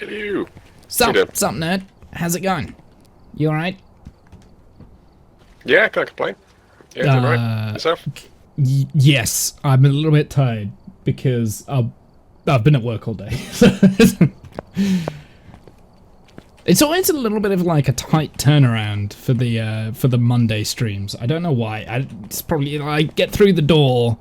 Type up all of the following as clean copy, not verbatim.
Hello. Sup, nerd? How's it going? You alright? Yeah, can't complain. Yeah, doing alright. Yourself? Yes, I'm a little bit tired because I've been at work all day. It's always a little bit of like a tight turnaround for the Monday streams. I don't know why. It's probably I get through the door.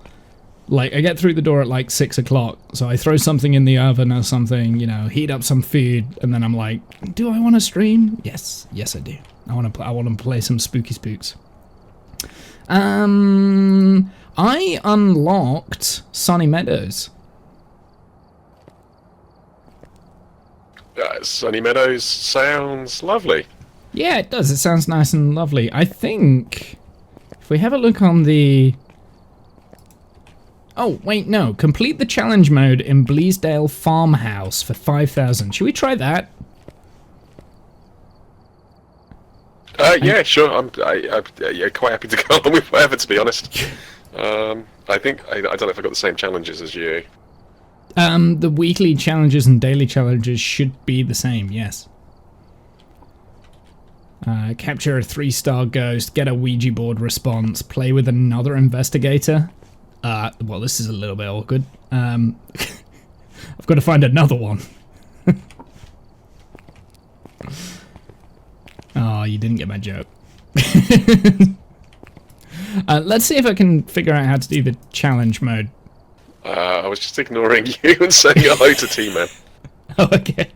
Like, I get through the door at like 6 o'clock, so I throw something in the oven or something, you know, heat up some food, and then I'm like, do I want to stream? Yes, I do. I want to play some spooky spooks. I unlocked Sunny Meadows. Sunny Meadows sounds lovely. Yeah, it does. It sounds nice and lovely. I think if we have a look on the... Oh, wait, no. Complete the challenge mode in Bleasdale Farmhouse for 5,000. Should we try that? Yeah, sure. I'm quite happy to go along with whatever, to be honest. I think, I don't know if I got the same challenges as you. The weekly challenges and daily challenges should be the same, yes. Capture a 3-star ghost, get a Ouija board response, play with another investigator. Well, this is a little bit awkward. I've got to find another one. Oh, you didn't get my joke. Let's see if I can figure out how to do the challenge mode. I was just ignoring you and saying hello to T-Man. Oh, okay.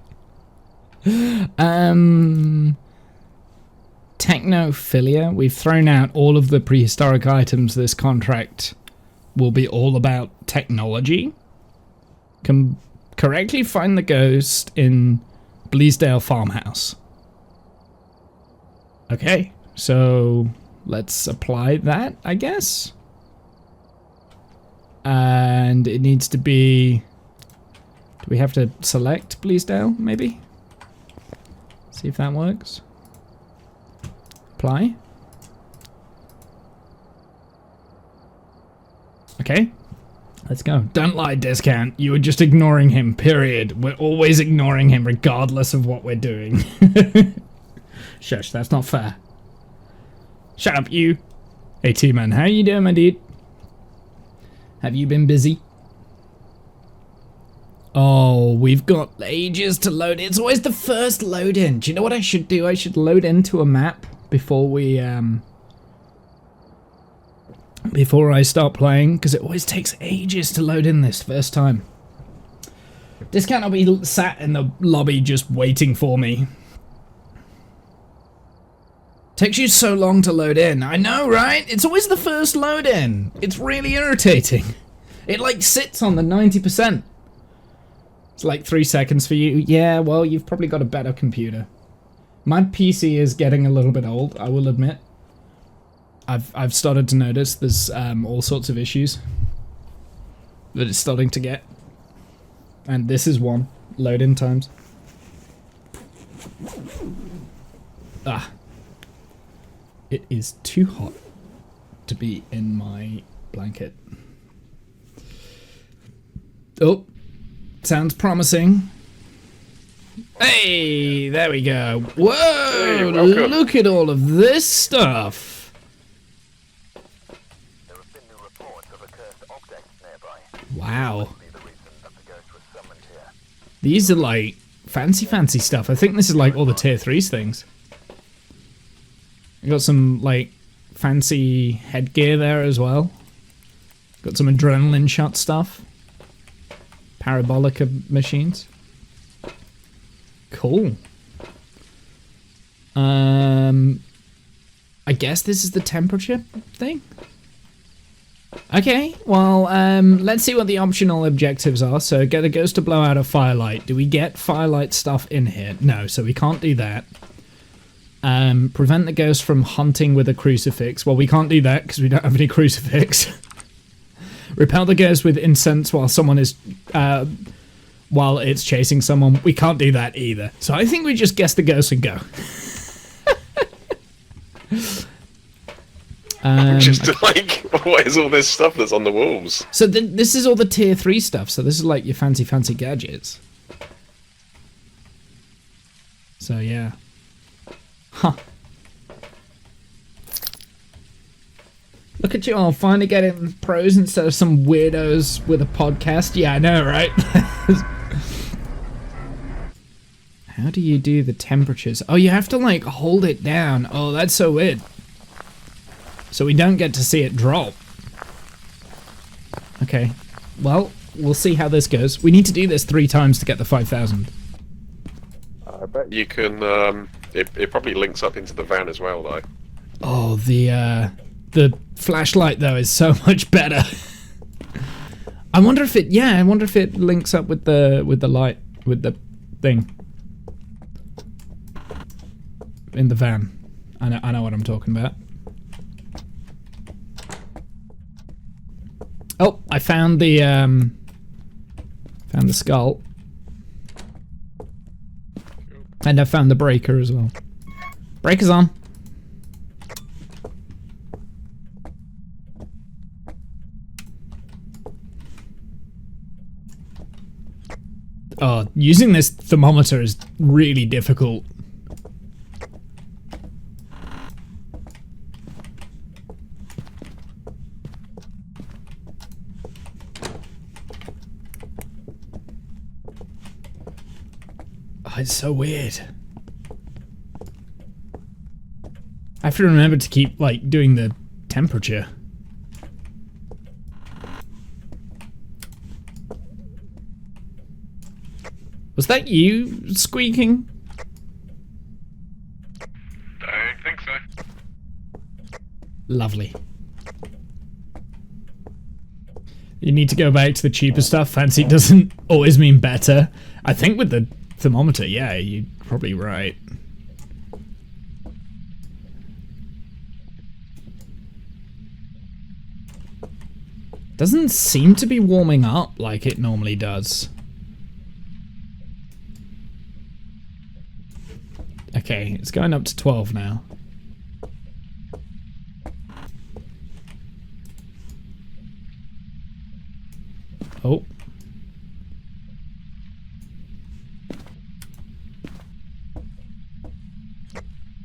Technophilia. We've thrown out all of the prehistoric items. This contract will be all about technology. Can correctly find the ghost in Bleasdale Farmhouse. Okay, so let's apply that, I guess. And it needs to be... Do we have to select Bleasdale, maybe? See if that works. Apply. Okay, let's go. Don't lie, Discount. You were just ignoring him, period. We're always ignoring him regardless of what we're doing. Shush, that's not fair. Shut up, you. Hey, T-Man, how you doing, my dude? Have you been busy? Oh, we've got ages to load. It's always the first load in. Do you know what I should do? I should load into a map before we, before I start playing, because it always takes ages to load in this first time. Discount will be sat in the lobby just waiting for me. Takes you so long to load in. I know, right? It's always the first load in. It's really irritating. It like sits on the 90%. It's like 3 seconds for you. Yeah, well, you've probably got a better computer. My PC is getting a little bit old, I will admit. I've started to notice there's all sorts of issues that it's starting to get. And this is one. Load-in times. Ah. It is too hot to be in my blanket. Oh, sounds promising. Hey, there we go. Whoa, hey, look at all of this stuff. There have been new reports of a cursed object nearby. Wow. Be the reason that the ghost was summoned here. These are like fancy stuff. I think this is like all the tier 3s things. Got some like fancy headgear there as well. Got some adrenaline shot stuff. Parabolica machines. Cool. I guess this is the temperature thing. Okay, well, let's see what the optional objectives are. So get a ghost to blow out a firelight. Do we get firelight stuff in here? No, so we can't do that. Prevent the ghost from hunting with a crucifix. Well, we can't do that because we don't have any crucifix. Repel the ghost with incense while someone is, while it's chasing someone. We can't do that either. So I think we just guess the ghost and go. Just like, what is all this stuff that's on the walls? So this is all the tier 3 stuff. So this is like your fancy gadgets. So yeah. Huh. Look at you all finally getting pros instead of some weirdos with a podcast. Yeah, I know, right? How do you do the temperatures? Oh, you have to like hold it down. Oh, that's so weird. So we don't get to see it drop. Okay. Well, we'll see how this goes. We need to do this 3 times to get the 5,000. I bet you can. It probably links up into the van as well, though. Oh, the flashlight though is so much better. I wonder if it. Yeah, I wonder if it links up with the light with the thing in the van. I know what I'm talking about. Oh, I found the skull. And I found the breaker as well. Breaker's on. Oh, using this thermometer is really difficult. Oh, it's so weird. I have to remember to keep, like, doing the temperature. Was that you squeaking? Don't think so. Lovely. You need to go back to the cheaper stuff. Fancy doesn't always mean better. I think with the thermometer, yeah, you're probably right. Doesn't seem to be warming up like it normally does. Okay, it's going up to 12 now. Oh.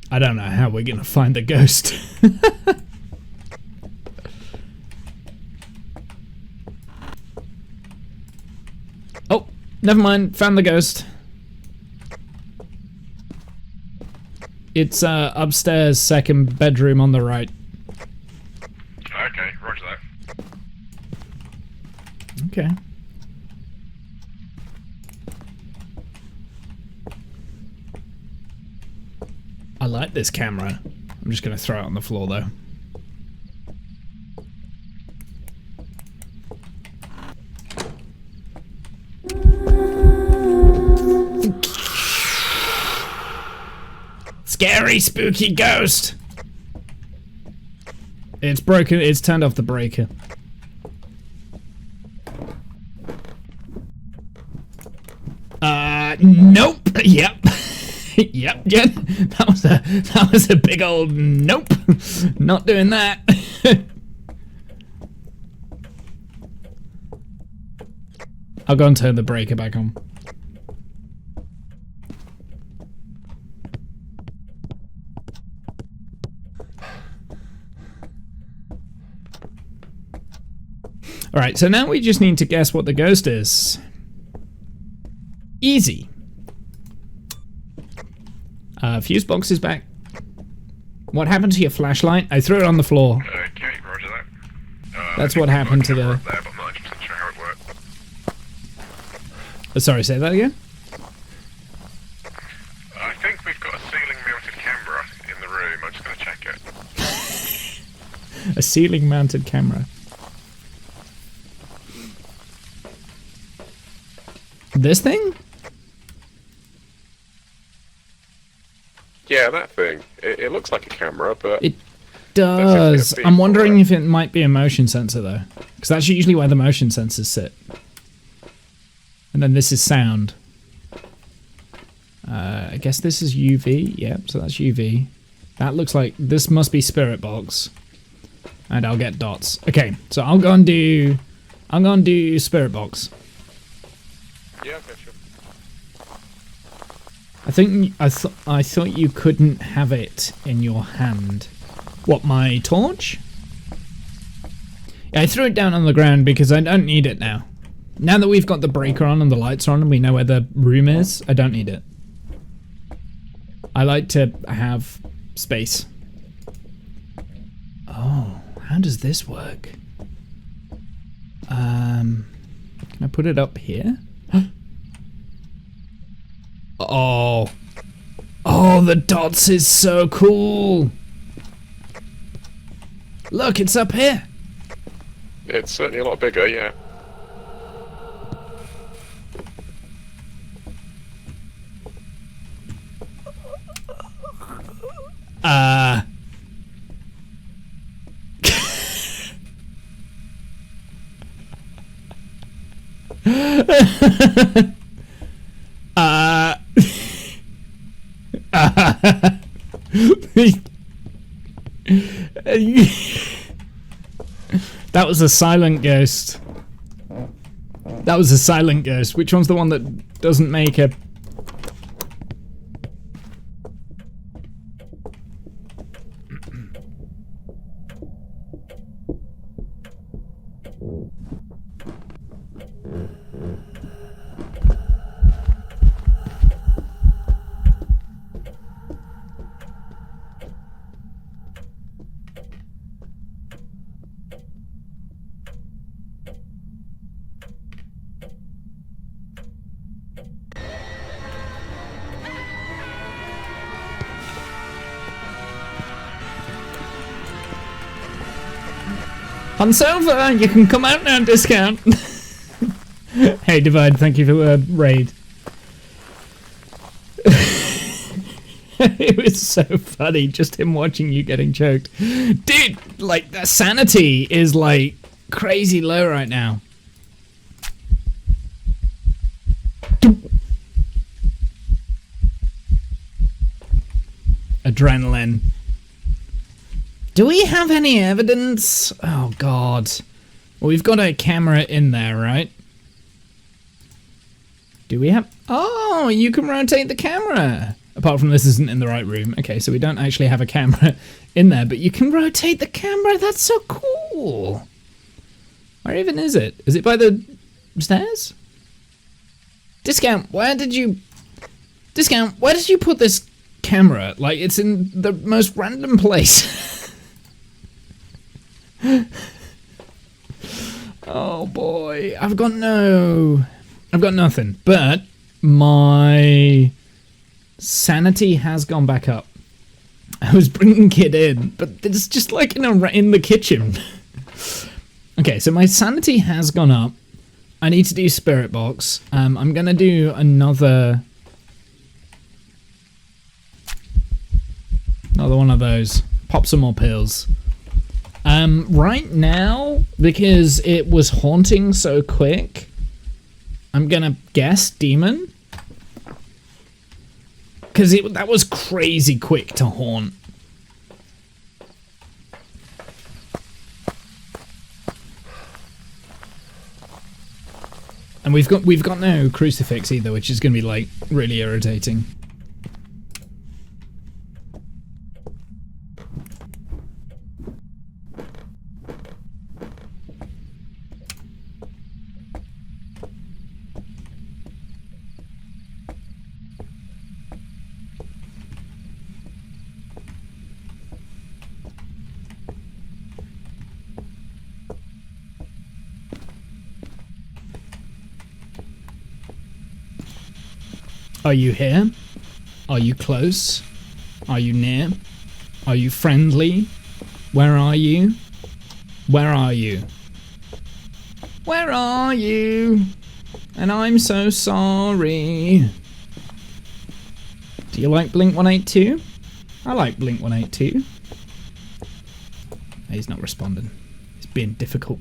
I don't know how we're gonna find the ghost. Oh, never mind, found the ghost. It's upstairs, second bedroom on the right. Okay, roger that. Okay. I like this camera. I'm just gonna throw it on the floor though. Scary, spooky ghost! It's broken, it's turned off the breaker. Nope. Yep. Yep, Jen. That was a big old nope. Not doing that. I'll go and turn the breaker back on. Alright, so now we just need to guess what the ghost is. Easy. Fuse box is back. What happened to your flashlight? I threw it on the floor. Okay, roger that. That's what happened to the... There, but I'm not 100% sure how it worked. Sorry, say that again? I think we've got a ceiling-mounted camera in the room. I'm just going to check it. A ceiling-mounted camera. This thing? Yeah, that thing. It looks like a camera, but... It does. I'm wondering if it might be a motion sensor, though. Because that's usually where the motion sensors sit. And then this is sound. I guess this is UV. Yep, so that's UV. That looks like... This must be Spirit Box. And I'll get dots. Okay, so I'll go and do... I'm going to do Spirit Box. Yeah, okay, sure. I thought you couldn't have it in your hand. What, my torch? Yeah, I threw it down on the ground because I don't need it now. Now that we've got the breaker on and the lights are on and we know where the room is, I don't need it. I like to have space. Oh, how does this work? Can I put it up here? Oh. Oh, the dots is so cool. Look, it's up here. It's certainly a lot bigger, yeah. That was a silent ghost. That was a silent ghost. Which one's the one that doesn't make a... On Silver, you can come out now, discount. Hey, Divide, thank you for the raid. It was so funny, just him watching you getting choked. Dude, like, the sanity is, like, crazy low right now. Adrenaline. Do we have any evidence? Oh, God. Well, we've got a camera in there, right? Do we have... Oh, you can rotate the camera. Apart from this isn't in the right room. Okay, so we don't actually have a camera in there, but you can rotate the camera. That's so cool. Where even is it? Is it by the stairs? Discount, where did you... Discount, where did you put this camera? Like, it's in the most random place. Oh boy, I've got nothing, but my sanity has gone back up. I was bringing Kid in, but it's just like in the kitchen. Okay, so my sanity has gone up. I need to do Spirit Box. I'm gonna do another one of those. Pop some more pills. Right now, because it was haunting so quick, I'm gonna guess demon. Because that was crazy quick to haunt. And we've got no crucifix either, which is gonna be like really irritating. Are you here? Are you close? Are you near? Are you friendly? Where are you? Where are you? Where are you? And I'm so sorry. Do you like Blink 182? I like Blink 182. He's not responding. He's being difficult.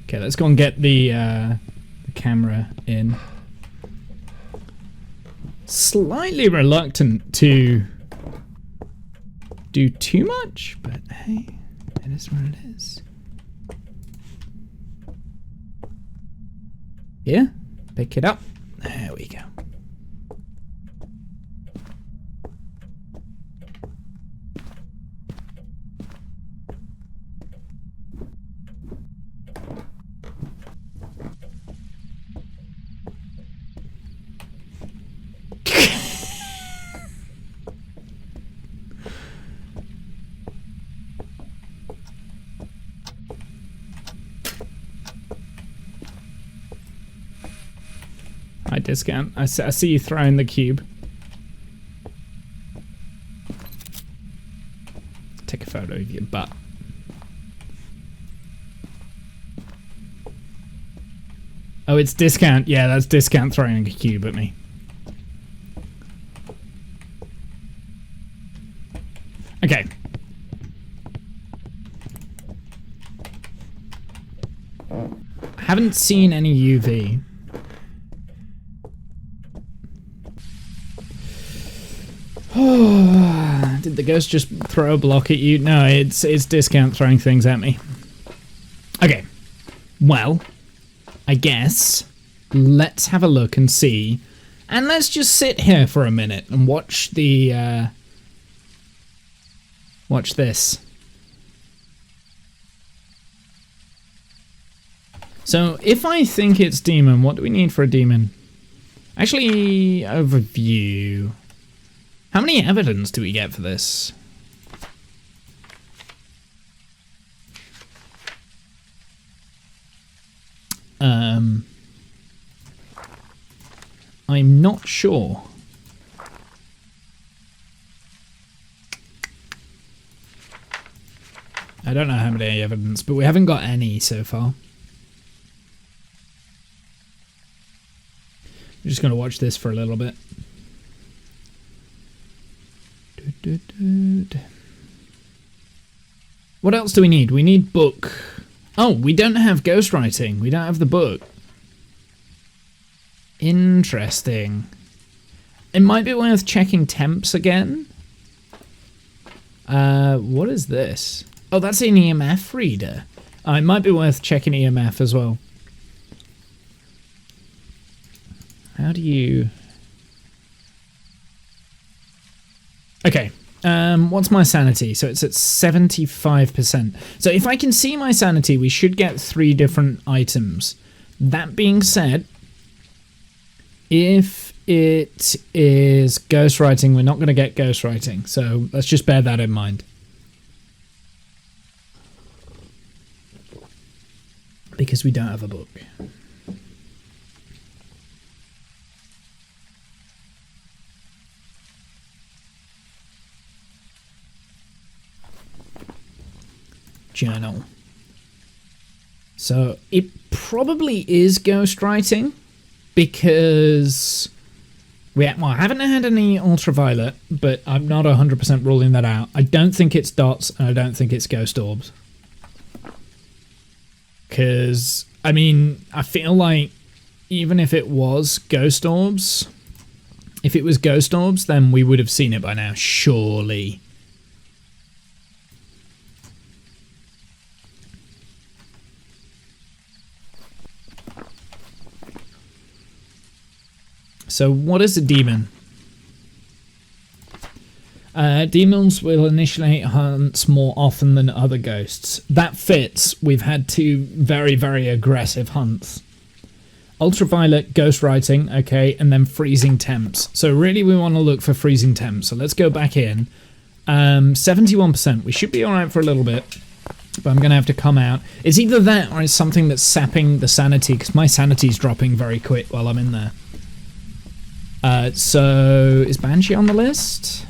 Okay, let's go and get the camera in. Slightly reluctant to do too much, but hey, it is what it is. Here, pick it up. There we go. Hi, Discount. I see you throwing the cube. Take a photo of your butt. Oh, it's Discount. Yeah, that's Discount throwing a cube at me. Okay. I haven't seen any UV. Did the ghost just throw a block at you? No, it's Discount throwing things at me. Okay. Well, I guess let's have a look and see. And let's just sit here for a minute and watch the watch this. So, if I think it's demon, what do we need for a demon? Actually, overview. How many evidence do we get for this? I'm not sure. I don't know how many evidence, but we haven't got any so far. I'm just going to watch this for a little bit. What else do we need? We need book. Oh, we don't have ghostwriting. We don't have the book. Interesting. It might be worth checking temps again. What is this? Oh, that's an EMF reader. It might be worth checking EMF as well. How do you... Okay. What's my sanity? So it's at 75%. So if I can see my sanity, we should get 3 different items. That being said, if it is ghostwriting, we're not going to get ghostwriting. So let's just bear that in mind. Because we don't have a book. Journal. So it probably is ghostwriting because I haven't had any ultraviolet, but I'm not 100% ruling that out. I don't think it's dots and I don't think it's ghost orbs. Because, I mean, I feel like even if it was ghost orbs, then we would have seen it by now, surely. So what is a demon? Demons will initiate hunts more often than other ghosts. That fits. We've had 2 very, very aggressive hunts. Ultraviolet, ghostwriting, okay, and then freezing temps. So really we want to look for freezing temps. So let's go back in. 71%. We should be alright for a little bit. But I'm going to have to come out. It's either that or it's something that's sapping the sanity, because my sanity's dropping very quick while I'm in there. So is Banshee on the list?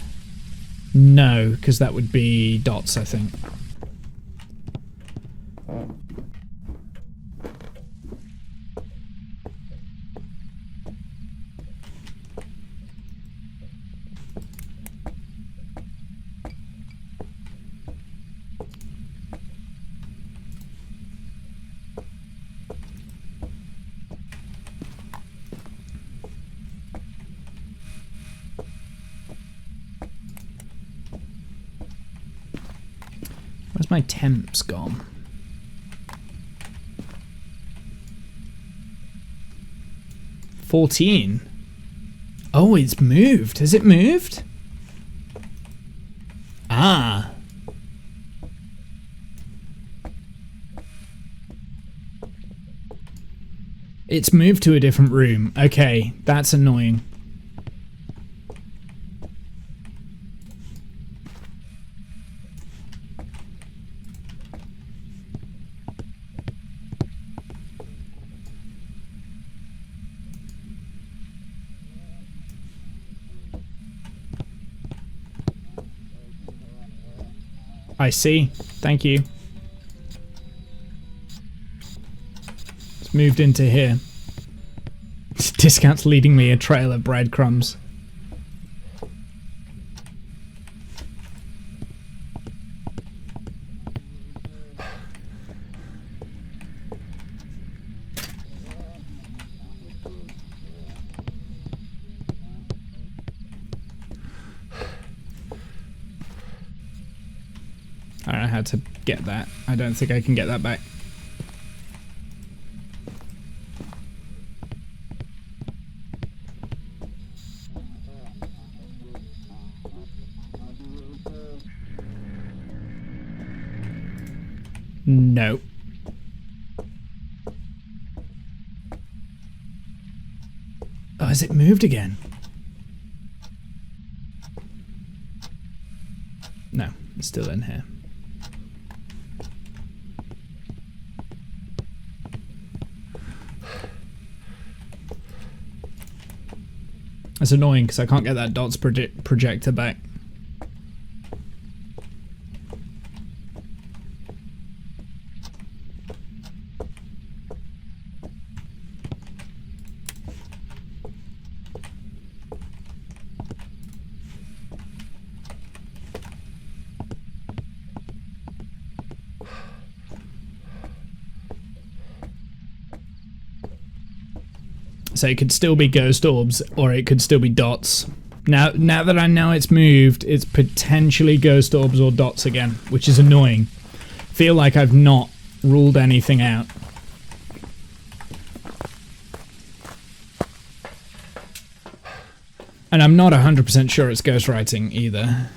No, because that would be dots, I think. Where's my temps gone? $14. Oh, it's moved. Has it moved? Ah. It's moved to a different room. Okay, that's annoying. I see. Thank you. It's moved into here. Discount's leading me a trail of breadcrumbs. I don't know how to get that. I don't think I can get that back. No. Oh, has it moved again? No, it's still in here. That's annoying because I can't get that dots projector back. So it could still be ghost orbs, or it could still be dots. Now that I know it's moved, it's potentially ghost orbs or dots again, which is annoying. Feel like I've not ruled anything out. And I'm not 100% sure it's ghostwriting either.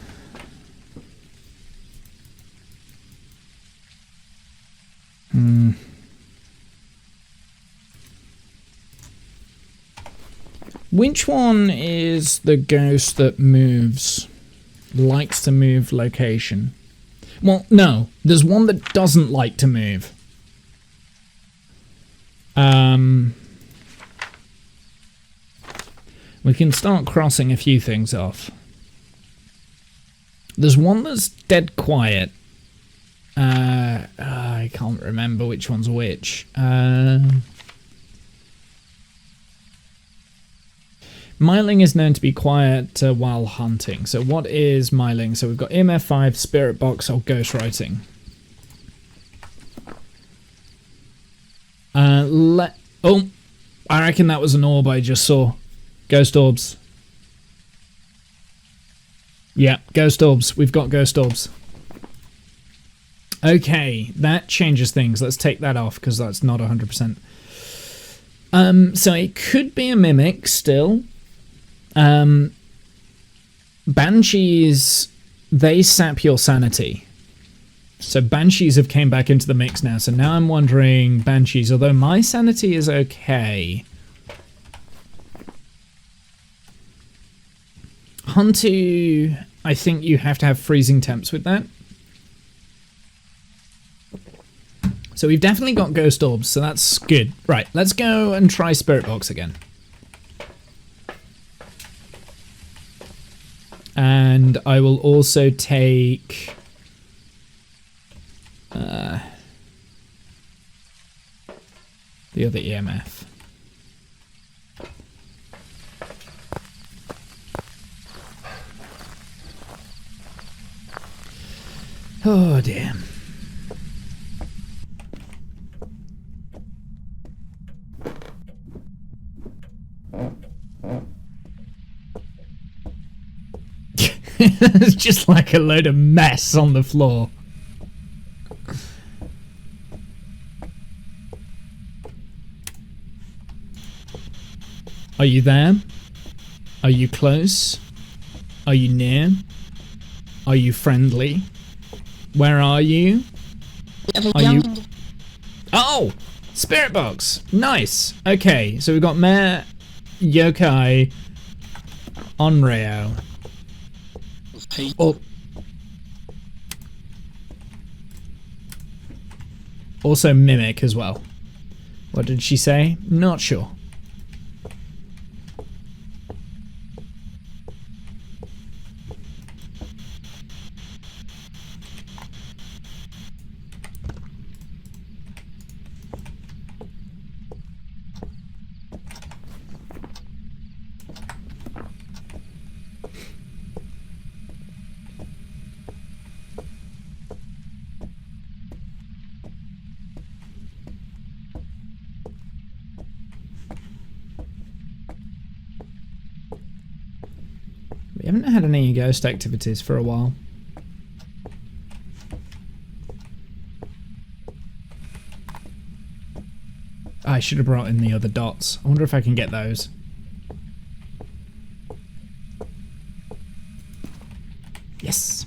Which one is the ghost that moves? Likes to move location? Well, no. There's one that doesn't like to move. We can start crossing a few things off. There's one that's dead quiet. I can't remember which one's which. Myling is known to be quiet while hunting. So what is Myling? So we've got EMF5, Spirit Box, or Ghostwriting. Oh, I reckon that was an orb I just saw. Ghost orbs. Yeah, ghost orbs. We've got ghost orbs. Okay, that changes things. Let's take that off because that's not 100%. So it could be a mimic still. Banshees, they sap your sanity. So Banshees have came back into the mix now. So now I'm wondering, Banshees, although my sanity is okay. Huntu, I think you have to have freezing temps with that. So we've definitely got ghost orbs, so that's good. Right, let's go and try Spirit Box again. And I will also take... the other EMF. Oh, damn. It's just like a load of mess on the floor. Are you there? Are you close? Are you near? Are you friendly? Where are you? Are you... Oh! Spirit Box! Nice! Okay, so we've got Mare, Yokai, Onryo. Oh. Also Mimic as well. What did she say? Not sure. We haven't had any ghost activities for a while. I should have brought in the other dots. I wonder if I can get those. Yes.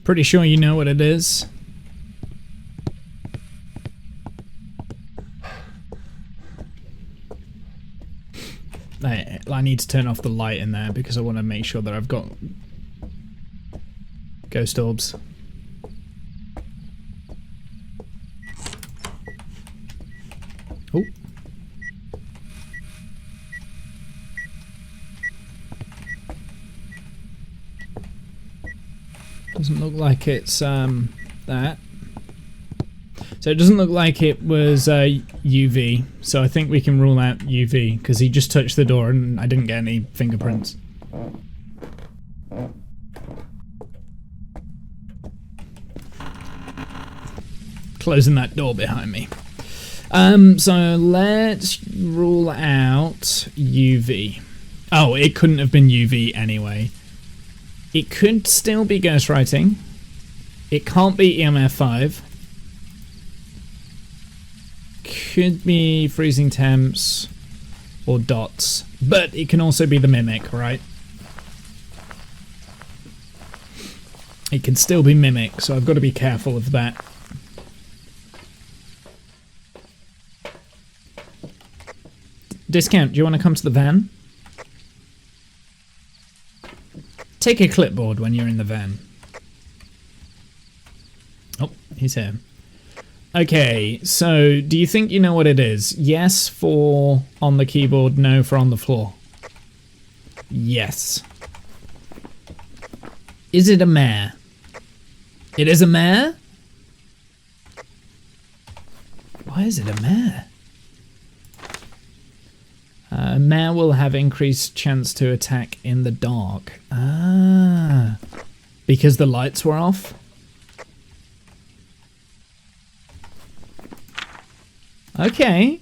Pretty sure you know what it is. I need to turn off the light in there because I want to make sure that I've got ghost orbs. Oh. Doesn't look like it's that. So it doesn't look like it was UV, so I think we can rule out UV, because he just touched the door and I didn't get any fingerprints. Closing that door behind me. So let's rule out UV. Oh, it couldn't have been UV anyway. It could still be ghostwriting. It can't be EMF 5. Could be freezing temps or dots, but it can also be the mimic, right? It can still be mimic, so I've got to be careful of that. Discount, do you want to come to the van? Take a clipboard when you're in the van. Oh, he's here. Okay, so do you think you know what it is? Yes for on the keyboard, no for on the floor. Yes. Is it a mare? It is a mare? Why is it a mare? A mare will have increased chance to attack in the dark. Ah, because the lights were off? Okay.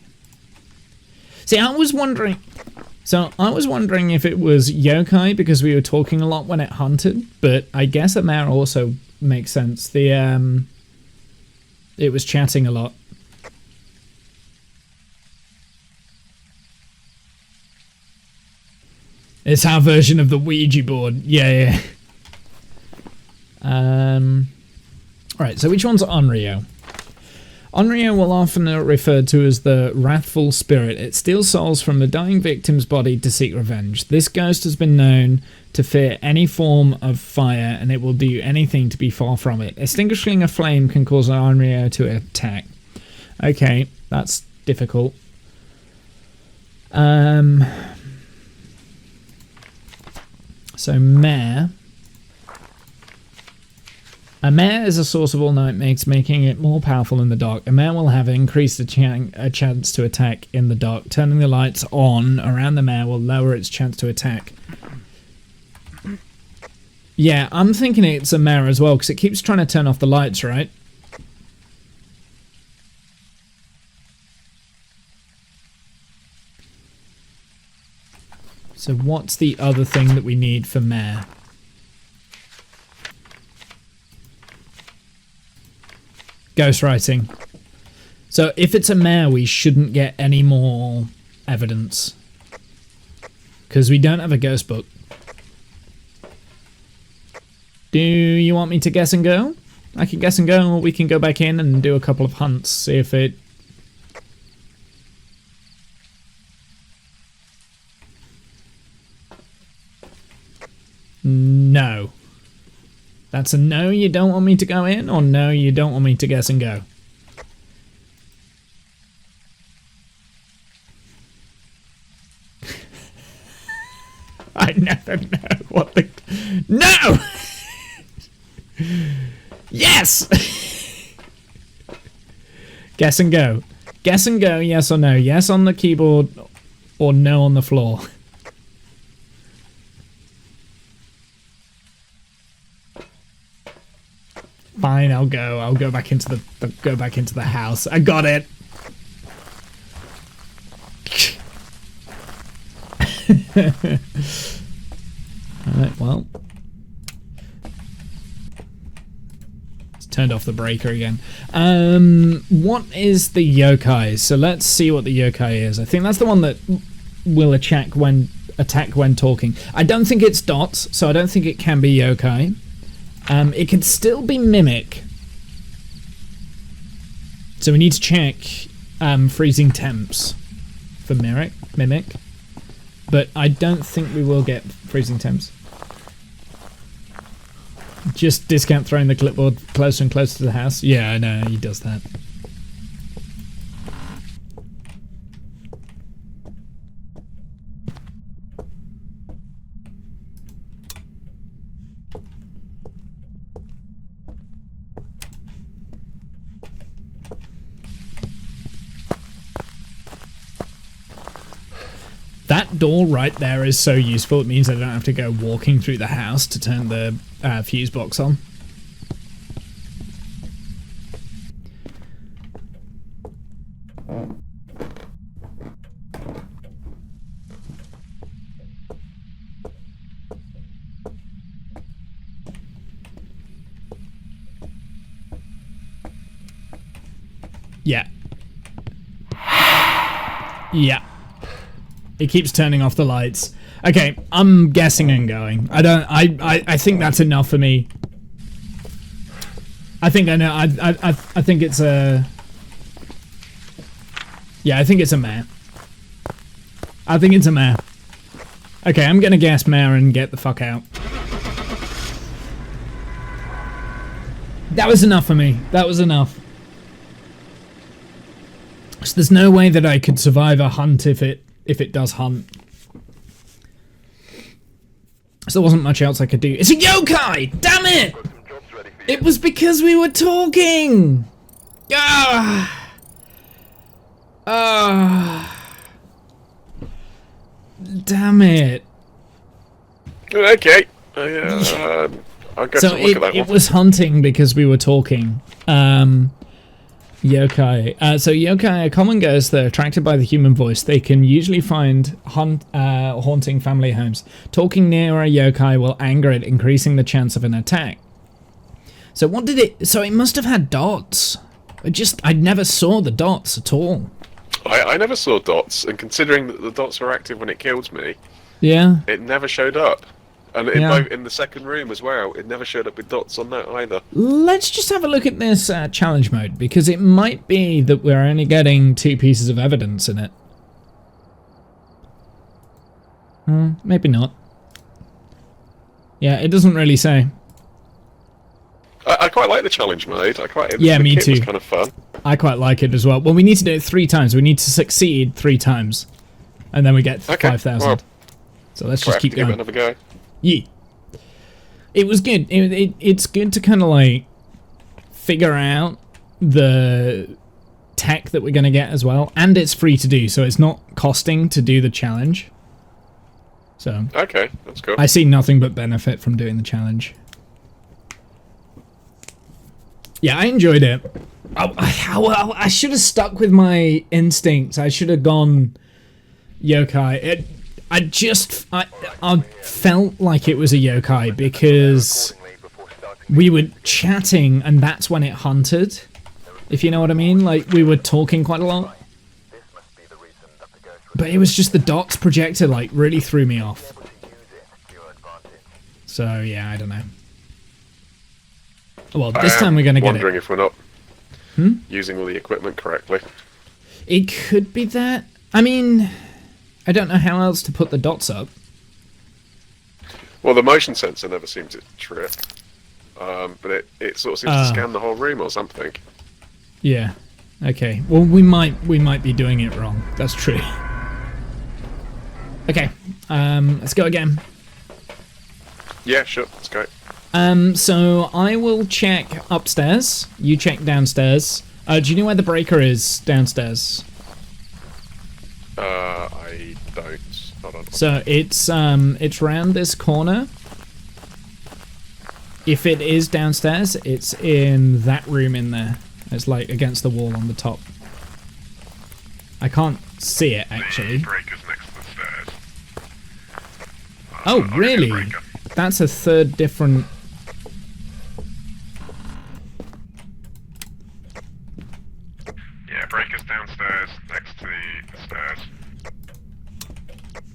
See, I was wondering if it was yokai because we were talking a lot when it hunted, but I guess a mare also makes sense. The it was chatting a lot. It's our version of the Ouija board. Yeah. Alright, so which one's Onryo? Onryo will often be referred to as the wrathful spirit. It steals souls from the dying victim's body to seek revenge. This ghost has been known to fear any form of fire, and it will do anything to be far from it. Extinguishing a flame can cause an Onryo to attack. Okay, that's difficult. So mare. A mare is a source of all nightmares, making it more powerful in the dark. A mare will have increased a chance to attack in the dark. Turning the lights on around the mare will lower its chance to attack. Yeah, I'm thinking it's a mare as well, because it keeps trying to turn off the lights, right? So what's the other thing that we need for mare? Ghostwriting. So if it's a mare, we shouldn't get any more evidence, because we don't have a ghost book. Do you want me to guess and go? I can guess and go, or we can go back in and do a couple of hunts, see if it... No. That's a no, you don't want me to go in, or no, you don't want me to guess and go? I never know what the... No! Yes! Guess and go. Guess and go, yes or no. Yes on the keyboard, or no on the floor. Fine, I'll go. I'll go back into the house. I got it. Alright, well. It's turned off the breaker again. What is the yokai? So let's see what the yokai is. I think that's the one that will attack when talking. I don't think it's dots, so I don't think it can be yokai. It can still be mimic. So we need to check freezing temps for mimic. But I don't think we will get freezing temps. Just discount throwing the clipboard closer and closer to the house. Yeah, I know, he does that. That door right there is so useful. It means I don't have to go walking through the house to turn the fuse box on. Yeah. Yeah. It keeps turning off the lights. Okay, I'm guessing and going. I think that's enough for me. I think I know. I think it's a. Yeah, I think it's a mare. I think it's a mare. Okay, I'm gonna guess mare and get the fuck out. That was enough for me. That was enough. So there's no way that I could survive a hunt if it does hunt. So there wasn't much else I could do. It's a yokai! Damn it! It was because we were talking! Ah! Ah! Damn it. Okay. I'll go So to look at that it one. was hunting because we were talking. Yokai. So yokai are common ghosts that are attracted by the human voice. They can usually find haunting family homes. Talking near a yokai will anger it, increasing the chance of an attack. So what did it... So it must have had dots. I never saw the dots at all. I never saw dots, and considering that the dots were active when it killed me, Yeah. it never showed up. And Yeah. in the second room as well, it never showed up with dots on that either. Let's just have a look at this challenge mode, because it might be that we're only getting 2 pieces of evidence in it. Maybe not. Yeah, it doesn't really say. I quite like the challenge mode. Yeah, the me kit too. was kind of fun. I quite like it as well. Well, we need to do it 3 times. We need to succeed 3 times. And then we get Okay, 5,000. well, So let's Quite just happy keep to give it going. another go. Yeah. It was good. It's good to kind of like figure out the tech that we're going to get as well. And it's free to do, so it's not costing to do the challenge. So Okay, that's cool. I see nothing but benefit from doing the challenge. Yeah, I enjoyed it. I should have stuck with my instincts. I should have gone yokai. I felt like it was a yokai because we were chatting and that's when it hunted. If you know what I mean, like we were talking quite a lot. But it was just the dots projector like really threw me off. So yeah, I don't know. Well, this time we're gonna get it. Wondering if we're not using all the equipment correctly. It could be that. I mean, I don't know how else to put the dots up. Well, the motion sensor never seemed to trip, but it sort of seems to scan the whole room or something. Yeah. Okay. Well, we might be doing it wrong. That's true. Okay. Let's go again. Yeah, sure. Let's go. So I will check upstairs. You check downstairs. Do you know where the breaker is downstairs? I don't. Hold on. So it's round this corner. If it is downstairs, it's in that room in there. It's like against the wall on the top. I can't see it actually. The breaker's next to the stairs. Oh, I'll get really? breaker. That's a third different... Yeah, breaker's downstairs next to the stairs.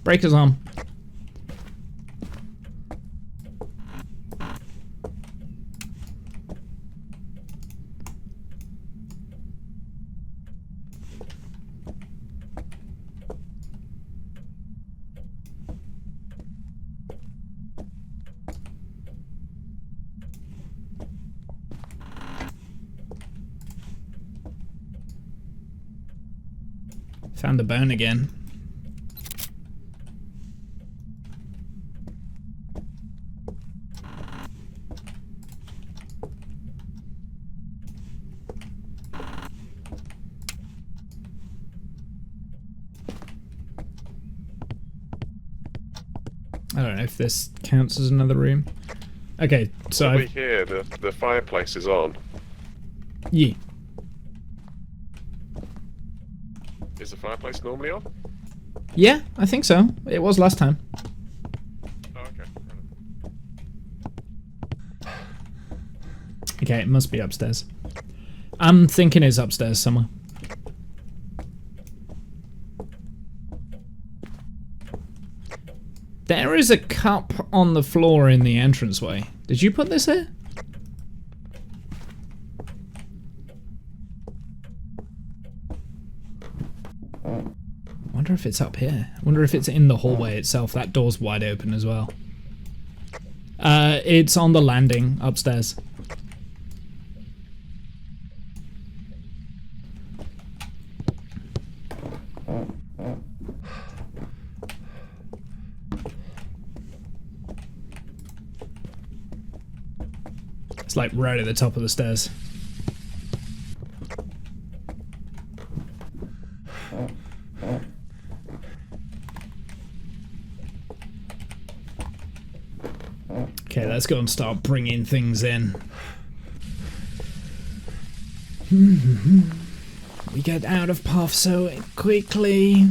Breaker's on. Found the bone again. I don't know if this counts as another room. Okay, so Over here, the fireplace is on. yeah. Is the fireplace normally on? Yeah, I think so. It was last time. Oh, okay. Okay, it must be upstairs. I'm thinking it's upstairs somewhere. There is a cup on the floor in the entranceway. Did you put this here? I wonder if it's up here. I wonder if it's in the hallway itself. That door's wide open as well. It's on the landing upstairs. It's like right at the top of the stairs. Okay, let's go and start bringing things in. We get out of path so quickly.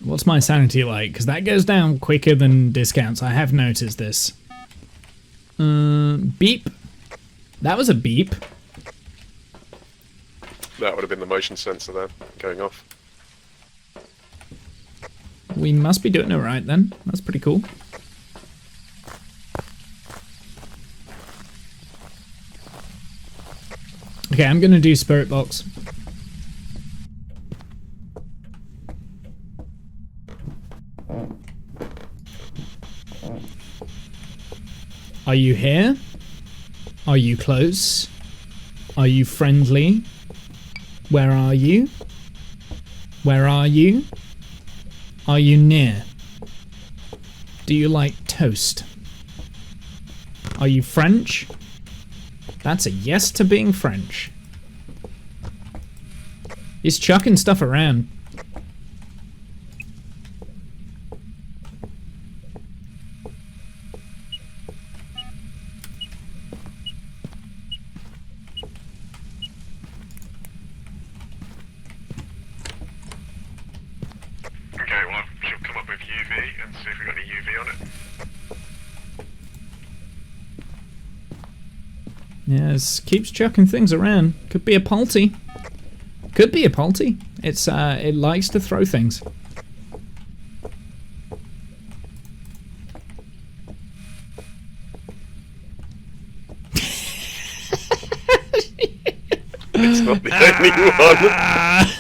What's my sanity like? Because that goes down quicker than discounts. I have noticed this. Beep. That was a beep. That would have been the motion sensor then, going off. We must be doing it right then. That's pretty cool. Okay, I'm gonna do spirit box. Are you here? Are you close? Are you friendly? Where are you? Where are you? Are you near? Do you like toast? Are you French? That's a yes to being French. He's chucking stuff around. Okay, well, I shall come up with UV and see if we've got any UV on it. Yes, keeps chucking things around. Could be a Palty. Could be a Palty. It's it likes to throw things. It's not the only one.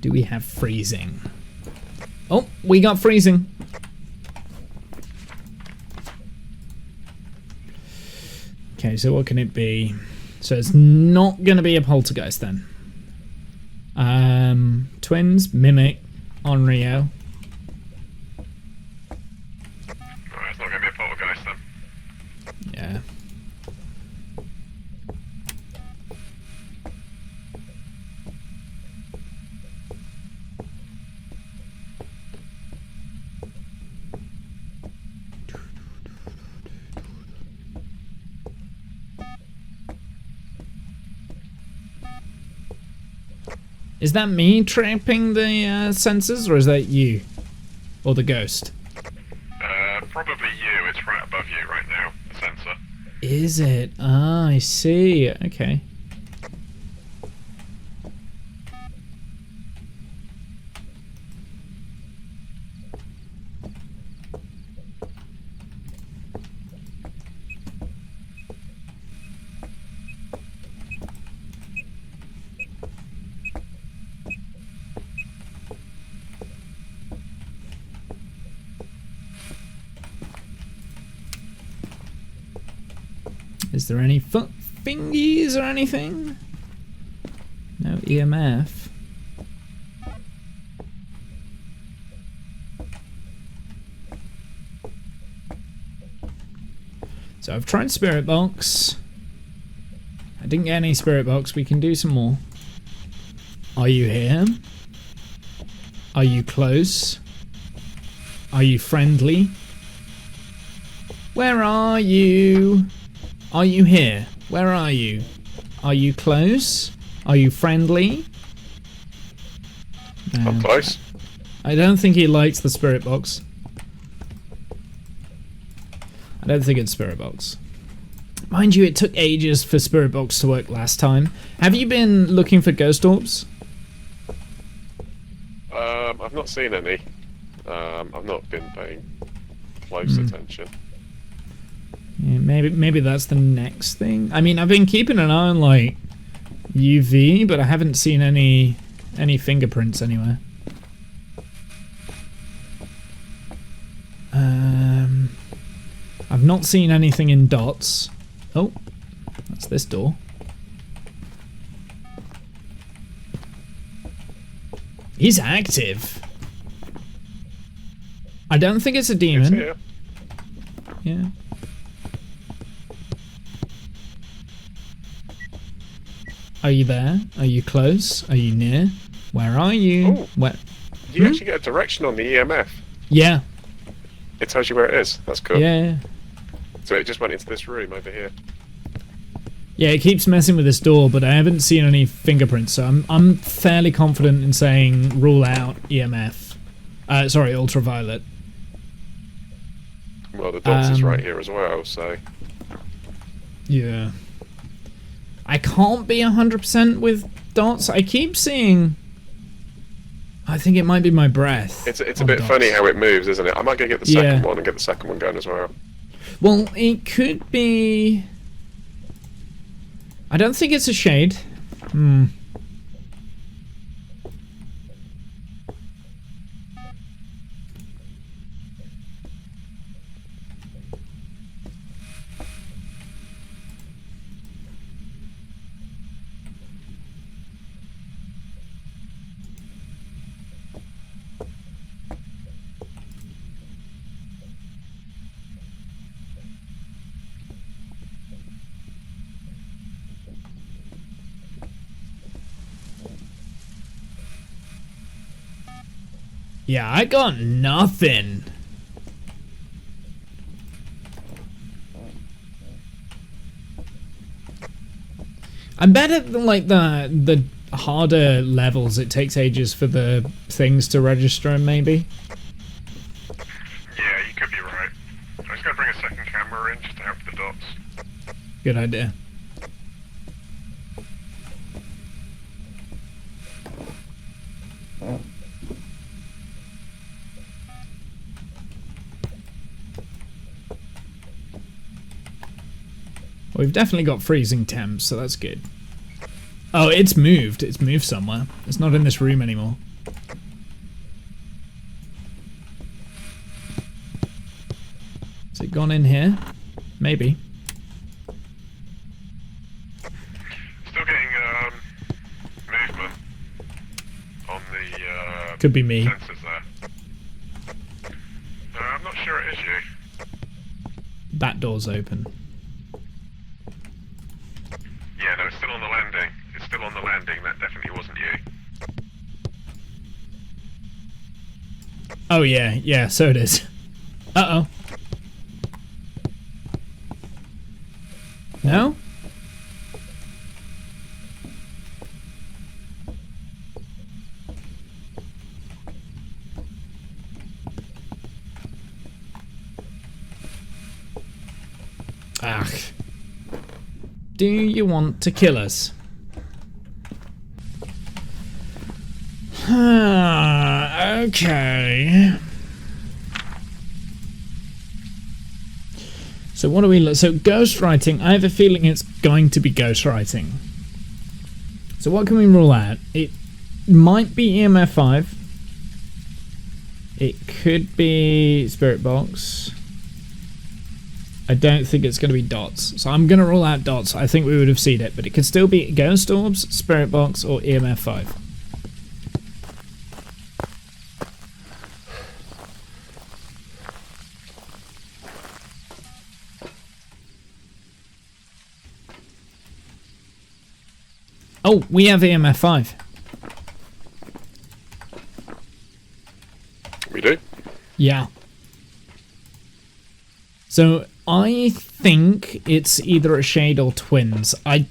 Do we have freezing? Oh, we got freezing. Okay, so what can it be? So it's not going to be a poltergeist then. Twins, Mimic, Onryo. Alright, it's not going to be a poltergeist then. Yeah. Is that me tripping the sensors, or is that you? Or the ghost? Probably you. It's right above you right now, the sensor. Is it? Ah, I see. Okay. Is there any fingies or anything? No EMF. So I've tried Spirit Box. I didn't get any Spirit Box. We can do some more. Are you here? Are you close? Are you friendly? Where are you? Are you here? Where are you? Are you close? Are you friendly? I'm close. I don't think he likes the Spirit Box. I don't think it's Spirit Box. Mind you, it took ages for Spirit Box to work last time. Have you been looking for ghost orbs? I've not seen any. I've not been paying close attention. Yeah, maybe that's the next thing. I mean, I've been keeping an eye on like UV, but I haven't seen any fingerprints anywhere. I've not seen anything in dots. Oh, that's this door. He's active. I don't think it's a It's demon. here. Yeah. Are you there? Are you close? Are you near? Where are you? Ooh. Where? You actually get a direction on the EMF. Yeah. It tells you where it is. That's cool. Yeah. So it just went into this room over here. Yeah, it keeps messing with this door, but I haven't seen any fingerprints, so I'm fairly confident in saying rule out EMF. Sorry, ultraviolet. Well, the dots is right here as well, so... Yeah. I can't be 100% with dots. I keep seeing... I think it might be my breath. It's a on bit dots. funny how it moves, isn't it? I might go get the Yeah. second one and get the second one going as well. Well, it could be... I don't think it's a shade. Hmm. Yeah, I got nothing. I bet at like the harder levels it takes ages for the things to register, maybe. Yeah, you could be right. I was going to bring a second camera in just to help the dots. Good idea. Well, we've definitely got freezing temps, so that's good. Oh, it's moved. It's moved somewhere. It's not in this room anymore. Has it gone in here? Maybe. Still getting movement on the Could be me. sensors there. I'm not sure it is you. That door's open. Yeah, no, it's still on the landing. It's still on the landing. That definitely wasn't you. Oh yeah, so it is. Uh-oh. No? Ugh. Do you want to kill us? Okay. So what do we... So ghostwriting, I have a feeling it's going to be ghostwriting. So what can we rule out? It might be EMF 5. It could be Spirit Box. I don't think it's going to be dots. So I'm going to rule out dots. I think we would have seen it. But it could still be Ghost Orbs, Spirit Box, or EMF 5. Oh, we have EMF 5. We do? Yeah. So I think it's either a shade or twins. I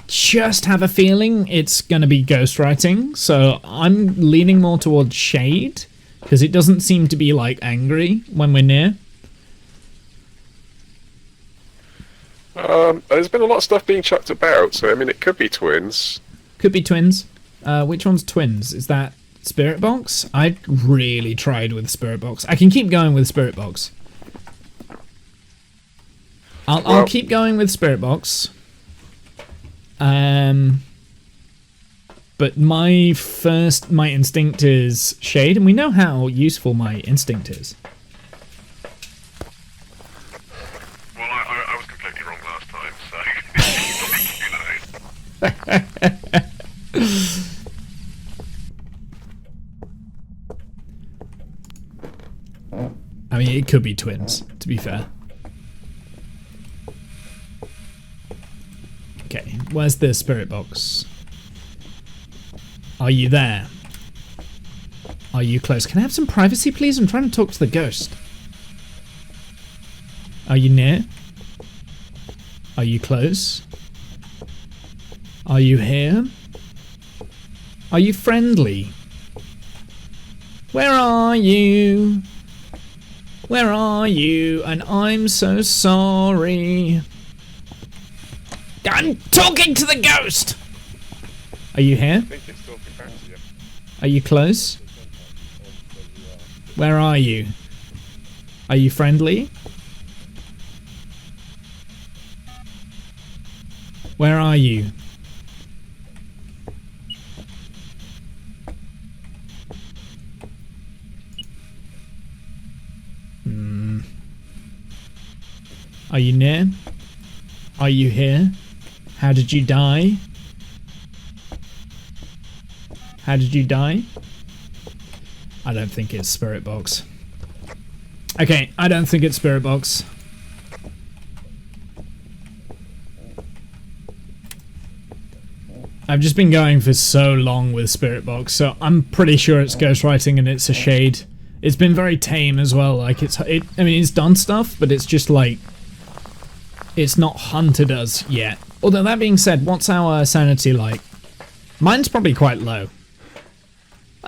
just have a feeling it's going to be ghostwriting. So I'm leaning more towards shade because it doesn't seem to be like angry when we're near. There's been a lot of stuff being chucked about, so I mean, it could be twins. Could be twins. Which one's twins? Is that Spirit Box? I really tried with Spirit Box. I can keep going with Spirit Box. I'll keep going with Spirit Box. But my instinct is shade, and we know how useful my instinct is. Well, I was completely wrong last time, so... I mean, it could be twins, to be fair. Okay, where's the Spirit Box? Are you there? Are you close? Can I have some privacy, please? I'm trying to talk to the ghost. Are you near? Are you close? Are you here? Are you friendly? Where are you? Where are you? And I'm so sorry. I'm talking to the ghost! Are you here? I think it's talking back to you. Are you close? Where are you? Are you friendly? Where are you? Are you near? Are you here? How did you die? How did you die? I don't think it's Spirit Box. Okay, I don't think it's Spirit Box. I've just been going for so long with Spirit Box, so I'm pretty sure it's ghostwriting and it's a shade. It's been very tame as well. Like I mean, it's done stuff, but it's just like it's not hunted us yet. Although that being said, what's our sanity like? Mine's probably quite low.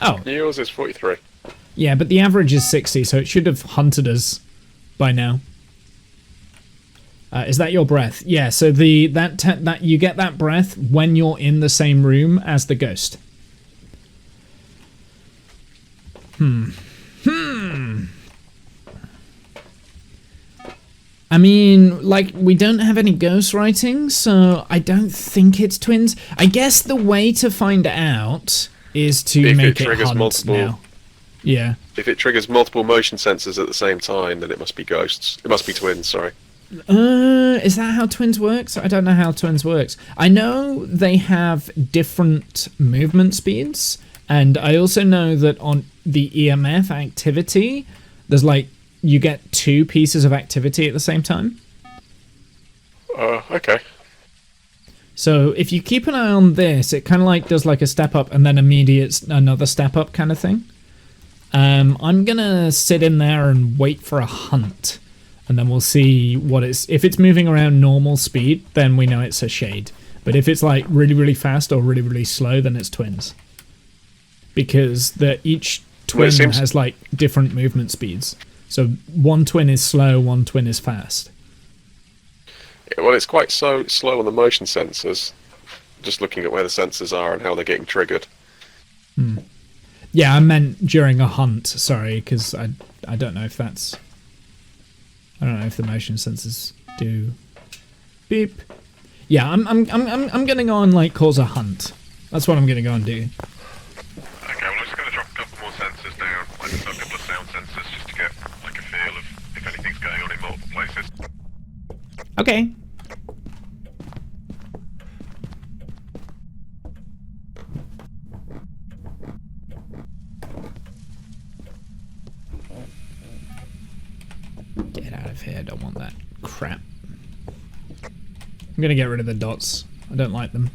Oh. Yours is 43. Yeah, but the average is 60, so it should have hunted us by now. Is that your breath? Yeah, so that you get that breath when you're in the same room as the ghost. I mean, like, we don't have any ghostwriting, so I don't think it's twins. I guess the way to find out is to If make it it triggers hunt multiple- now. Yeah. If it triggers multiple motion sensors at the same time, then it must be ghosts. It must be twins, sorry. Is that how twins works? I don't know how twins works. I know they have different movement speeds, and I also know that on the EMF activity, there's like, you get 2 pieces of activity at the same time. Okay. So if you keep an eye on this, it kind of like does like a step up and then another step up kind of thing. I'm gonna sit in there and wait for a hunt, and then we'll see what it's. If it's moving around normal speed, then we know it's a shade. But if it's like really, really fast or really, really slow, then it's twins. Because each twin has like different movement speeds. So one twin is slow, one twin is fast. Well, it's quite so slow on the motion sensors. Just looking at where the sensors are and how they're getting triggered. Yeah, I meant during a hunt. Sorry, because I don't know if that's. I don't know if the motion sensors do. Beep. Yeah, I'm gonna go and like cause a hunt. That's what I'm gonna go and do. Okay, well I'm just going to drop a couple more sensors down, like a couple of sound sensors, just to get like a feel of if anything's going on in multiple places. Okay. Get out of here, I don't want that crap. I'm gonna get rid of the dots. I don't like them.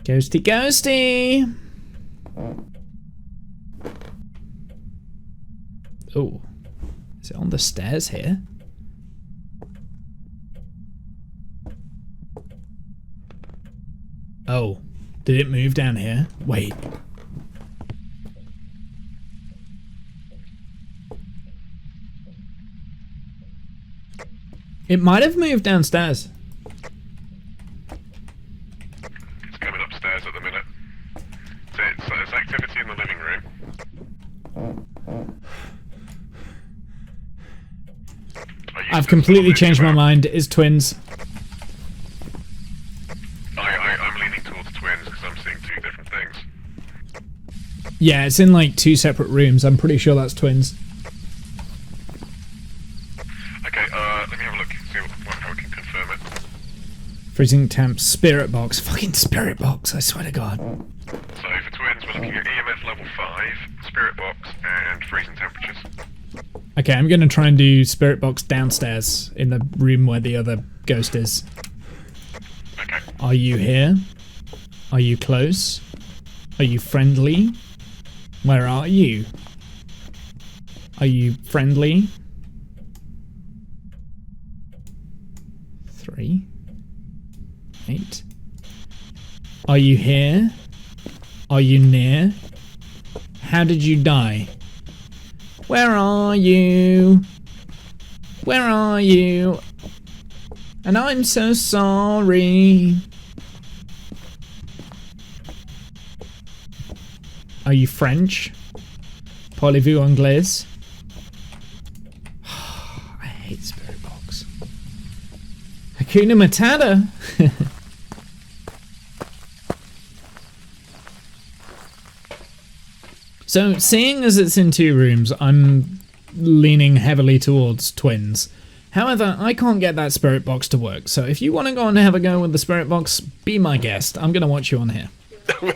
Ghosty ghosty! Oh. Is it on the stairs here? Oh. Did it move down here? Wait. It might have moved downstairs. It's coming upstairs at the minute. So it's activity in the living room. I've completely changed my mind. It's twins. I'm leaning towards twins because I'm seeing two different things. Yeah, it's in like 2 separate rooms. I'm pretty sure that's twins. Okay, let me have a look, see how we can confirm it. Freezing temp, spirit box. Fucking spirit box, I swear to God. So for twins, we're looking at EMF level 5, spirit box, and freezing temperatures. Okay, I'm gonna try and do spirit box downstairs in the room where the other ghost is. Okay. Are you here? Are you close? Are you friendly? Where are you? Are you friendly? 3, 8. Are you here? Are you near? How did you die? Where are you? Where are you? And I'm so sorry. Are you French? Parlez-vous anglais? I hate Spirit Box. Hakuna Matata. So, seeing as it's in 2 rooms, I'm leaning heavily towards twins. However, I can't get that spirit box to work, so if you want to go and have a go with the spirit box, be my guest. I'm going to watch you on here. We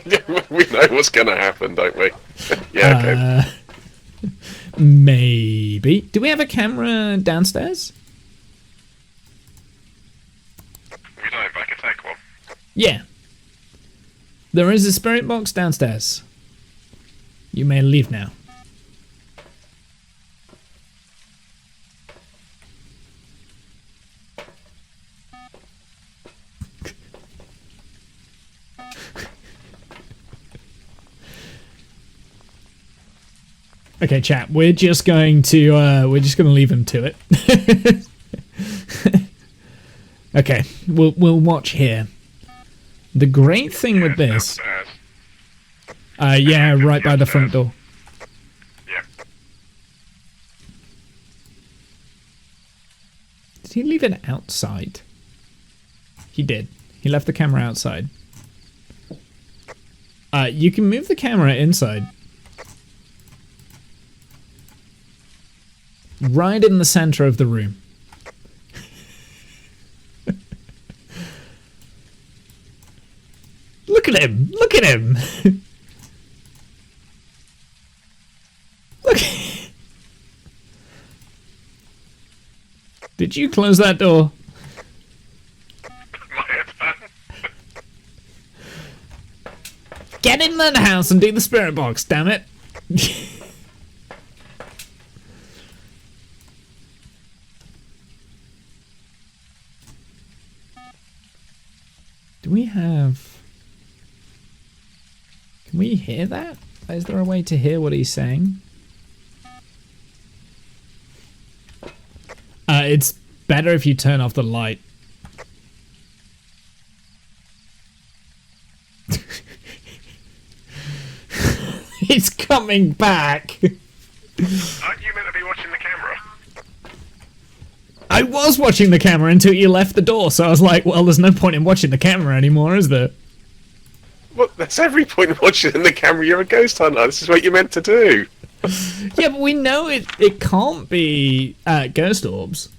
know what's going to happen, don't we? Yeah, okay. Maybe. Do we have a camera downstairs? We don't, but I can take one. Yeah. There is a spirit box downstairs. You may leave now. Okay, chat. We're just going to leave him to it. Okay, we'll watch here. The great thing with this, Downstairs. yeah, right by the front door. Yeah. Did he leave it outside? He did. He left the camera outside. You can move the camera inside. Right in the center of the room. Look at him! Look at him! Look. Did you close that door? My head's done. Get in the house and do the spirit box, damn it! Do we have... Can we hear that? Is there a way to hear what he's saying? It's better if you turn off the light. It's coming back. Aren't you meant to be watching the camera? I was watching the camera until you left the door, so I was like, well, there's no point in watching the camera anymore, is there? Well, that's every point in watching in the camera. You're a ghost hunter. This is what you're meant to do. Yeah, but we know it can't be ghost orbs.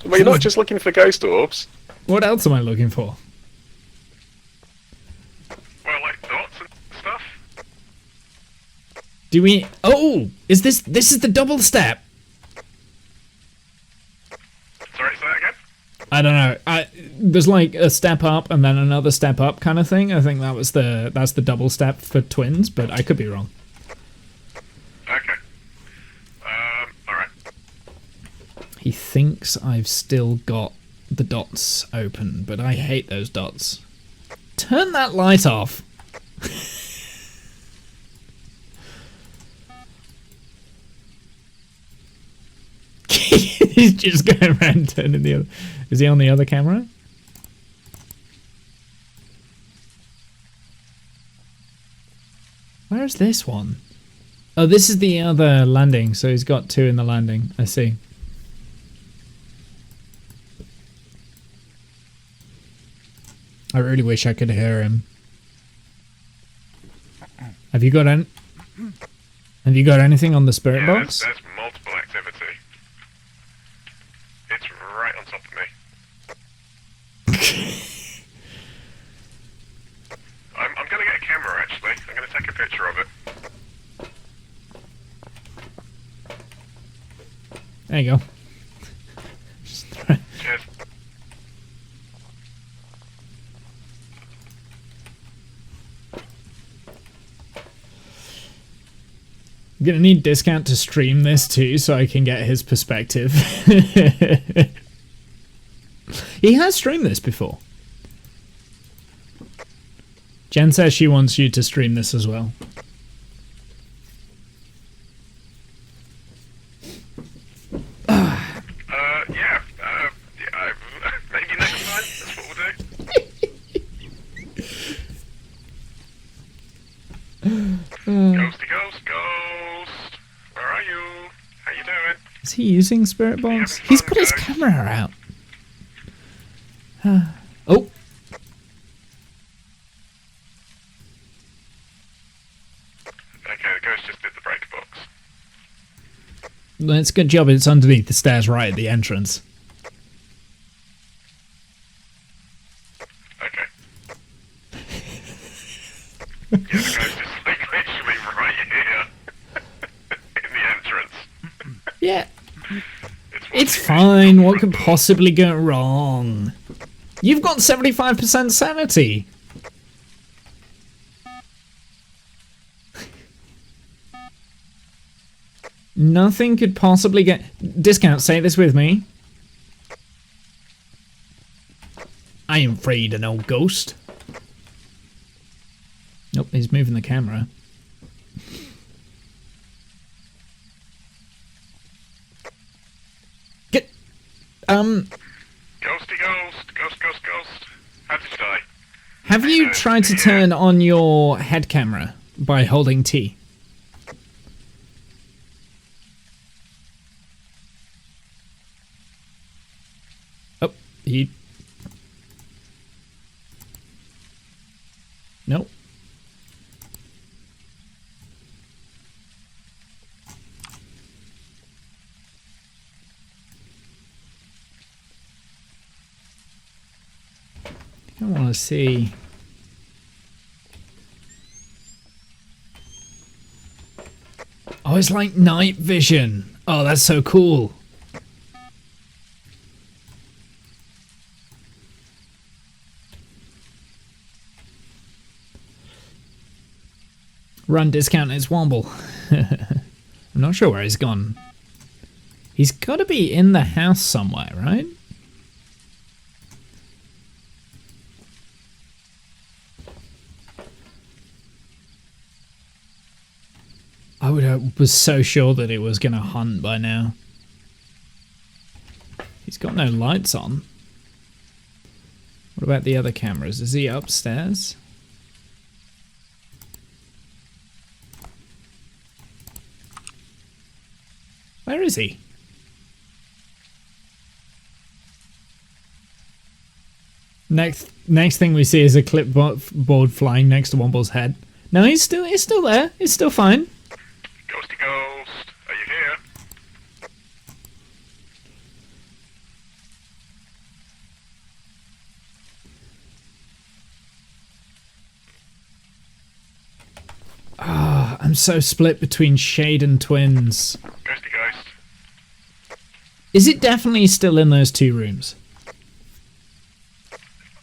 Well, you're not just looking for ghost orbs. What else am I looking for? Well, like dots and stuff. Do we... Oh! Is this is the double step? Sorry, say that again? I don't know. There's like a step up and then another step up kind of thing. I think that's the double step for twins, but I could be wrong. Okay. Alright. He thinks I've still got the dots open, but I hate those dots. Turn that light off. He's just going around turning the other... Is he on the other camera? Where's this one? Oh, this is the other landing, so he's got two in the landing. I see. I really wish I could hear him. Have you got anything on the spirit Yeah, box? there's multiple activity. It's right on top of me. I'm gonna get a camera actually. I'm gonna take a picture of it. There you go. Cheers. I'm gonna need Discount to stream this too, so I can get his perspective. He has streamed this before. Jen says she wants you to stream this as well. Yeah, maybe next time. That's what we'll do. Ghosty ghost, ghost. Where are you? How you doing? Is he using Spirit Box? having He's fun, got his guys? camera out. Oh. Okay, the ghost just did the break box. That's a good job. It's underneath the stairs right at the entrance. Okay. Yeah, the ghost is like literally right here in the entrance. Yeah. It's It's watching fine. me. What could possibly go wrong? You've got 75% sanity. Nothing could possibly get... Discount, say this with me. I am afraid an old ghost. Nope, he's moving the camera. Get... Ghosty ghost, ghost. How did you die? Have you tried to turn on your head camera by holding T? Oh, he... Nope. I want to see... Oh, it's like night vision. Oh, that's so cool. Run Discount is Womble. I'm not sure where he's gone. He's got to be in the house somewhere, right? was so sure that it was going to hunt by now. He's got no lights on. What about the other cameras? Is he upstairs? Where is he? Next thing we see is a clipboard flying next to Womble's head. No, he's still there. He's still fine. Ghosty ghost, are you here? Ah, I'm so split between Shade and Twins. Ghosty ghost. Is it definitely still in those two rooms?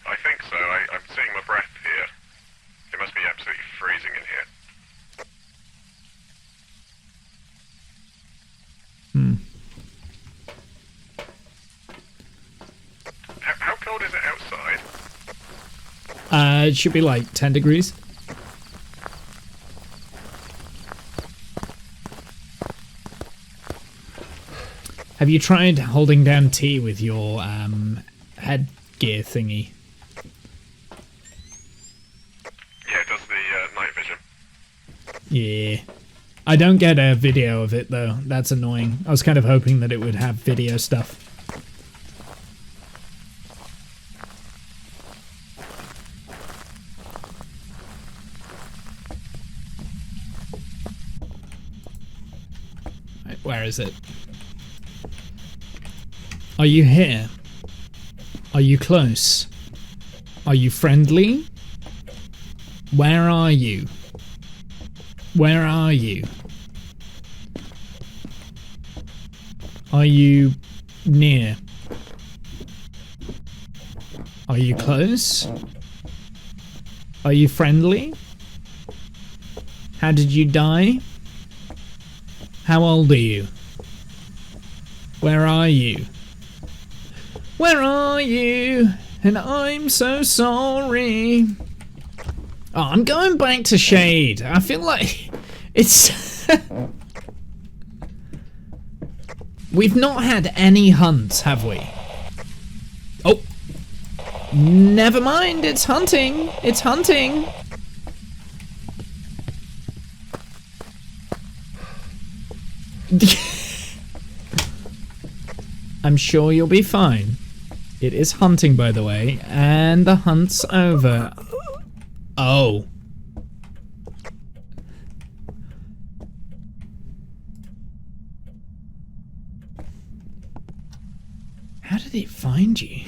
I think so. I'm seeing my breath here. It must be absolutely freezing in here. How cold is it outside? It should be like 10 degrees. Have you tried holding down T with your headgear thingy? Yeah, it does the night vision. Yeah. I don't get a video of it though. That's annoying. I was kind of hoping that it would have video stuff. Right, where is it? Are you here? Are you close? Are you friendly? Where are you? Where are you? Are you near? Are you close? Are you friendly? How did you die? How old are you? Where are you? Where are you? And I'm so sorry. Oh, I'm going back to Shade. I feel like it's... We've not had any hunts, have we? Oh. Never mind, it's hunting. It's hunting. I'm sure you'll be fine. It is hunting, by the way, and the hunt's over. Oh. How did it find you?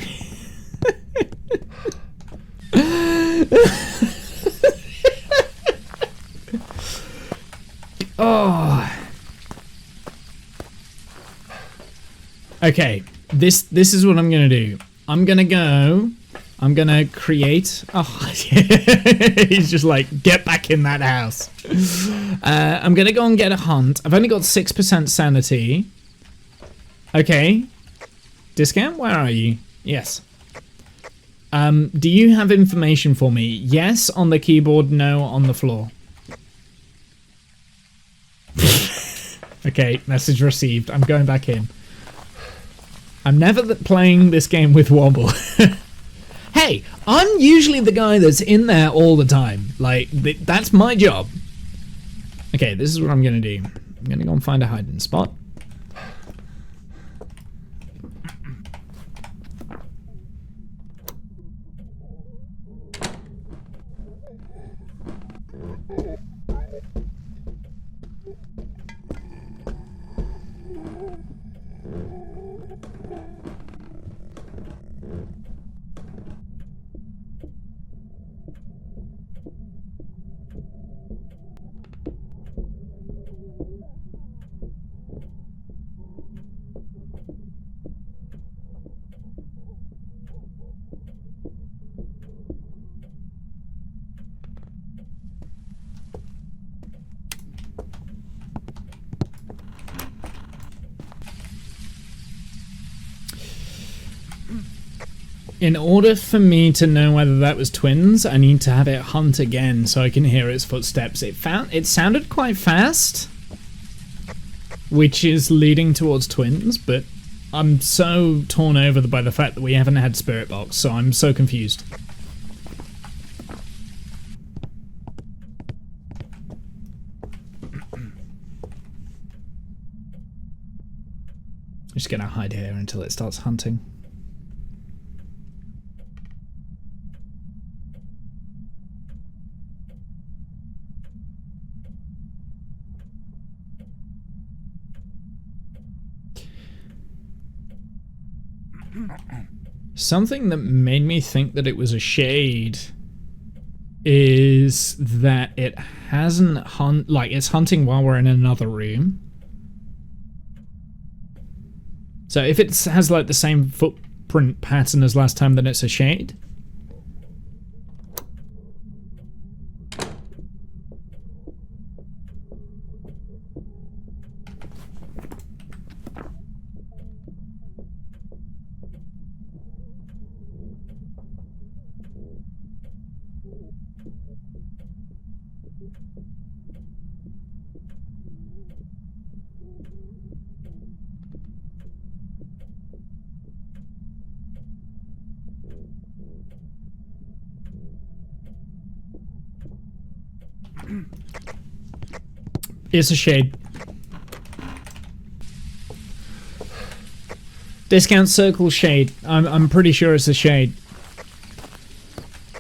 Oh. Okay, this is what I'm gonna do. I'm gonna create. Oh, he's just like, get back in that house. I'm gonna go and get a hunt. I've only got 6% sanity. Okay. Discount, where are you? Yes. Do you have information for me? Yes on the keyboard, no on the floor. Okay, message received. I'm going back in. I'm never playing this game with Wobble. Hey, I'm usually the guy that's in there all the time. Like, that's my job. Okay, this is what I'm gonna do. I'm gonna go and find a hiding spot. In order for me to know whether that was twins, I need to have it hunt again so I can hear its footsteps. It sounded quite fast. which is leading towards twins, but I'm so torn over by the fact that we haven't had spirit box, so I'm so confused. I'm just gonna hide here until it starts hunting. Something that made me think that it was a shade is that it hasn't it's hunting while we're in another room. So if it has like the same footprint pattern as last time, then it's a shade. It's a shade. Discount circle shade. I'm pretty sure it's a shade.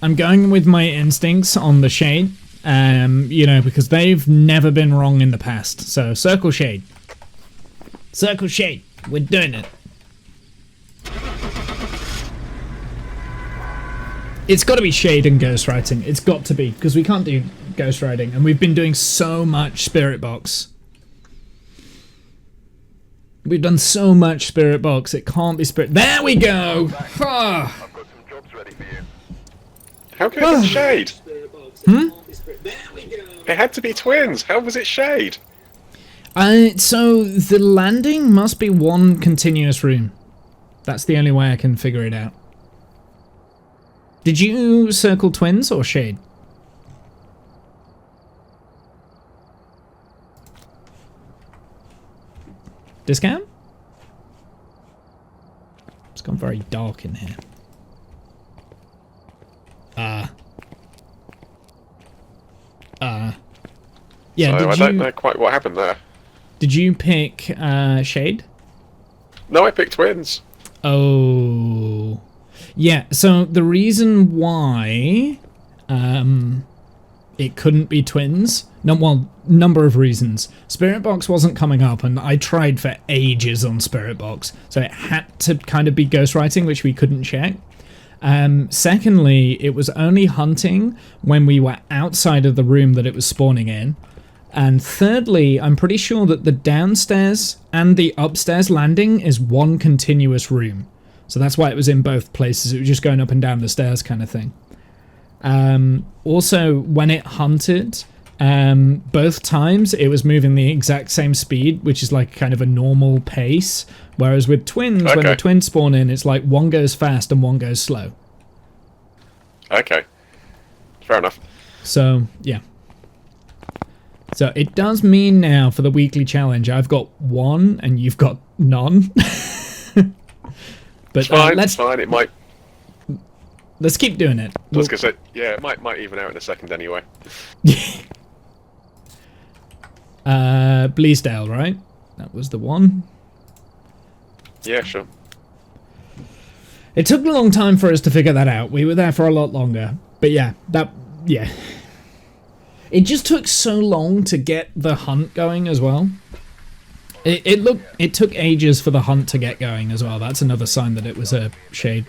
I'm going with my instincts on the shade. You know, because they've never been wrong in the past. So circle shade. Circle shade. We're doing it. It's got to be shade and ghostwriting. It's got to be, because we can't do ghostwriting, and we've been doing so much spirit box. We've done so much spirit box. It can't be spirit. There we go. Ah. I've got some jobs ready for you. How could it be shade? Hmm? It had to be twins. How was it shade? So the landing must be one continuous room. That's the only way I can figure it out. Did you circle twins or shade? Discount? It's gone very dark in here. Yeah, So I don't know quite what happened there. Did you pick shade? No, I picked twins. Oh. Yeah, so the reason why it couldn't be twins, number of reasons. Spirit Box wasn't coming up, and I tried for ages on Spirit Box, so it had to kind of be ghostwriting, which we couldn't check. Secondly, it was only hunting when we were outside of the room that it was spawning in. And thirdly, I'm pretty sure that the downstairs and the upstairs landing is one continuous room. So that's why it was in both places. It was just going up and down the stairs kind of thing. Also, when it hunted, both times it was moving the exact same speed, which is like kind of a normal pace. Whereas with twins, when the twins spawn in, it's like one goes fast and one goes slow. Okay. Fair enough. So, yeah. So it does mean now for the weekly challenge, I've got one and you've got none. But It's fine. It might. Let's keep doing it. I was gonna say, yeah, it might even out in a second anyway. Bleasdale, right? That was the one. Yeah, sure. It took a long time for us to figure that out. We were there for a lot longer. But yeah, yeah. It just took so long to get the hunt going as well. It took ages for the hunt to get going as well. That's another sign that it was a shade.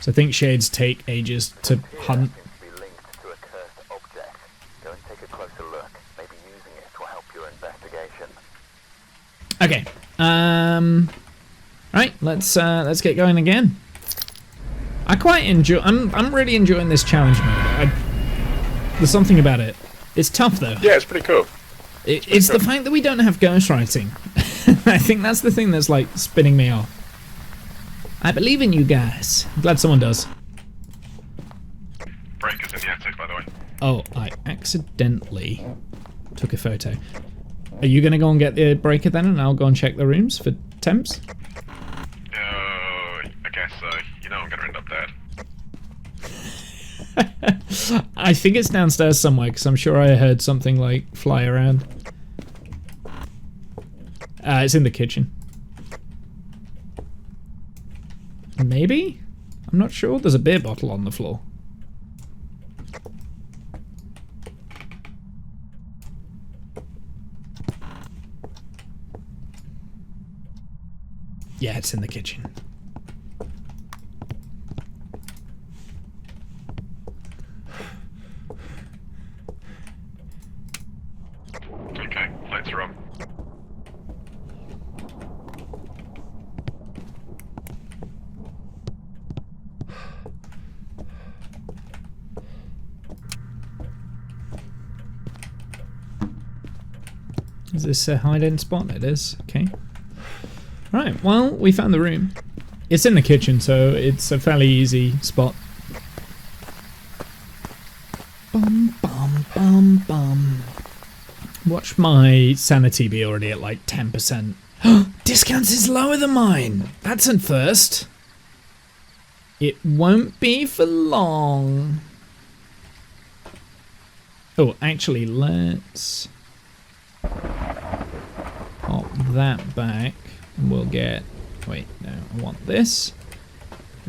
So I think shades take ages to hunt. Seems to be linked to a cursed object. Go and take a closer look. Maybe using it will help your investigation. Okay. Right, let's get going again. I quite enjoy. I'm really enjoying this challenge mode. There's something about it. It's tough though. Yeah, it's pretty cool. It's the fact that we don't have ghostwriting. I think that's the thing that's like spinning me off. I believe in you guys. I'm glad someone does. Breakers in the attic, by the way. Oh, I accidentally took a photo. Are you going to go and get the breaker then, and I'll go and check the rooms for temps? I guess so. You know I'm gonna end up dead. I think it's downstairs somewhere, because I'm sure I heard something like fly around. It's in the kitchen. Maybe? I'm not sure. There's a beer bottle on the floor. Yeah, it's in the kitchen. Okay, lights are on. Is this a hide-in spot? It is. Okay. Right, well, we found the room. It's in the kitchen, so it's a fairly easy spot. Bum, bum, bum, bum. Watch my sanity be already at like 10%. Discounts is lower than mine. That's a first. It won't be for long. Oh, actually, let's pop that back. And we'll get, wait, no, I want this,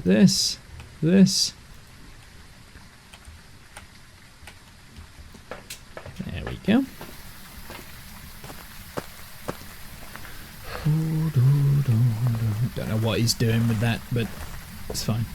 this. There we go. Don't know what he's doing with that, but it's fine.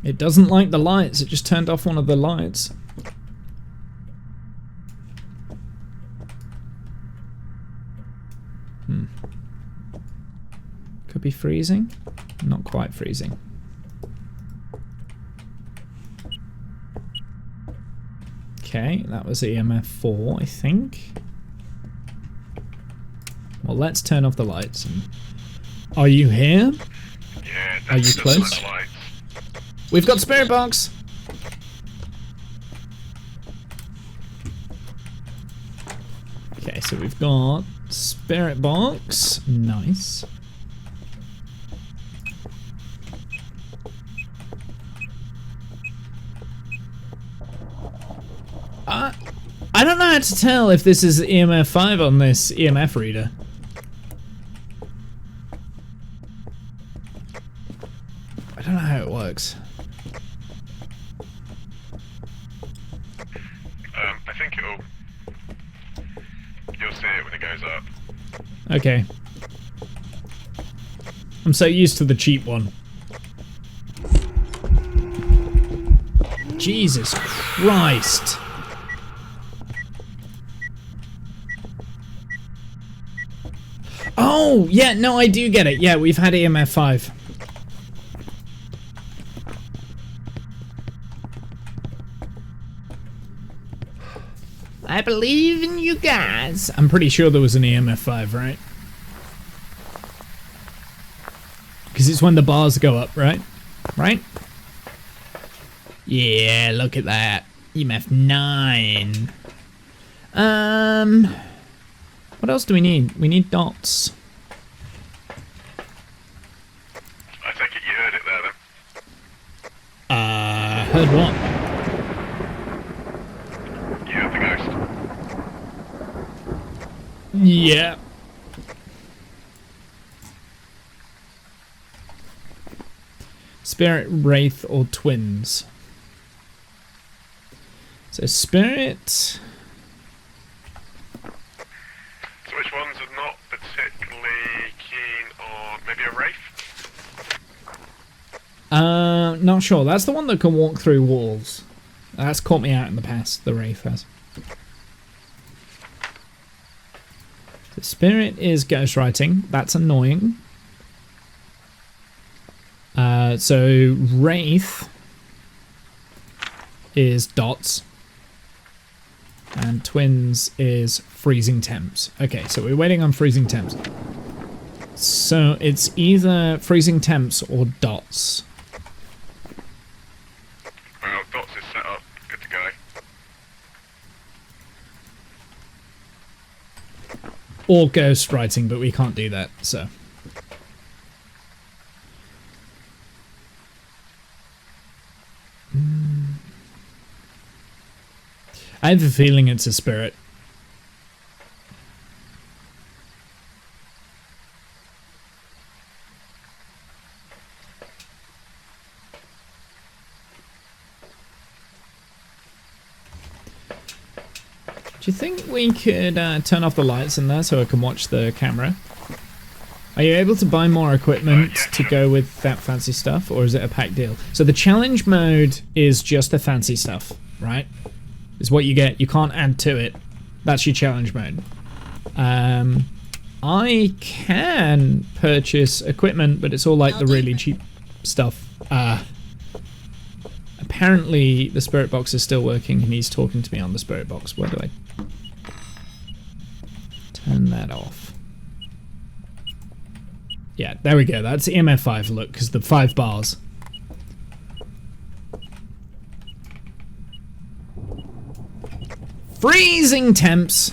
It doesn't like the lights, it just turned off one of the lights. Could be freezing? Not quite freezing. Okay, that was EMF 4, I think. Well, let's turn off the lights. Are you here? Yeah, Are you close? The lights. We've got spirit box. Okay, so we've got spirit box. Nice. I don't know how to tell if this is EMF 5 on this EMF reader. I don't know how it works. I think you'll see it when it goes up. Okay. I'm so used to the cheap one. Jesus Christ. Oh, yeah, no, I do get it. Yeah, we've had EMF 5. I believe in you guys. I'm pretty sure there was an EMF 5, right? Because it's when the bars go up, right? Right? Yeah, look at that. EMF 9. What else do we need? We need dots. I take it you heard it there then. Heard what? You heard the ghost. Yeah. Spirit, Wraith, or Twins? So Spirit... So which ones are not particularly keen on maybe a wraith? Not sure. That's the one that can walk through walls. That's caught me out in the past, the Wraith has. The Spirit is ghostwriting. That's annoying. So Wraith is dots. And twins is freezing temps. Okay, so we're waiting on freezing temps. So it's either freezing temps or dots. Well, Dots is set up. Good to go. Or ghost writing, but we can't do that, so. I have a feeling it's a spirit. Do you think we could turn off the lights in there so I can watch the camera? Are you able to buy more equipment to go with that fancy stuff, or is it a pack deal? So the challenge mode is just the fancy stuff, right? Is what you get. You can't add to it. That's your challenge mode. I can purchase equipment, but it's all like the really cheap stuff. Apparently the spirit box is still working and he's talking to me on the spirit box. Where do I turn that off? Yeah, there we go. That's EMF 5, look, because the 5 bars. Freezing temps.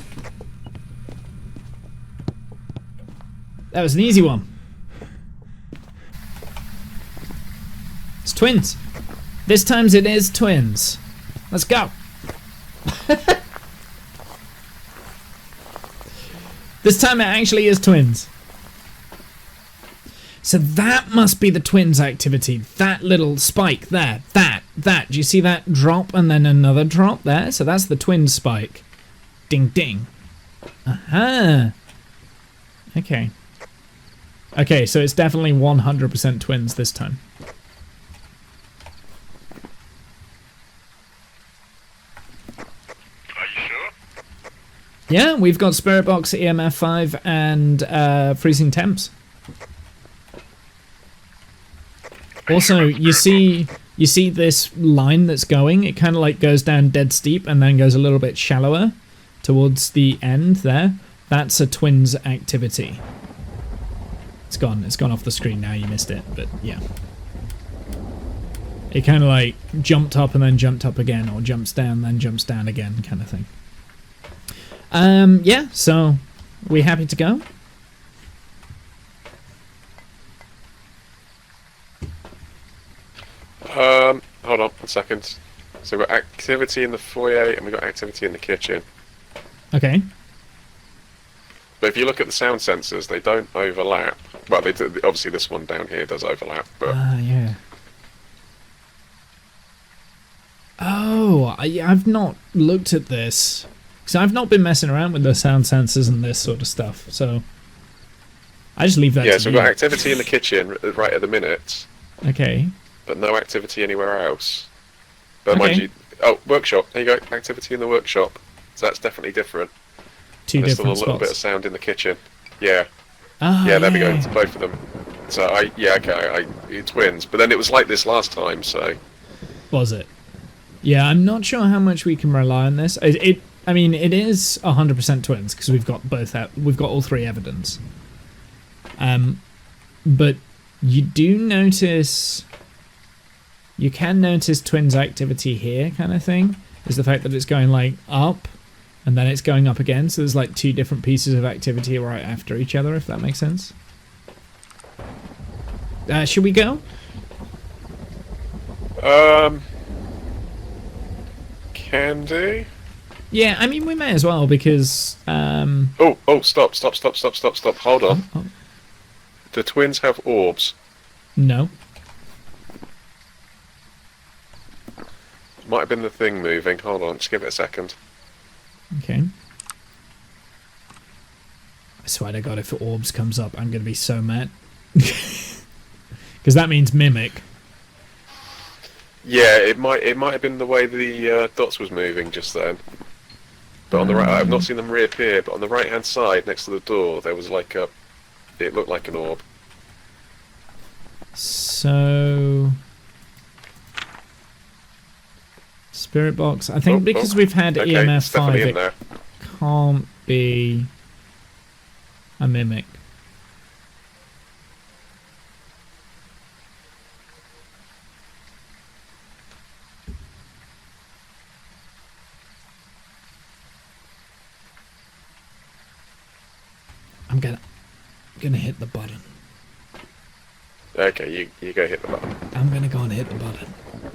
That was an easy one. It's twins. This times it is twins. Let's go. This time it actually is twins. So that must be the twins activity. That little spike there. That. Do you see that drop and then another drop there? So that's the twin spike. Ding, ding. Aha. Okay. Okay, so it's definitely 100% twins this time. Are you sure? Yeah, we've got Spirit Box, EMF 5, and Freezing Temps. Also, you see this line that's going? It kind of like goes down dead steep and then goes a little bit shallower towards the end there. That's a twins activity. It's gone off the screen now, you missed it, but yeah. It kind of like jumped up and then jumped up again, or jumps down then jumps down again kind of thing. Yeah, so we happy to go? Hold on 1 second. So we've got activity in the foyer and we've got activity in the kitchen. Okay. But if you look at the sound sensors, they don't overlap. Well, they do, obviously this one down here does overlap, but... Yeah. Oh, I've not looked at this. Because I've not been messing around with the sound sensors and this sort of stuff, so... I just leave that yeah, to so you. we've got activity in the kitchen right at the minute, Okay. but no activity anywhere else. But Okay. mind you... Oh, workshop. There you go. Activity in the workshop. So that's definitely different. Two There's still a different little bit of spots. sound in the kitchen. Yeah. Ah, Yeah, there we go. It's both of them. So it's twins. But then it was like this last time, so... Was it? Yeah, I'm not sure how much we can rely on this. I mean, it is 100% twins because we've got we've got all three evidence. But you do notice, you can notice twins activity here, kind of thing. Is the fact that it's going like up, and then it's going up again. So there's like two different pieces of activity right after each other, if that makes sense. Should we go? Can do. Yeah, I mean we may as well because. Oh! Stop! Hold on. Oh. The twins have orbs. No. Might have been the thing moving. Hold on, just give it a second. Okay. I swear to God, if orbs comes up, I'm gonna be so mad. Because that means mimic. Yeah, it might have been the way the dots was moving just then. But on the right, I've not seen them reappear. But on the right-hand side, next to the door, there was like a. It looked like an orb. So Spirit box. I think because we've had okay, EMF it's definitely 5, in there. it can't be a mimic. I'm gonna hit the button. Okay, you go hit the button. I'm gonna go and hit the button.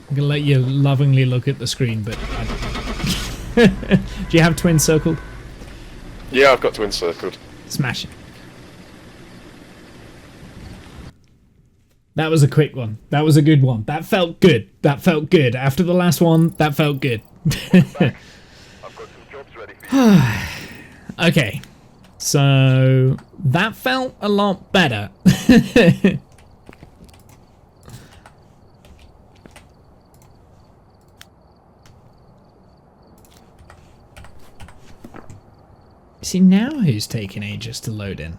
I'm gonna let you lovingly look at the screen, but do you have twin circled? Yeah, I've got twin circled. Smash it. That was a quick one. That was a good one. That felt good. That felt good. After the last one, that felt good. I've got some jobs ready for you. Okay. So that felt a lot better. See, now who's taking ages to load in?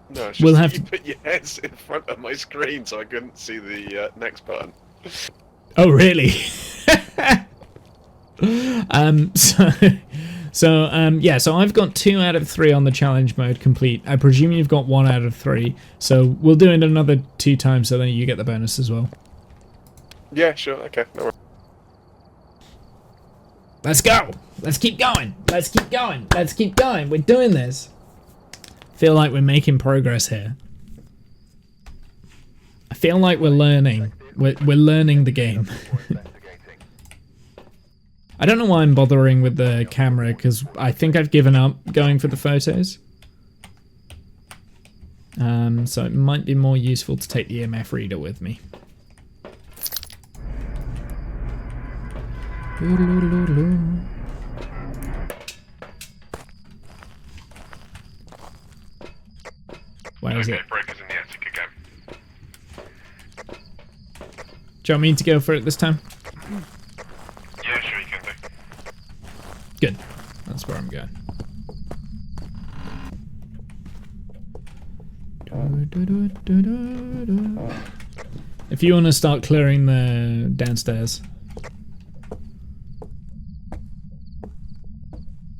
No, it's just We'll that have you to- put your heads in front of my screen so I couldn't see the next button. Oh, really? So I've got 2 out of 3 on the challenge mode complete. I presume you've got 1 out of 3. So we'll do it another 2 times so then you get the bonus as well. Yeah, sure, okay, no worries. Let's go. Let's keep going. Let's keep going. Let's keep going. We're doing this. Feel like we're making progress here. I feel like we're learning. We're learning the game. I don't know why I'm bothering with the camera, because I think I've given up going for the photos. So it might be more useful to take the EMF reader with me. Where is Okay, it? breakers in the attic again. Do you want me to go for it this time? Yeah, sure you can do. Good. That's where I'm going. If you want to start clearing the downstairs.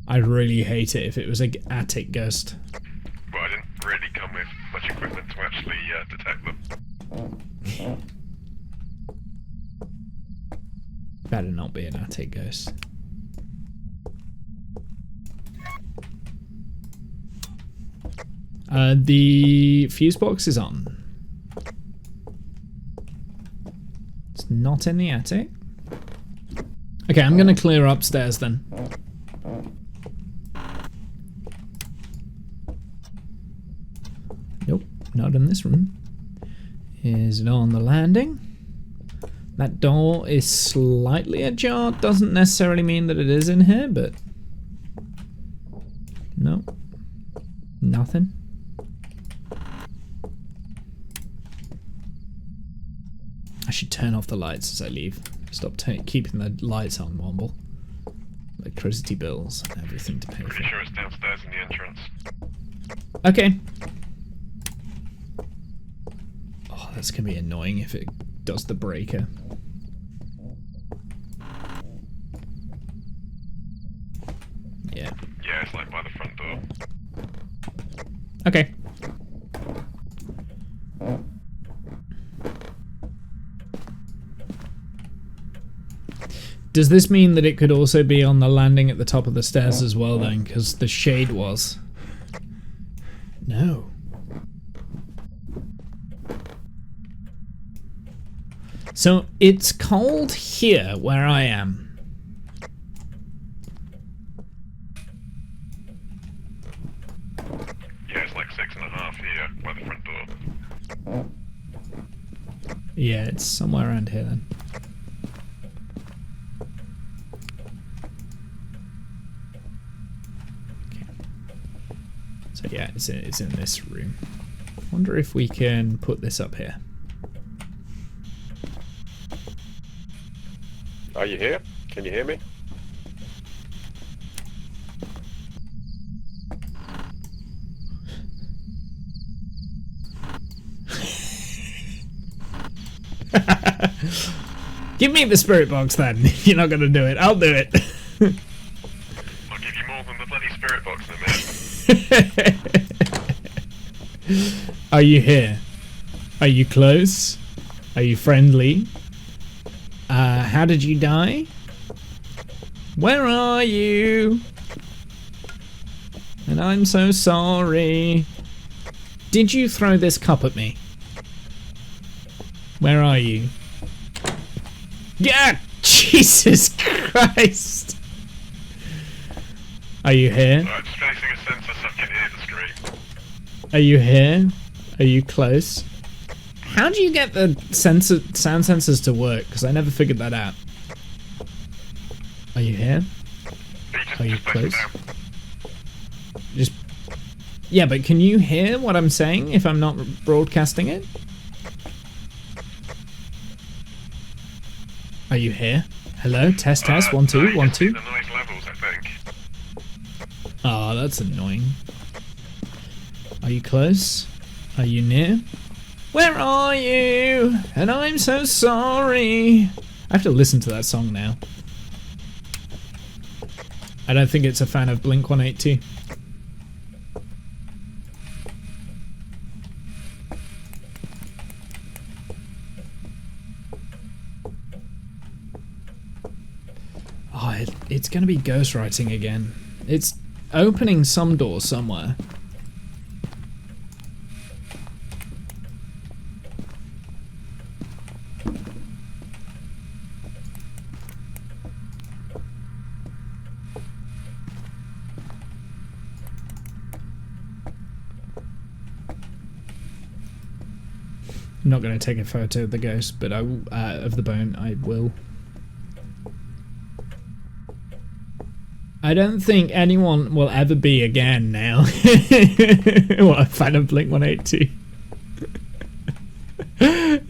I'd really hate it if it was an attic ghost. Well, I didn't really come with much equipment to actually detect them. Better not be an attic ghost. The fuse box is on. It's not in the attic. Okay, I'm gonna clear upstairs then. Nope, not in this room. Is it on the landing? That door is slightly ajar. Doesn't necessarily mean that it is in here, but... No. Nothing. I should turn off the lights as I leave. Stop keeping the lights on, Womble. Electricity bills and everything to pay Pretty for. sure it's downstairs in the entrance. Okay. Oh, that's gonna be annoying if it does the breaker. Yeah. Yeah, it's like by the front door. Okay. Does this mean that it could also be on the landing at the top of the stairs as well then? Because the shade was. No. So it's cold here where I am. Yeah, it's like 6.5 here by the front door. Yeah, it's somewhere around here then. So yeah, it's in this room. Wonder if we can put this up here. Are you here? Can you hear me? Give me the spirit box then. You're not gonna do it. I'll do it. I'll give you more than the bloody spirit box in a minute. Are you here? Are you close? Are you friendly? How did you die? Where are you? And I'm so sorry. Did you throw this cup at me? Where are you? Yeah! Jesus Christ! Are you here? Right, just facing a sensor so I can hear the scream. Are you here? Are you close? How do you get the sound sensors to work? Because I never figured that out. Are you here? Are you close? Just... Yeah, but can you hear what I'm saying if I'm not broadcasting it? Are you here? Hello? Test, test. 1, 2, 1, 2. The noise levels, I think. Oh, that's annoying. Are you close? Are you near? Where are you? And I'm so sorry. I have to listen to that song now. I don't think it's a fan of Blink-182. Oh, it's gonna be ghostwriting again. It's opening some doors somewhere. I'm not going to take a photo of the ghost, but I will, of the bone, I will. I don't think anyone will ever be again now. What, a fan of Blink-182? Might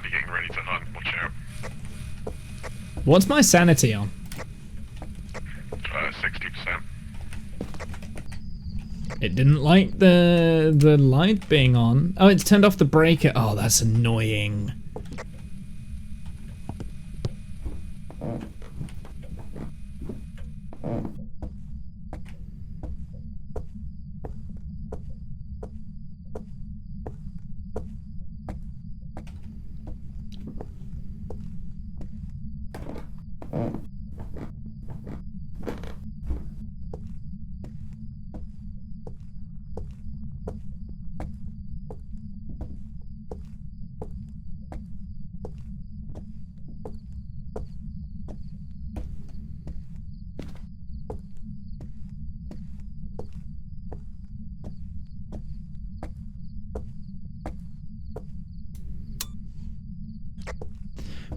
be getting ready to hunt, watch out. What's my sanity on? 60%. It didn't like the light being on. Oh, it's turned off the breaker. Oh, that's annoying.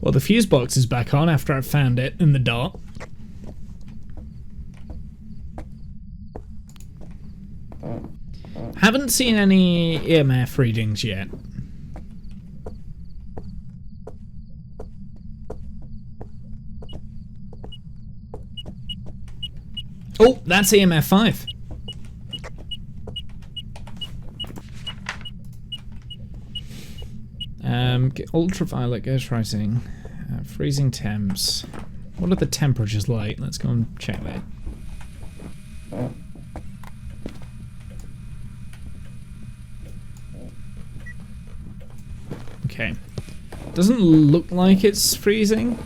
Well, the fuse box is back on after I found it in the dark. Haven't seen any EMF readings yet. Oh, that's EMF 5. Ultraviolet ghostwriting, freezing temps. What are the temperatures like? Let's go and check that. Okay. Doesn't look like it's freezing.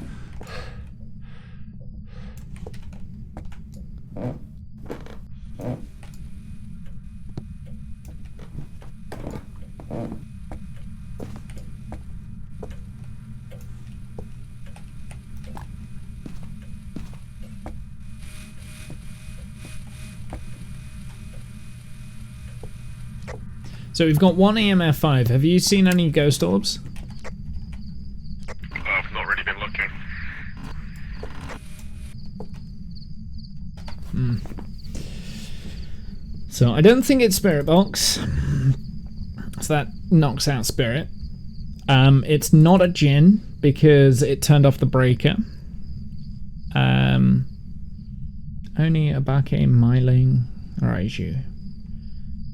So we've got one EMF 5. Have you seen any ghost orbs? I've not really been looking. So I don't think it's Spirit Box. So that knocks out Spirit. It's not a Djinn because it turned off the breaker. Only Abake Myling. Alright, you.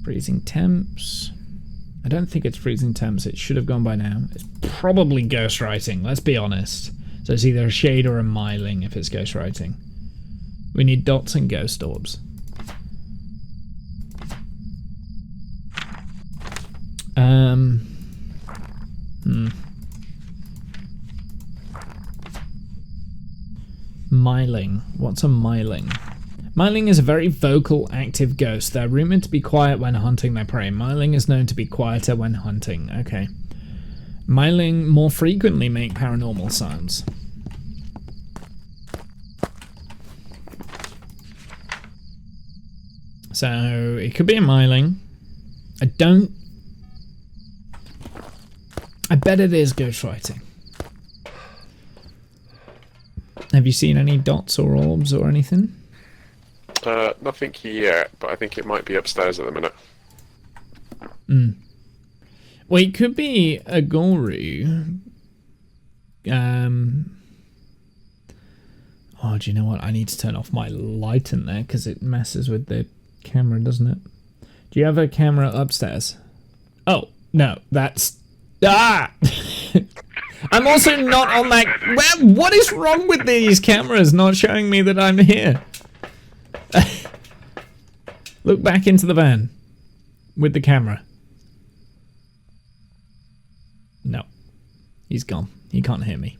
Freezing temps. I don't think it's freezing temps. It should have gone by now. It's probably ghostwriting, let's be honest. So it's either a shade or a myling if it's ghostwriting. We need dots and ghost orbs. Myling. What's a myling? Myling is a very vocal, active ghost. They're rumoured to be quiet when hunting their prey. Myling is known to be quieter when hunting. Okay. Myling more frequently make paranormal sounds. So, it could be a myling. I bet it is ghostwriting. Have you seen any dots or orbs or anything? Nothing yet, but I think it might be upstairs at the minute. Well, it could be a Goru. Oh, do you know what? I need to turn off my light in there because it messes with the camera, doesn't it? Do you have a camera upstairs? Oh, no, that's... Ah! I'm also not on that... What is wrong with these cameras not showing me that I'm here? Look back into the van with the camera. No. He's gone. He can't hear me.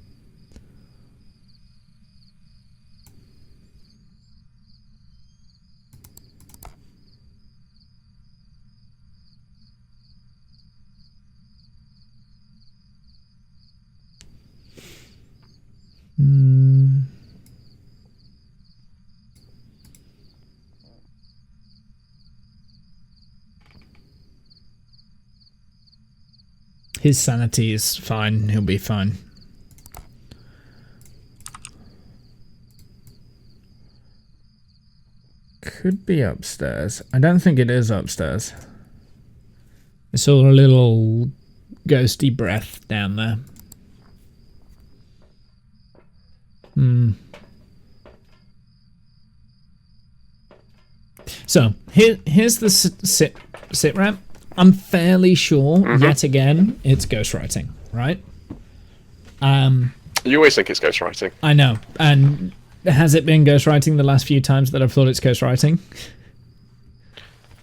His sanity is fine. He'll be fine. Could be upstairs. I don't think it is upstairs. I saw a little ghosty breath down there. So, here's the sit rep. I'm fairly sure, yet again, it's ghostwriting, right? You always think it's ghostwriting. I know. And has it been ghostwriting the last few times that I've thought it's ghostwriting?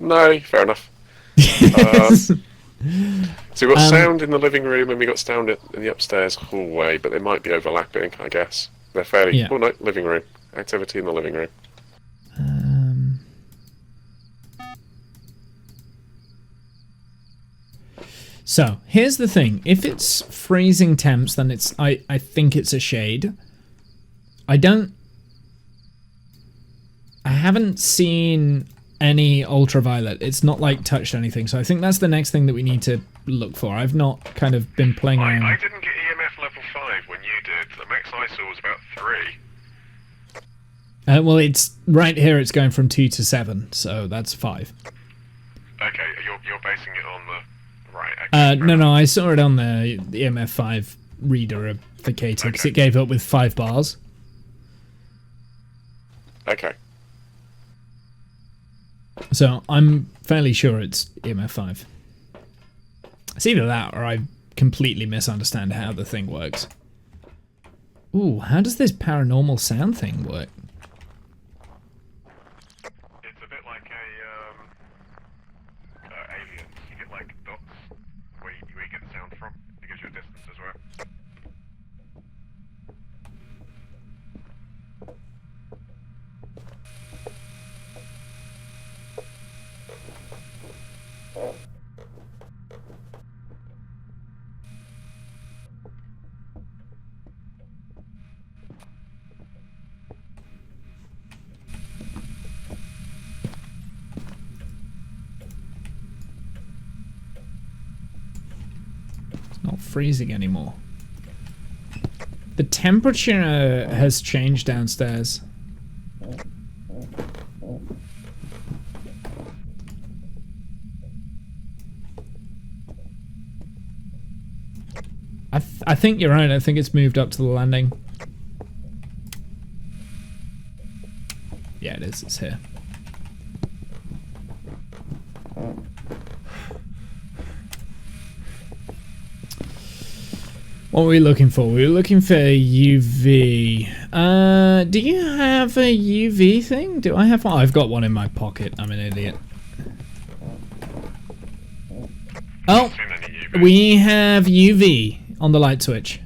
No, fair enough. So we've got sound in the living room and we got sound in the upstairs hallway, but they might be overlapping, I guess. They're fairly... Yeah. Oh no, living room. Activity in the living room. So, here's the thing. If it's freezing temps, then it's... I think it's a shade. I haven't seen any ultraviolet. It's not, like, touched anything. So I think that's the next thing that we need to look for. I've not kind of been playing around. I didn't get EMF level 5 when you did. The max I saw was about 3. Well, it's... Right here, it's going from 2 to 7. So that's 5. Okay, you're basing it on the... Right, okay. No, I saw it on the EMF5 reader-ificator because it gave up with 5 bars. Okay. So I'm fairly sure it's EMF5. It's either that or I completely misunderstand how the thing works. Ooh, how does this paranormal sound thing work? It's a bit like aliens. You get like dots where you get the sound from. It gives you a distance as well. Not freezing anymore. The temperature has changed downstairs. I think you're right. I think it's moved up to the landing. Yeah, it is. It's here. What were we looking for? We were looking for UV. Do you have a UV thing? Do I have one? I've got one in my pocket. I'm an idiot. Oh, Seen any UV? we have UV on the light switch.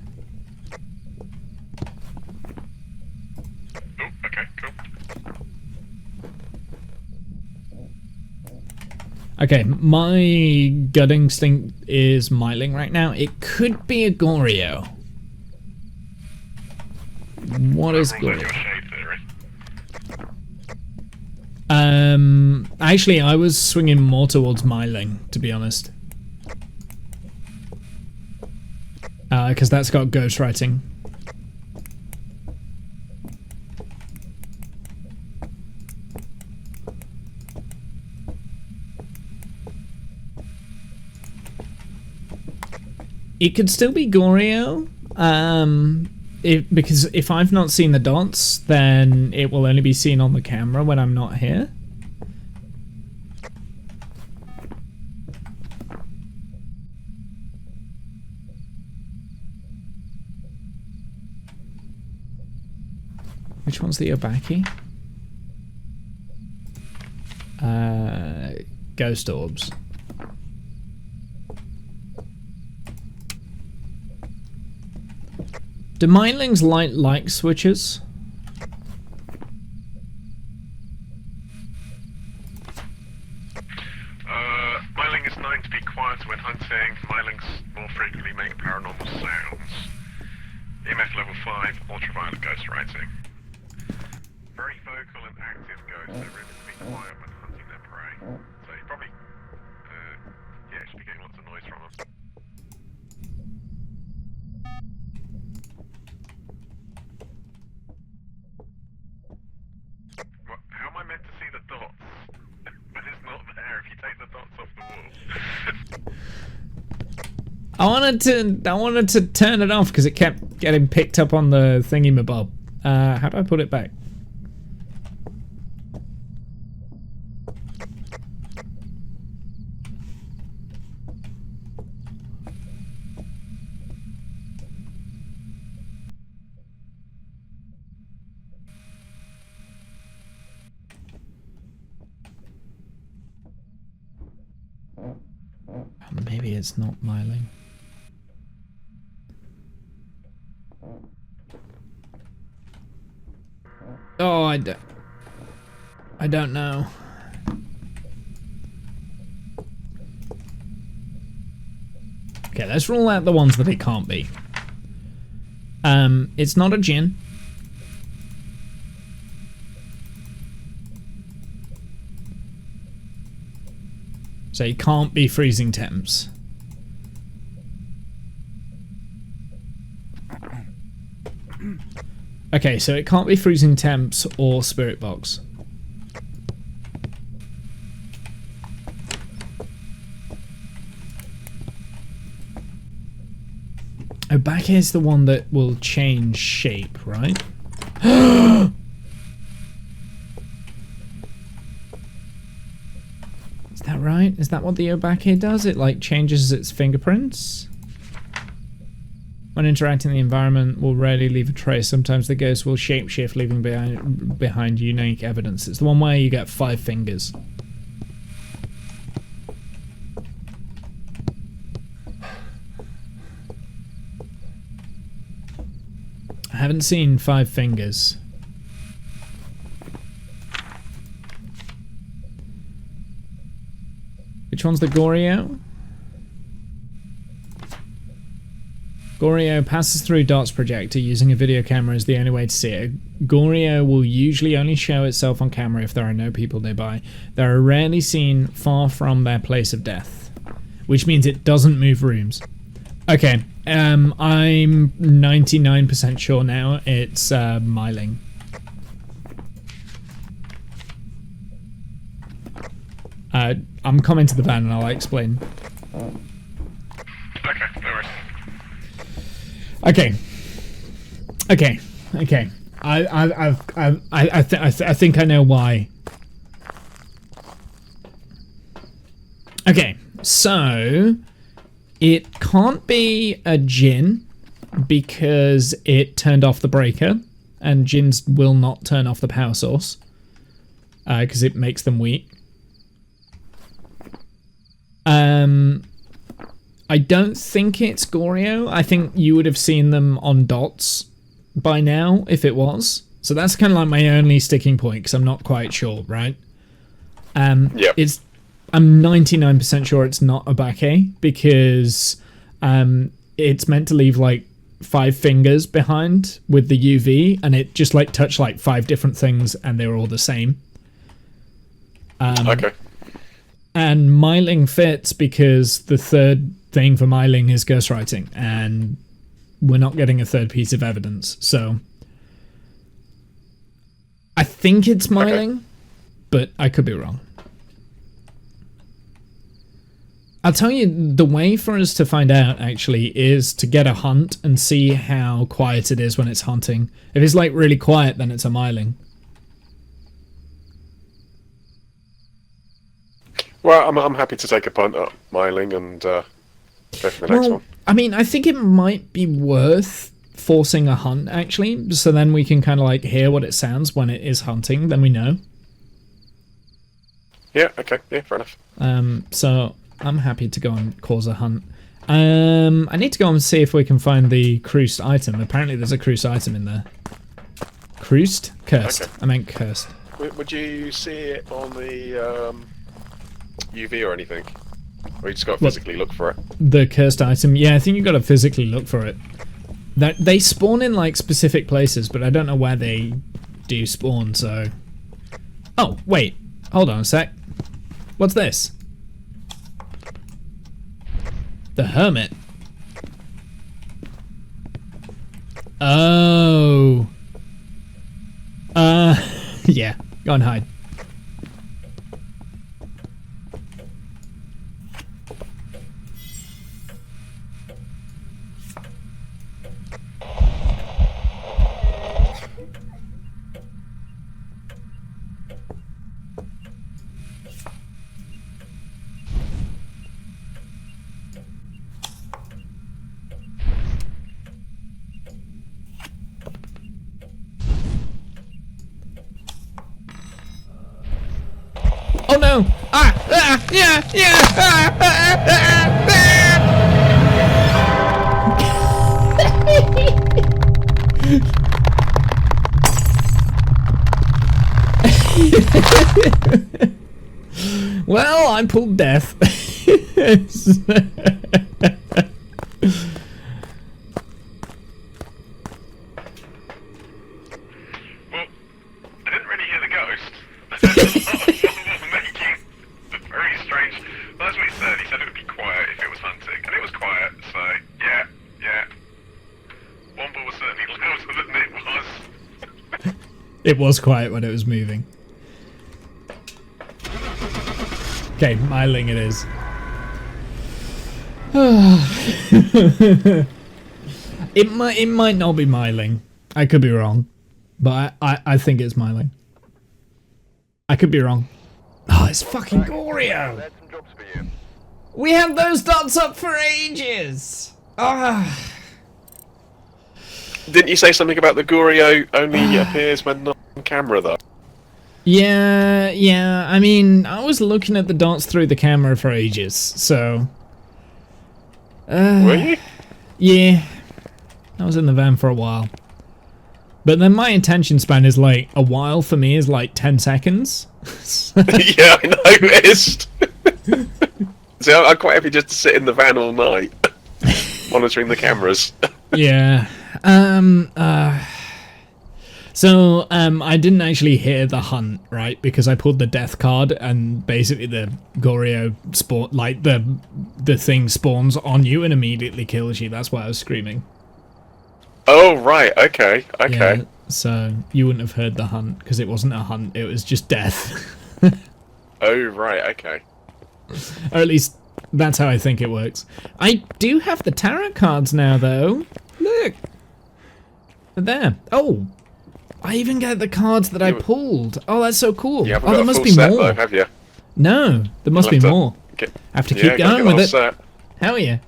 Oh, okay, cool. Okay, my gut instinct is Myling right now. It could be a Goreo. What is Rule out your Goreo? shade theory. Actually, I was swinging more towards Myling, to be honest. Because that's got ghostwriting. It could still be Goreo, because if I've not seen the dots, then it will only be seen on the camera when I'm not here. Which one's the Obaki? Ghost orbs. Do Mylings light switches? Myling is known to be quieter when hunting. Mylings more frequently make paranormal sounds. EMF level 5, ultraviolet ghost writing. Very vocal and active ghosts, they're really to be quiet when hunting their prey. So you probably, yeah, should be getting lots of noise from them. What, how am I meant to see the dots? When it's not there if you take the dots off the wall. I wanted to turn it off because it kept getting picked up on the thingy-mabob. How do I put it back? Maybe it's not Myling. Oh, I don't know. Okay, let's rule out the ones that it can't be. It's not a Jinn. So it can't be freezing temps. Okay, so it can't be freezing temps or spirit box. Oh, back here's the one that will change shape, right? Is that right? Is that what the Obake does? It like changes its fingerprints? When interacting in the environment, will rarely leave a trace. Sometimes the ghost will shapeshift, leaving behind unique evidence. It's the one where you get 5 fingers. I haven't seen 5 fingers. Which one's the Goreo? Goreo passes through Dot's projector using a video camera as the only way to see it. Goreo will usually only show itself on camera if there are no people nearby. They are rarely seen far from their place of death, which means it doesn't move rooms. Okay, I'm 99% sure now it's Myling. I'm coming to the van and I'll explain. Okay, no worries. Okay. I think I know why. Okay, so it can't be a Jinn because it turned off the breaker, and gins will not turn off the power source because it makes them weak. I don't think it's Goryo. I think you would have seen them on dots by now if it was. So that's kind of like my only sticking point because I'm not quite sure, right? Yep. I'm 99% sure it's not Obake because it's meant to leave like 5 fingers behind with the UV, and it just like touched like 5 different things and they were all the same. Okay. And Myling fits because the third thing for Myling is ghostwriting, and we're not getting a third piece of evidence. So I think it's Myling, but I could be wrong. I'll tell you, the way for us to find out, actually, is to get a hunt and see how quiet it is when it's hunting. If it's, like, really quiet, then it's a Myling. Well, I'm happy to take a punt at Myling and go for the next one. I mean, I think it might be worth forcing a hunt, actually, so then we can kind of, like, hear what it sounds when it is hunting, then we know. Yeah, okay, yeah, fair enough. So I'm happy to go and cause a hunt. I need to go and see if we can find the cursed item. Apparently there's a cursed item in there. Cursed? Cursed. Okay. I meant cursed. Would you see it on the UV or anything? Or you just got to physically look for it? The cursed item? Yeah, I think you've got to physically look for it. They spawn in like specific places, but I don't know where they do spawn, so... Oh, wait. Hold on a sec. What's this? The Hermit. Oh. Yeah. Go and hide. Oh no! Well, I pulled death. Well, I didn't really hear the ghost. Very strange. Well, that's what he said. He said it would be quiet if it was hunting, and it was quiet. So yeah. Womble was certainly louder than it was. It was quiet when it was moving. Okay, Myling it is. It might not be Myling. I could be wrong. But I think it's Myling. I could be wrong. Oh, it's fucking Goryo! There's some jobs for you. We had those dots up for ages! Ah. Didn't you say something about the Goryo only appears when not on camera, though? Yeah, I mean, I was looking at the dots through the camera for ages, so... Were you? Yeah. I was in the van for a while. But then my attention span is like, a while for me is like 10 seconds. Yeah, I noticed. So I'm quite happy just to sit in the van all night, monitoring the cameras. Yeah. So, I didn't actually hear the hunt, right? Because I pulled the death card and basically the Goryo spawn, like the thing spawns on you and immediately kills you. That's why I was screaming. Oh, right, okay. Yeah, so you wouldn't have heard the hunt because it wasn't a hunt, it was just death. Oh, right, okay. Or at least that's how I think it works. I do have the tarot cards now, though. Look. They're there. Oh. I even get the cards that I pulled. Oh, that's so cool. You haven't Oh, got there a must full be set, more. though, have you? No, there must be You'll have to more. I have to keep gotta going get with the it. whole set. Hell yeah.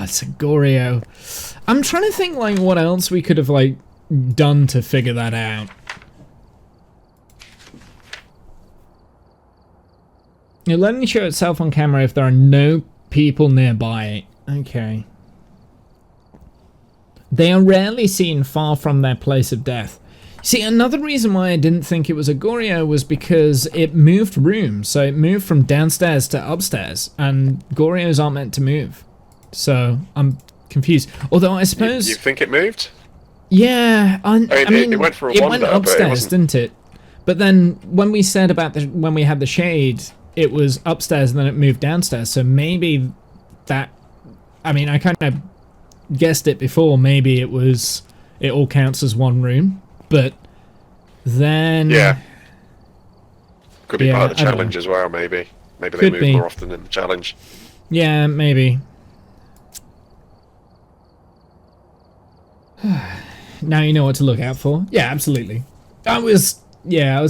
it's a Goryo. I'm trying to think like what else we could have like done to figure that out. It'll only show itself on camera if there are no people nearby. Okay. They are rarely seen far from their place of death. See, another reason why I didn't think it was a Goryo was because it moved rooms. So it moved from downstairs to upstairs, and Goryos aren't meant to move. So I'm confused. Although I suppose... You think it moved? Yeah, I mean, it went for a it wander, went upstairs, didn't it? But then when we said about when we had the shade, it was upstairs and then it moved downstairs. So maybe that... I mean, I kind of guessed it before. Maybe it all counts as one room. But then... Yeah. Could be part of the I don't challenge know. as well, maybe. Maybe they Could move be. more often in the challenge. Yeah, maybe. Now you know what to look out for. Yeah, absolutely. I was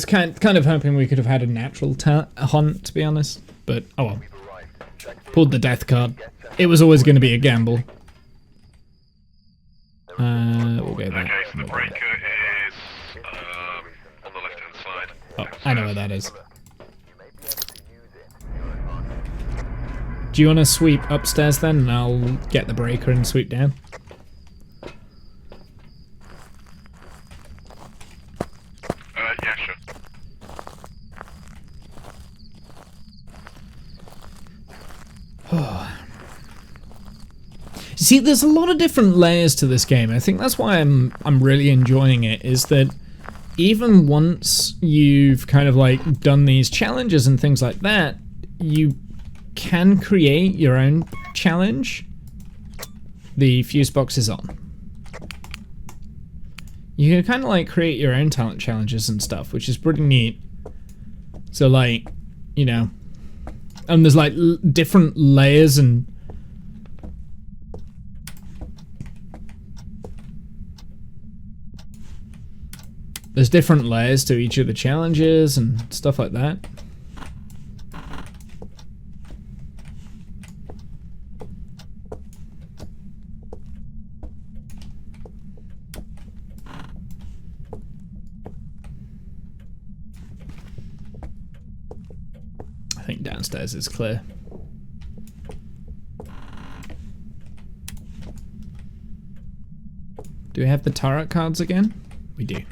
kind of hoping we could have had a natural hunt, to be honest. But, oh well. Pulled the death card. It was always going to be a gamble. We'll go there. Okay, so the breaker is on the left-hand side. Oh, I know where that is. Do you want to sweep upstairs then, and I'll get the breaker and sweep down? Yeah, sure. See, there's a lot of different layers to this game. I think that's why I'm really enjoying it, is that even once you've kind of like done these challenges and things like that, you can create your own challenge. The fuse box is on. You can kind of like create your own talent challenges and stuff, which is pretty neat. So like, you know, and there's like different layers and there's different layers to each of the challenges and stuff like that. I think downstairs is clear. Do we have the tarot cards again? We do.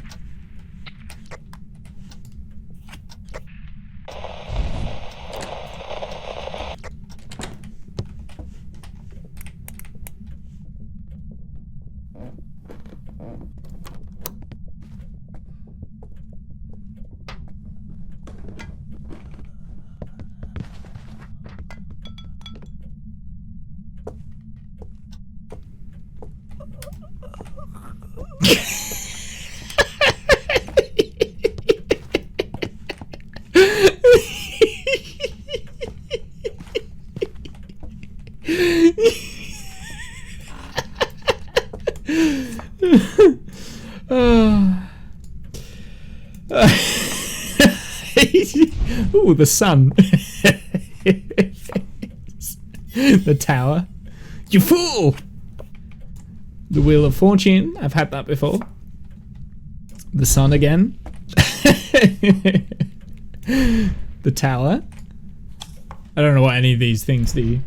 Ooh, the sun. The tower. You fool! The Wheel of Fortune. I've had that before. The sun again. The tower. I don't know what any of these things do.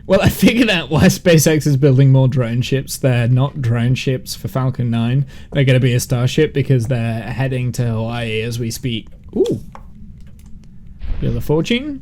Well, I figured out why SpaceX is building more drone ships. They're not drone ships for Falcon 9. They're going to be a Starship because they're heading to Hawaii as we speak. Ooh. Wheel of Fortune.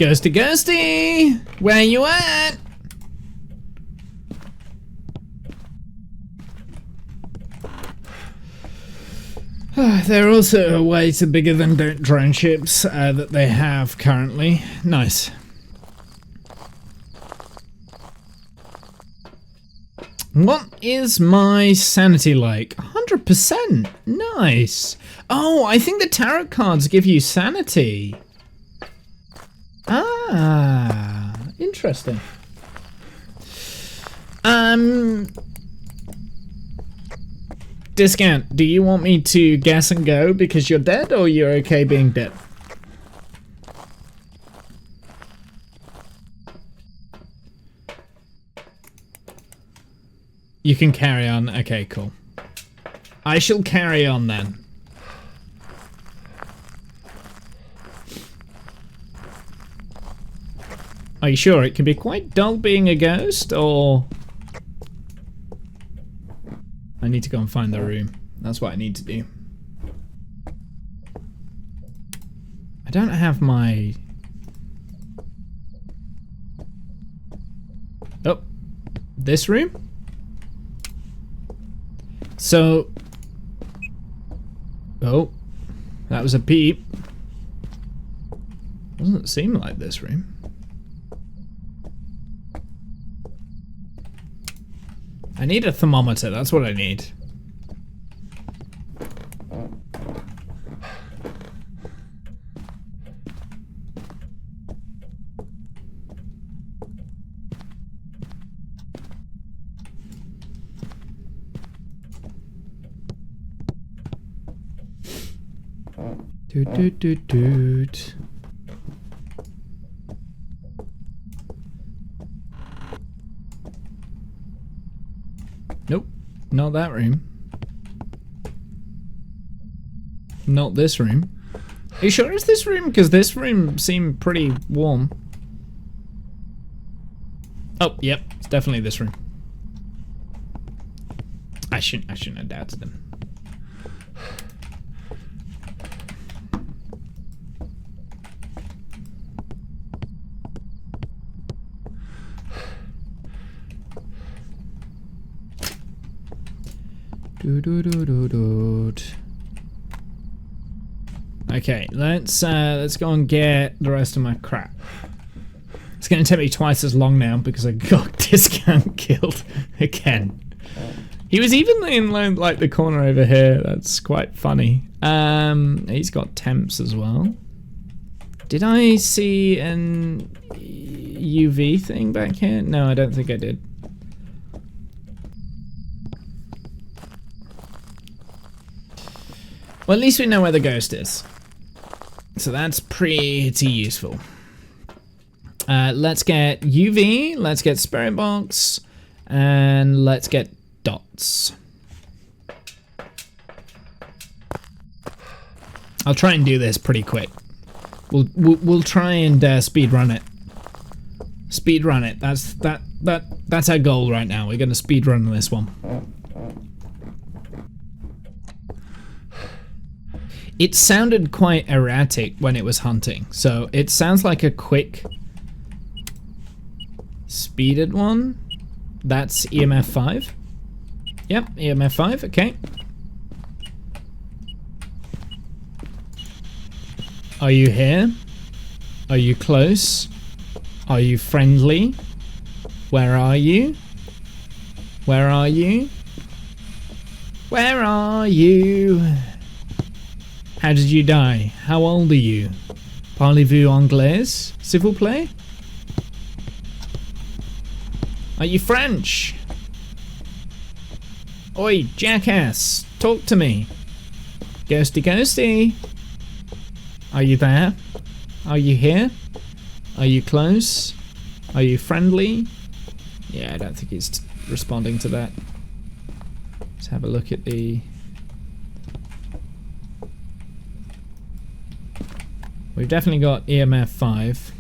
Ghosty, ghosty! Where you at? There are also way too bigger than drone ships that they have currently. Nice. What is my sanity like? 100%. Nice. Oh, I think the tarot cards give you sanity. Ah, interesting. Discount, do you want me to guess and go because you're dead, or you're okay being dead? You can carry on. Okay, cool. I shall carry on then. Are you sure? It can be quite dull being a ghost, or... I need to go and find the room. That's what I need to do. I don't have my... Oh, this room? So... Oh, that was a peep. Doesn't seem like this room. I need a thermometer, that's what I need. Doot doot doot doot. Nope, not that room. Not this room. Are you sure it's this room? Because this room seemed pretty warm. Oh, yep, it's definitely this room. I shouldn't have doubted them. Okay, let's go and get the rest of my crap. It's gonna take me twice as long now because I got Discount killed again. He was even in like the corner over here. That's quite funny. He's got temps as well. Did I see an UV thing back here? No, I don't think I did. Well, at least we know where the ghost is. So that's pretty useful. Let's get UV, let's get Spirit Box, and let's get dots. I'll try and do this pretty quick. We'll try and speed run it. Speed run it. That's our goal right now. We're gonna speed run this one. It sounded quite erratic when it was hunting, so it sounds like a quick speeded one. That's EMF 5. Yep, EMF 5, okay. Are you here? Are you close? Are you friendly? Where are you? Where are you? Where are you? How did you die? How old are you? Parlez-vous anglais, s'il vous plaît? Are you French? Oi, jackass, talk to me. Ghosty ghosty. Are you there? Are you here? Are you close? Are you friendly? Yeah, I don't think he's responding to that. Let's have a look at the... We've definitely got EMF 5.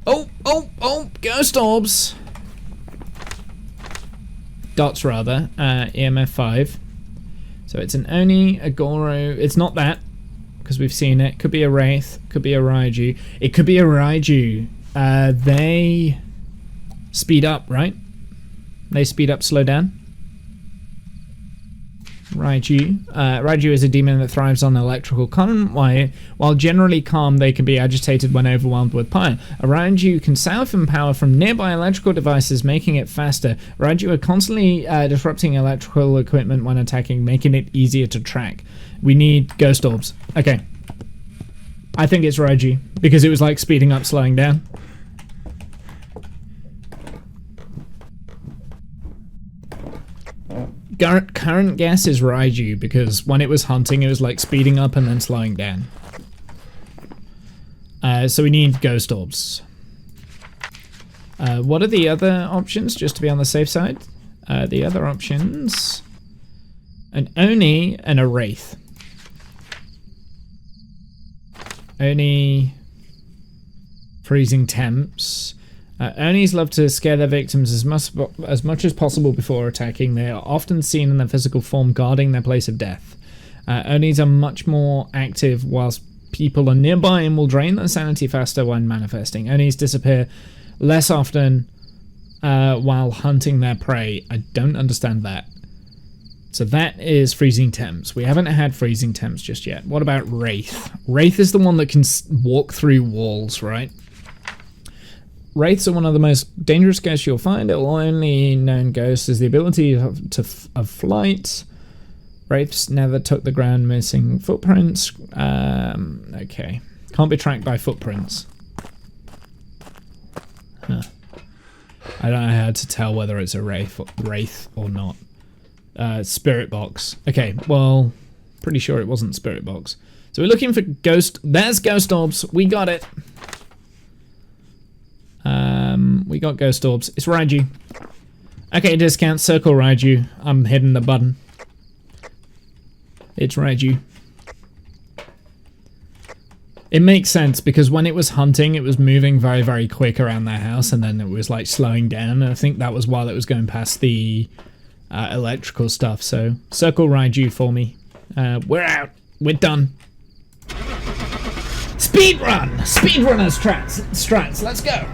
Oh, ghost orbs! Dots rather, EMF 5. So it's an Oni, a Goro, it's not that, because we've seen it. Could be a Wraith. Could be a Raiju. It could be a Raiju. They speed up, right? They speed up, slow down. Raiju. Raiju is a demon that thrives on electrical current. While generally calm, they can be agitated when overwhelmed with power. A Raiju can siphon power from nearby electrical devices, making it faster. Raiju are constantly disrupting electrical equipment when attacking, making it easier to track. We need ghost orbs. Okay. I think it's Raiju, because it was like speeding up, slowing down. Current guess is Raiju, because when it was hunting, it was like speeding up and then slowing down. So we need ghost orbs. What are the other options, just to be on the safe side? The other options... an Oni and a Wraith. Oni... freezing temps. Onis love to scare their victims as much as possible before attacking. They are often seen in their physical form guarding their place of death. Onis are much more active whilst people are nearby and will drain their sanity faster when manifesting. Onis disappear less often while hunting their prey. I don't understand that. So that is freezing temps. We haven't had freezing temps just yet. What about Wraith? Wraith is the one that can walk through walls, right? Wraiths are one of the most dangerous ghosts you'll find. The only known ghost is the ability of flight. Wraiths never took the ground, missing footprints. Okay. Can't be tracked by footprints. Huh. I don't know how to tell whether it's a wraith or not. Spirit box. Okay, well, pretty sure it wasn't spirit box. So we're looking for ghost... There's ghost orbs. We got it. We got ghost orbs. It's Raiju. Okay, discount. Circle Raiju. I'm hitting the button. It's Raiju. It makes sense because when it was hunting, it was moving very, very quick around their house, and then it was like slowing down. And I think that was while it was going past the electrical stuff. So circle Raiju for me. We're out. We're done. Speedrun! Speedrunner strats. Let's go.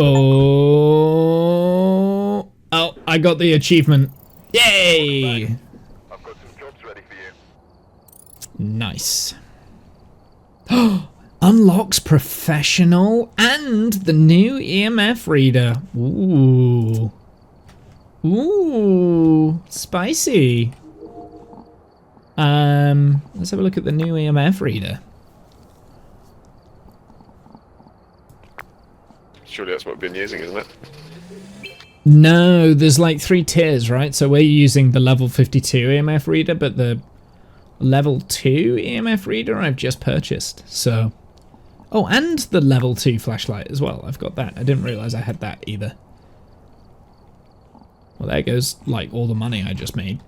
Oh, I got the achievement. Yay! I've got some jobs ready for you. Nice. Unlocks professional and the new EMF reader. Ooh. Ooh, spicy. Let's have a look at the new EMF reader. Surely that's what we've been using, isn't it? No, there's like 3 tiers, right? So we're using the level 52 EMF reader, but the level 2 EMF reader I've just purchased. So, oh, and the level 2 flashlight as well. I've got that. I didn't realize I had that either. Well, there goes like all the money I just made.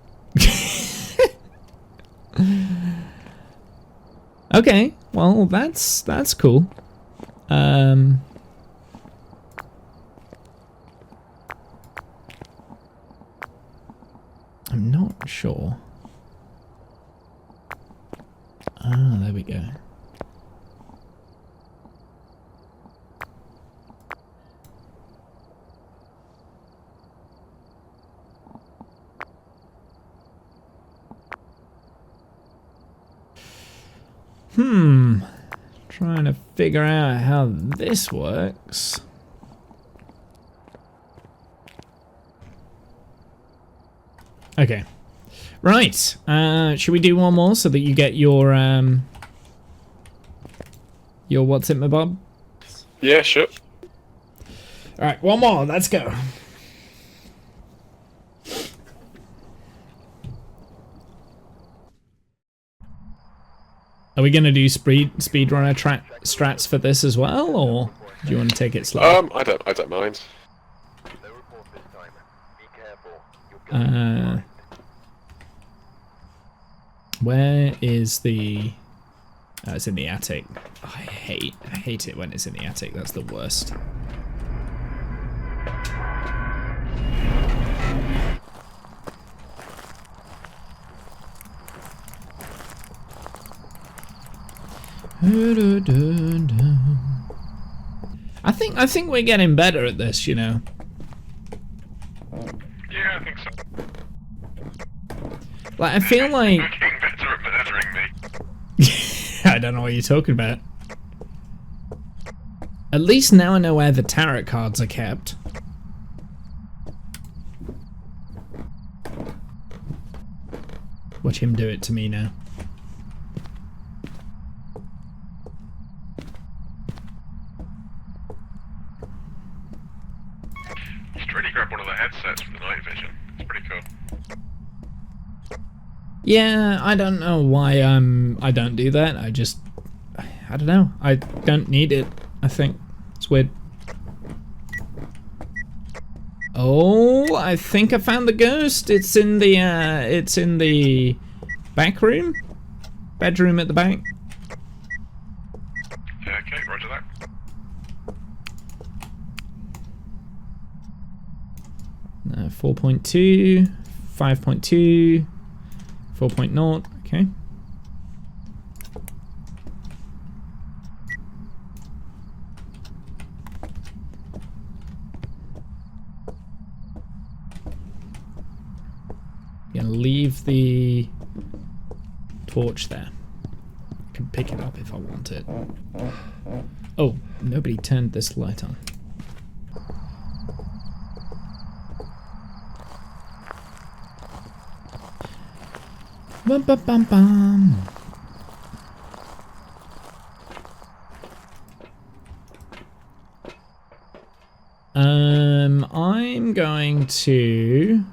Okay, well that's cool. I'm not sure. Ah, there we go. Trying to figure out how this works. Okay. Right. Should we do one more so that you get your what's it, my bob? Yeah, sure. Alright, one more. Let's go. Are we going to do speedrunner strats for this as well, or do you want to take it slow? I don't mind. No report this time. Be careful. You're going Where is the... Oh, it's in the attic. Oh, I hate it when it's in the attic. That's the worst. I think we're getting better at this, you know. Yeah, I think so. Like, I feel like... You're getting better at murdering me. I don't know what you're talking about. At least now I know where the tarot cards are kept. Watch him do it to me now. You should really grab one of the headsets for the night vision. It's pretty cool. Yeah, I don't know why I don't do that. I don't know. I don't need it. I think it's weird. Oh, I think I found the ghost. It's in the back room, bedroom at the back. Yeah, okay, roger that. No, 4.2, 5.2, 4.0. Okay. Gonna leave the torch there. I can pick it up if I want it. Oh, nobody turned this light on. Bum bum bum bum. I'm going to...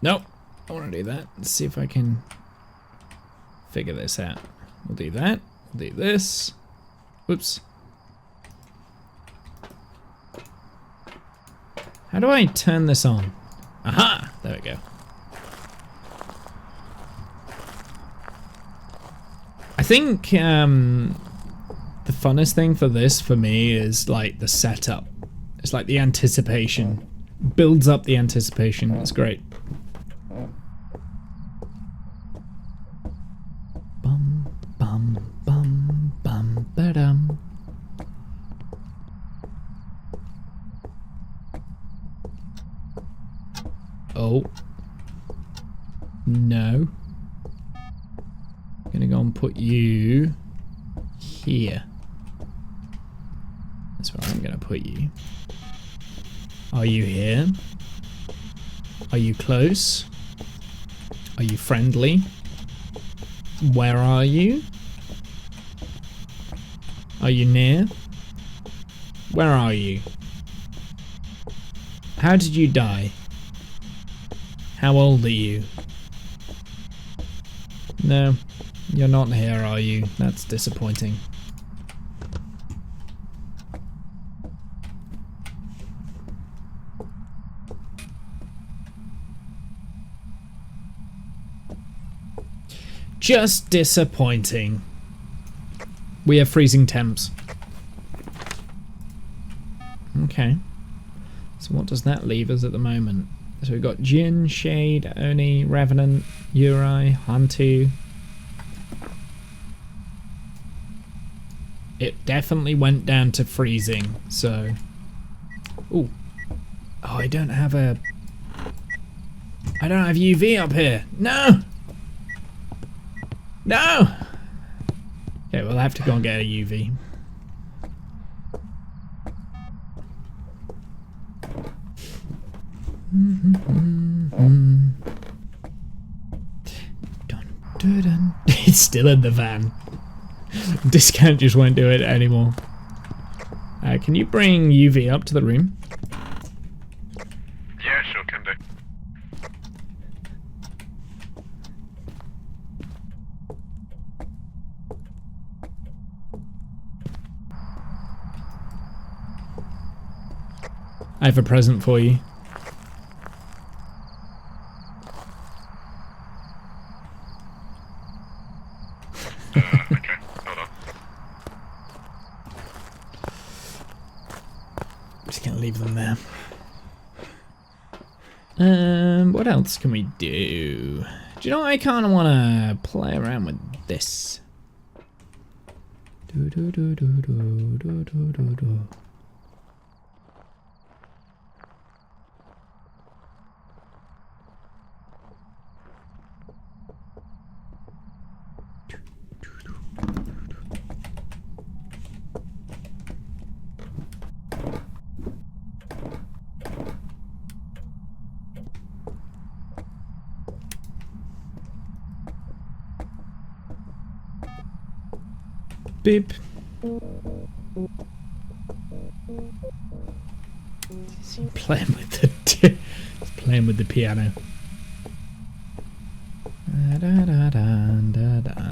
Nope, I want to do that. Let's see if I can figure this out. We'll do that. We'll do this. Whoops. How do I turn this on? Aha! There we go. I think the funnest thing for this, for me, is like the setup. It's like the anticipation. Builds up the anticipation. It's great. Bum, bum, bum, bum, ba-dum. Oh. No. Gonna go and put you here. That's where I'm gonna put you. Are you here? Are you close? Are you friendly? Where are you? Are you near? Where are you? How did you die? How old are you? No, you're not here, are you? That's disappointing. Just disappointing. We have freezing temps. Okay. So what does that leave us at the moment? So we've got Jin, Shade, Oni, Revenant, Uri, Hantu. It definitely went down to freezing, so... Ooh. Oh, I don't have UV up here. No! No! Okay, we'll have to go and get a UV. It's still in the van. Discount just won't do it anymore. Can you bring UV up to the room? Yeah, sure, can do. I have a present for you. Okay, hold on. Just gonna leave them there. What else can we do? Do you know, I kind of want to play around with this. Do do do do do do do do do. Beep. Is he playing with the he's playing with the piano. Da, da, da, da, da.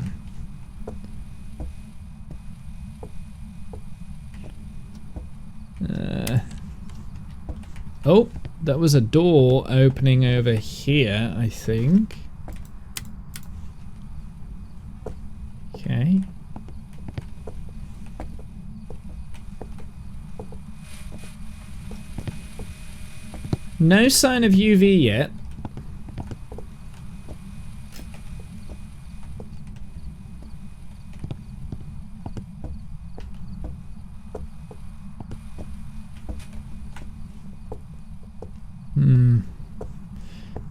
Oh, that was a door opening over here, I think. Okay. No sign of UV yet.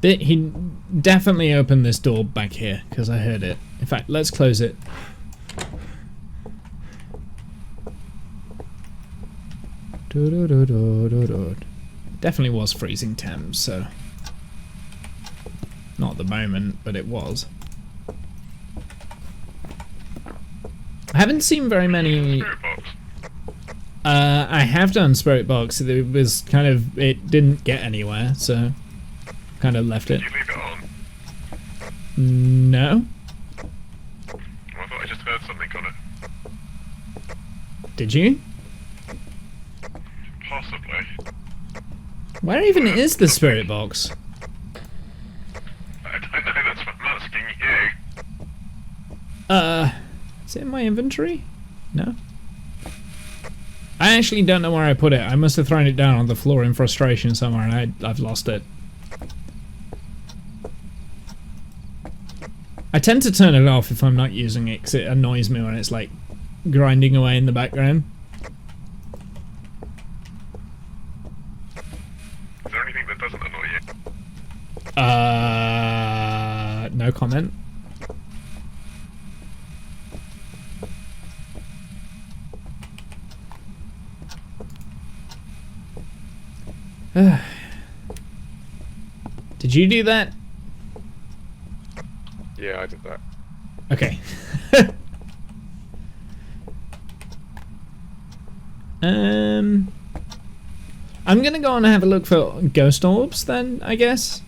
He definitely opened this door back here because I heard it. In fact, let's close it. Definitely was freezing temps, so not at the moment, but it was. I haven't seen very many. Spirit box. I have done Spirit Box. It was kind of, it didn't get anywhere, so kind of left it. Did you leave it on? No. Well, I thought I just heard something on it. Did you? Possibly. Where even is the Spirit Box? I don't know, that's what I'm asking you. Is it in my inventory? No. I actually don't know where I put it. I must have thrown it down on the floor in frustration somewhere and I've lost it. I tend to turn it off if I'm not using it because it annoys me when it's like grinding away in the background. Is there anything that doesn't annoy you? No comment. Did you do that? Yeah, I did that. Okay. I'm gonna go on and have a look for ghost orbs then, I guess.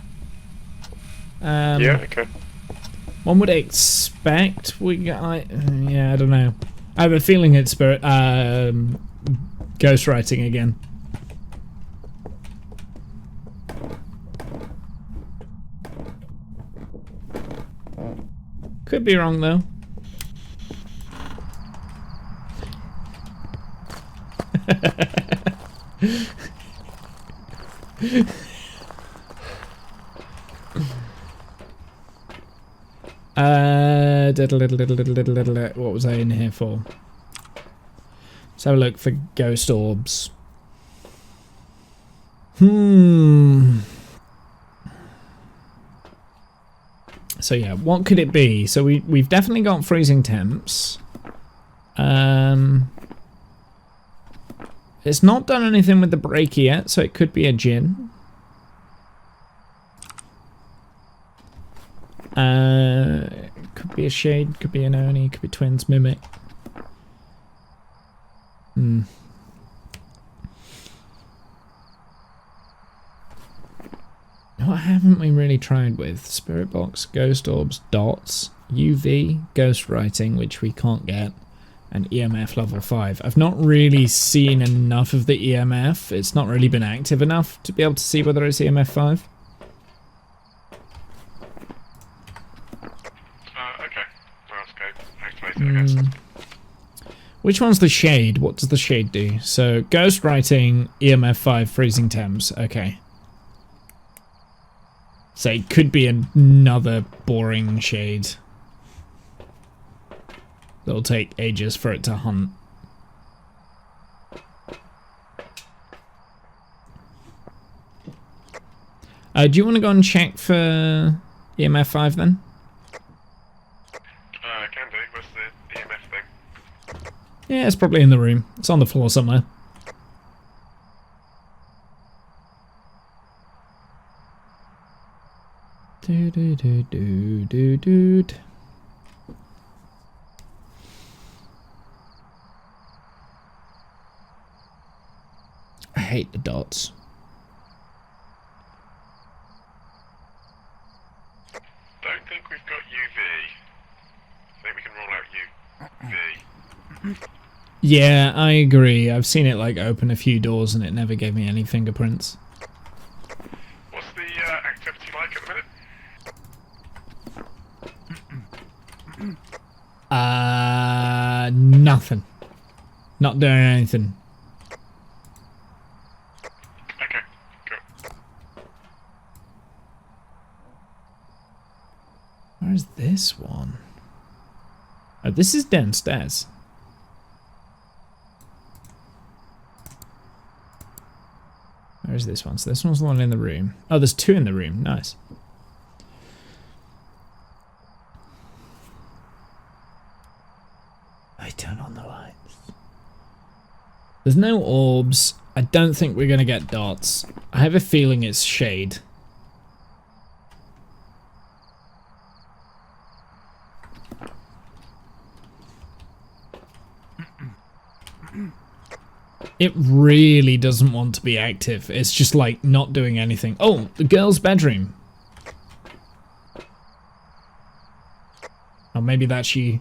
Yeah, okay. One would expect we got. Yeah, I don't know. I have a feeling it's spirit. Ghostwriting again. Could be wrong though. What was I in here for? Let's have a look for ghost orbs. So yeah, what could it be? So we've definitely got freezing temps. It's not done anything with the breaker yet, so it could be a djinn. Could be a shade, could be an Oni, could be twins, mimic. What haven't we really tried with? Spirit box, ghost orbs, dots, UV, ghost writing, which we can't get, and EMF level 5. I've not really seen enough of the EMF. It's not really been active enough to be able to see whether it's EMF 5. Okay. Well, let's go activate it, I guess. Which one's the shade? What does the shade do? So, ghost writing, EMF 5, freezing temps. Okay. So it could be another boring shade. It'll take ages for it to hunt. Do you want to go and check for EMF 5 then? Can do. What's the EMF thing? Yeah, it's probably in the room. It's on the floor somewhere. Do do do do do do. I hate the dots. Don't think we've got UV. I think we can roll out UV. Yeah, I agree. I've seen it like open a few doors and it never gave me any fingerprints. What's the activity like at the minute? Nothing. Not doing anything. Okay, cool. Where's this one? Oh, this is downstairs. Where's this one? So this one's the one in the room. Oh, there's two in the room. Nice. I turn on the lights. There's no orbs. I don't think we're going to get dots. I have a feeling it's shade. It really doesn't want to be active. It's just like not doing anything. Oh, the girl's bedroom. Oh, maybe that's she.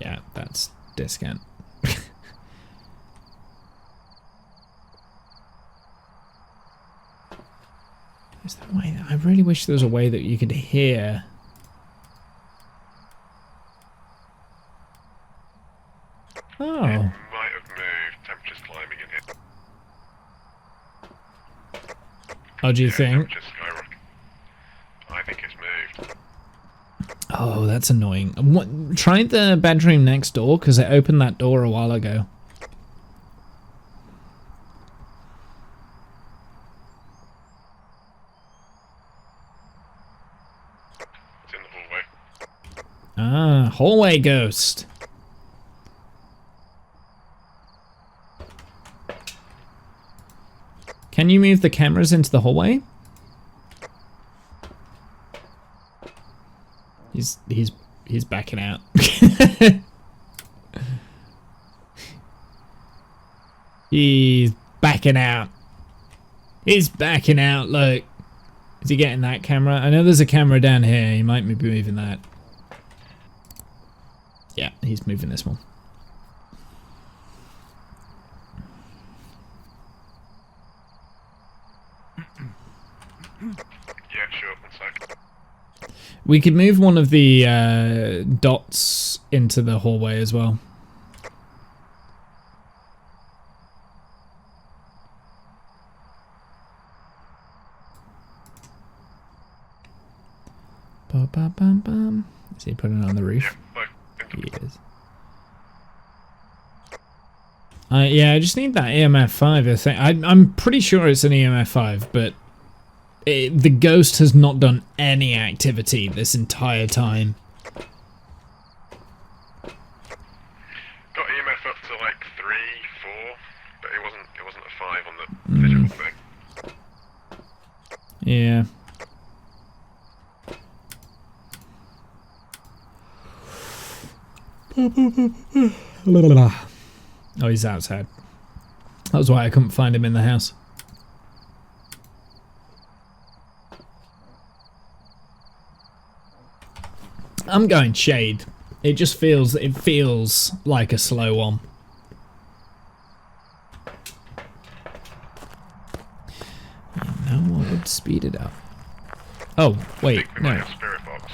Yeah, that's discount. Is there a way? I really wish there was a way that you could hear. Oh. It might have moved. Temperature's climbing in here. Oh, do you Yeah, think? temperature's skyrocketing. I think it's moved. Oh, that's annoying. What, try the bedroom next door, because it opened that door a while ago. It's in the hallway. Ah, hallway ghost. Can you move the cameras into the hallway? He's backing out. He's backing out. He's backing out, look. Is he getting that camera? I know there's a camera down here. He might be moving that. Yeah, he's moving this one. Yeah, sure. 1 sec. We could move one of the dots into the hallway as well. Ba ba bum bum. Is he putting it on the roof? Yeah, both. He is. Yeah, I just need that EMF 5. I think I'm pretty sure it's an EMF 5, but the ghost has not done any activity this entire time. Got EMF up to like 3, 4, but it wasn't a 5 on the visual thing. Yeah. Oh, he's outside. That was why I couldn't find him in the house. I'm going shade. It just feels like a slow one. You know what would speed it up? Oh, wait, I think we might no. have spirit box.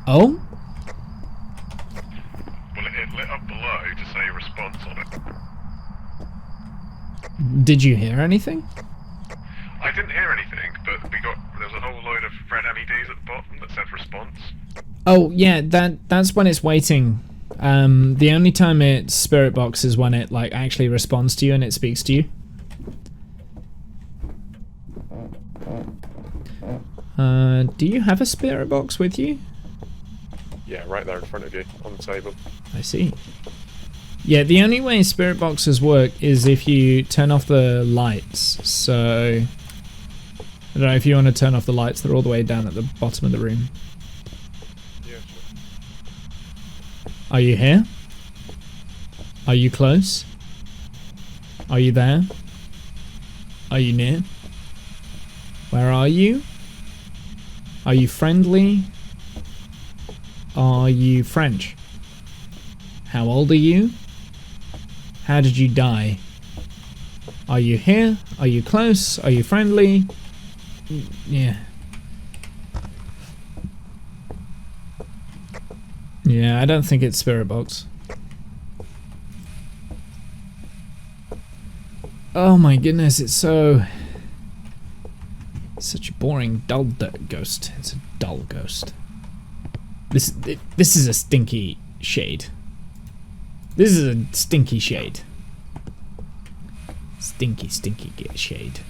Oh? Well, it lit up below to say response on it. Did you hear anything? I didn't hear anything, but there was a whole load of red LEDs at the bottom that said response. Oh yeah, that's when it's waiting. The only time it's spirit box is when it like actually responds to you and it speaks to you. Do you have a spirit box with you? Yeah, right there in front of you, on the table. I see. Yeah, the only way spirit boxes work is if you turn off the lights. So, I don't know if you want to turn off the lights, they're all the way down at the bottom of the room. Yeah, sure. Are you here? Are you close? Are you there? Are you near? Where are you? Are you friendly? Are you French? How old are you? How did you die? Are you here? Are you close? Are you friendly? Yeah. Yeah, I don't think it's Spirit Box. Oh my goodness, it's such a boring, dull ghost. It's a dull ghost. This is a stinky shade. This is a stinky shade. Stinky shade.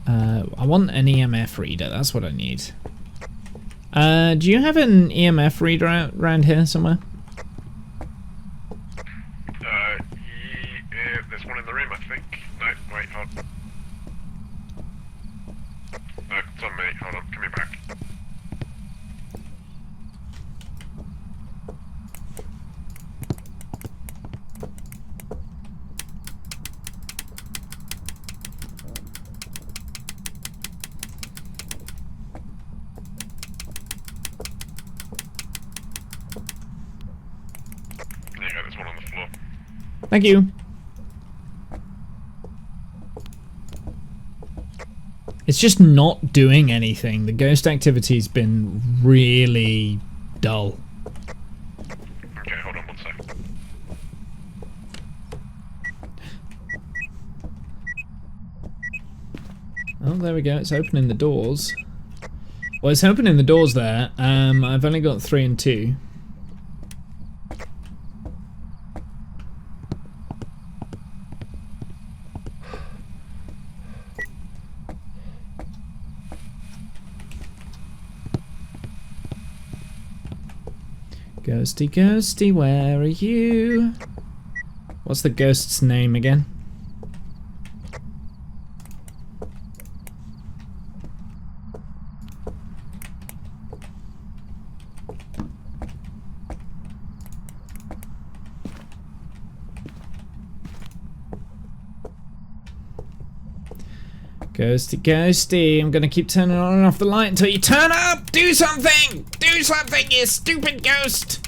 I want an EMF reader. That's what I need. Do you have an EMF reader around here somewhere? There's one in the room, I think. No, wait, hold on. No, it's on me. Hold on, come here back. There you go, there's one on the floor. Thank you. It's just not doing anything. The ghost activity's been really dull. Okay, hold on one sec. Oh, there we go. It's opening the doors. Well, it's opening the doors there. I've only got 3 and 2. Ghosty, ghosty, where are you? What's the ghost's name again? Ghosty, ghosty, I'm gonna keep turning on and off the light until you turn up! Do something! Do something, you stupid ghost!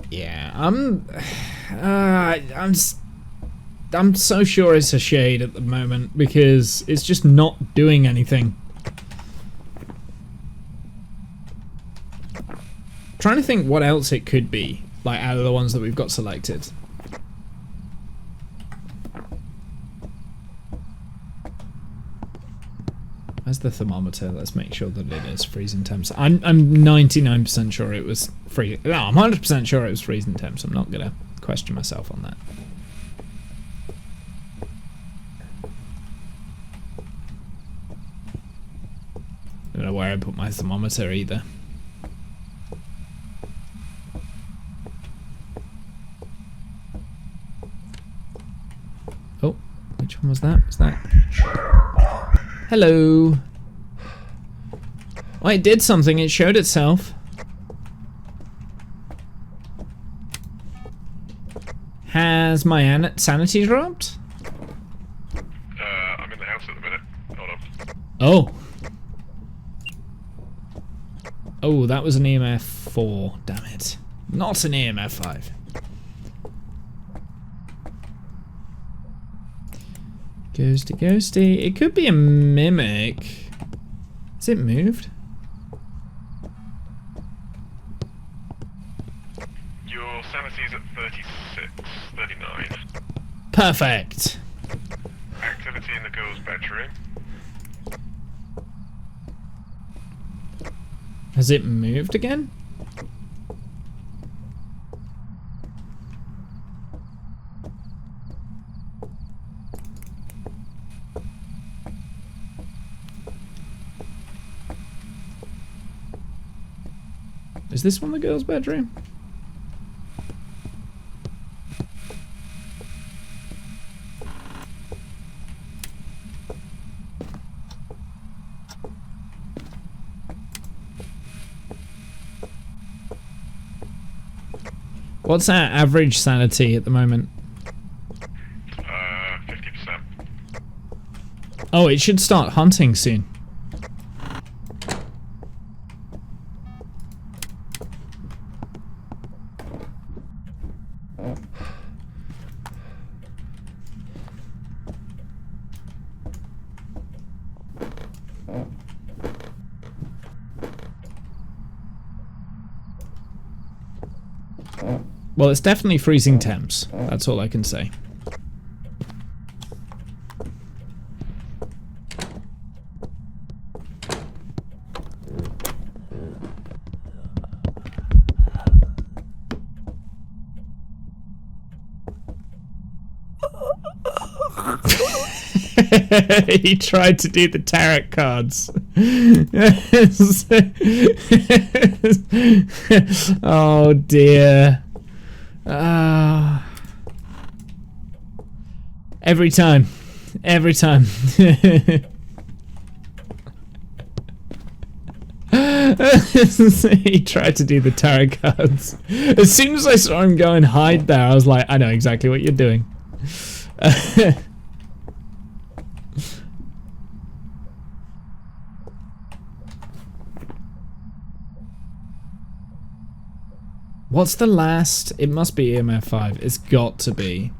Yeah, I'm so sure it's a shade at the moment because it's just not doing anything. Trying to think what else it could be, like out of the ones that we've got selected. Where's the thermometer? Let's make sure that it is freezing temps. I'm 99% sure it was freezing. No, I'm 100% sure it was freezing temps. I'm not gonna question myself on that. I don't know where I put my thermometer either. Oh, which one was that? Was that? Hello. Oh, it did something. It showed itself. Has my sanity dropped? I'm in the house at the minute. Hold on. Oh. Oh, that was an EMF 4. Damn it. Not an EMF 5. Ghosty, ghosty. It could be a mimic. Has it moved? Your sanity's at 36, 39. Perfect. Activity in the girls' bedroom. Has it moved again? Is this one the girls' bedroom? What's our average sanity at the moment? 50%. Oh, it should start hunting soon. Well, it's definitely freezing temps. That's all I can say. He tried to do the tarot cards. Oh dear. Every time. Every time. He tried to do the tarot cards. As soon as I saw him go and hide there, I was like, I know exactly what you're doing. What's the last? It must be EMF 5. It's got to be.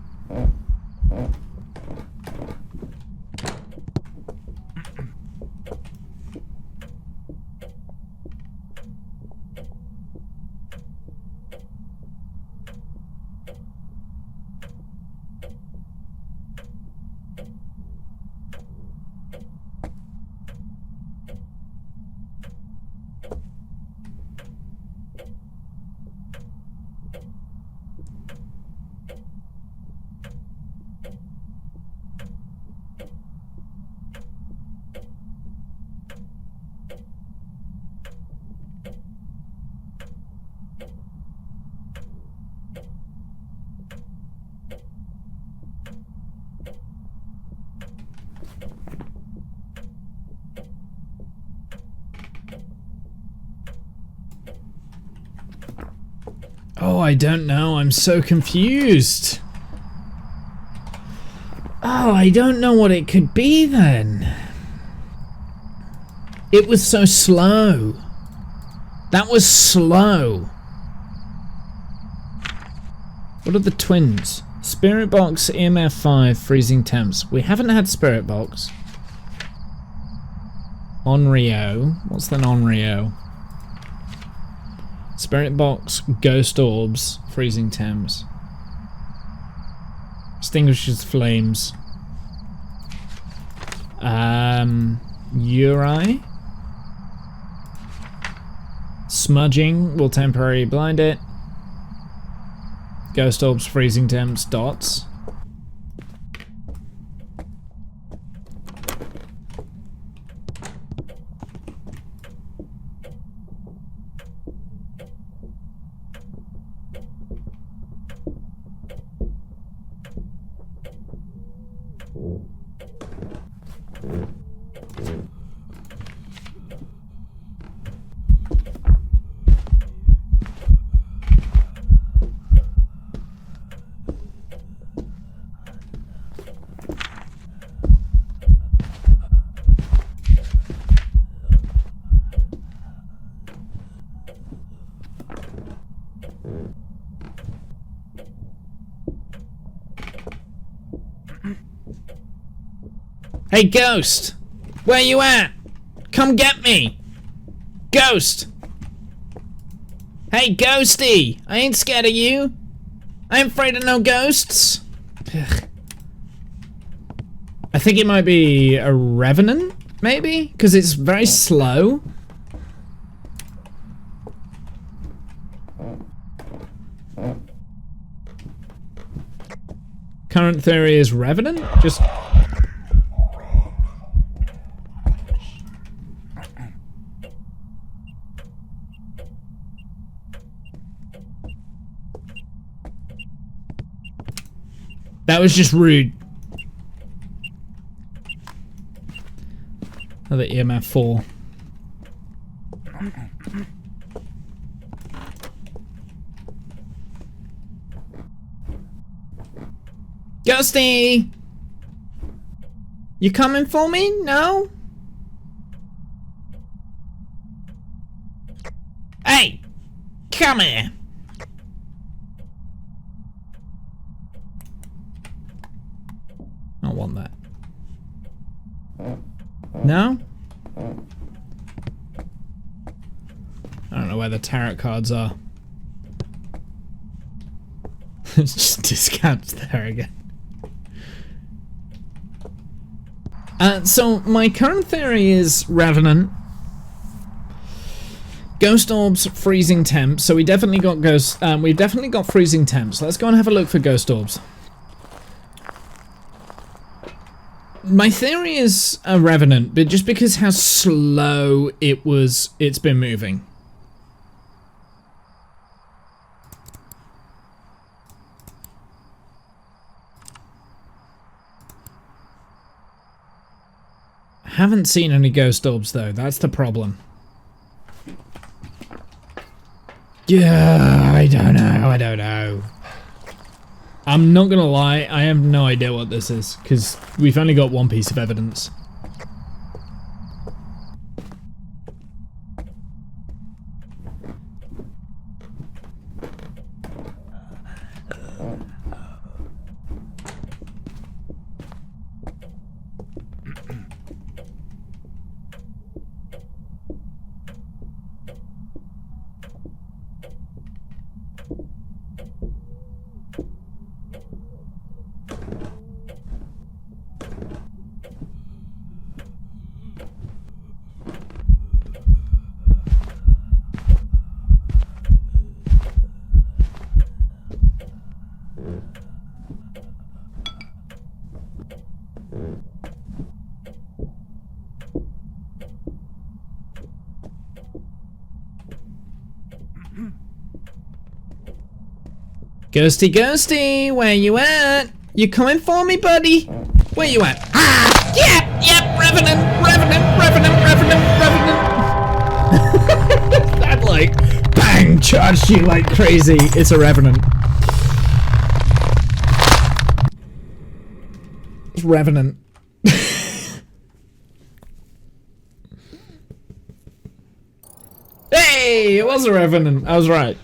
Oh, I don't know. I'm so confused. Oh, I don't know what it could be then. It was so slow. That was slow. What are the twins? Spirit box, EMF 5, freezing temps. We haven't had spirit box. Onryo. What's the Onryo? Spirit box, ghost orbs, freezing temps. Extinguishes flames. Uri. Smudging will temporarily blind it. Ghost orbs, freezing temps, dots. Hey, Ghost! Where you at? Come get me! Ghost! Hey, Ghosty! I ain't scared of you. I ain't afraid of no ghosts. Ugh. I think it might be a revenant, maybe? Because it's very slow. Current theory is revenant? Just... That was just rude. Another EMF 4. Ghosty! You coming for me? No? Hey! Come here! I don't want that. No? I don't know where the tarot cards are. It's just discounts there again. So my current theory is Revenant. Ghost orbs, freezing temps. So we definitely got ghost. We've definitely got freezing temps. Let's go and have a look for ghost orbs. My theory is a Revenant, but just because how slow it's been moving. Haven't seen any ghost orbs though, that's the problem. Yeah, I don't know. I'm not gonna lie, I have no idea what this is, because we've only got one piece of evidence. Ghosty, ghosty, where you at? You coming for me, buddy? Where you at? Ah! Yep, Revenant! That like, bang, charged you like crazy. It's a Revenant. It's Revenant. Hey, it was a Revenant. I was right.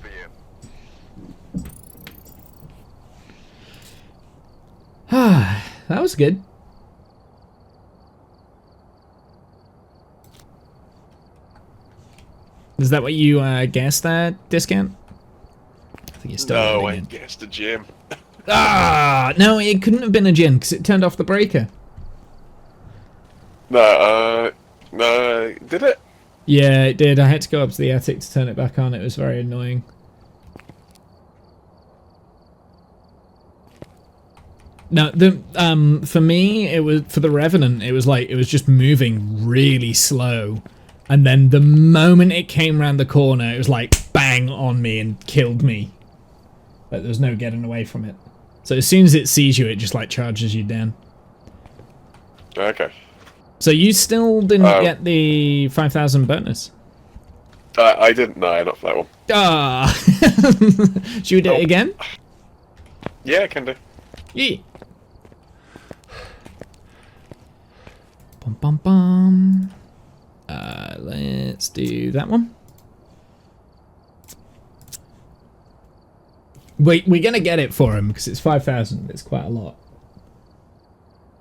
That was good. Is that what you guessed that discount? I think you're still No, I guessed a gym. Ah, no, it couldn't have been a gin because it turned off the breaker. No, did it? Yeah, it did. I had to go up to the attic to turn it back on. It was very annoying. No, for me, it was for the Revenant. It was like it was just moving really slow, and then the moment it came around the corner, it was like bang on me and killed me. Like there was no getting away from it. So as soon as it sees you, it just like charges you down. Okay. So you still didn't get the 5,000 bonus? I didn't. No, not for that one. Ah, should we do it again? Yeah, I can do. Yeah. Bum bum bum. Let's do that one. We're gonna get it for him because it's 5,000. It's quite a lot.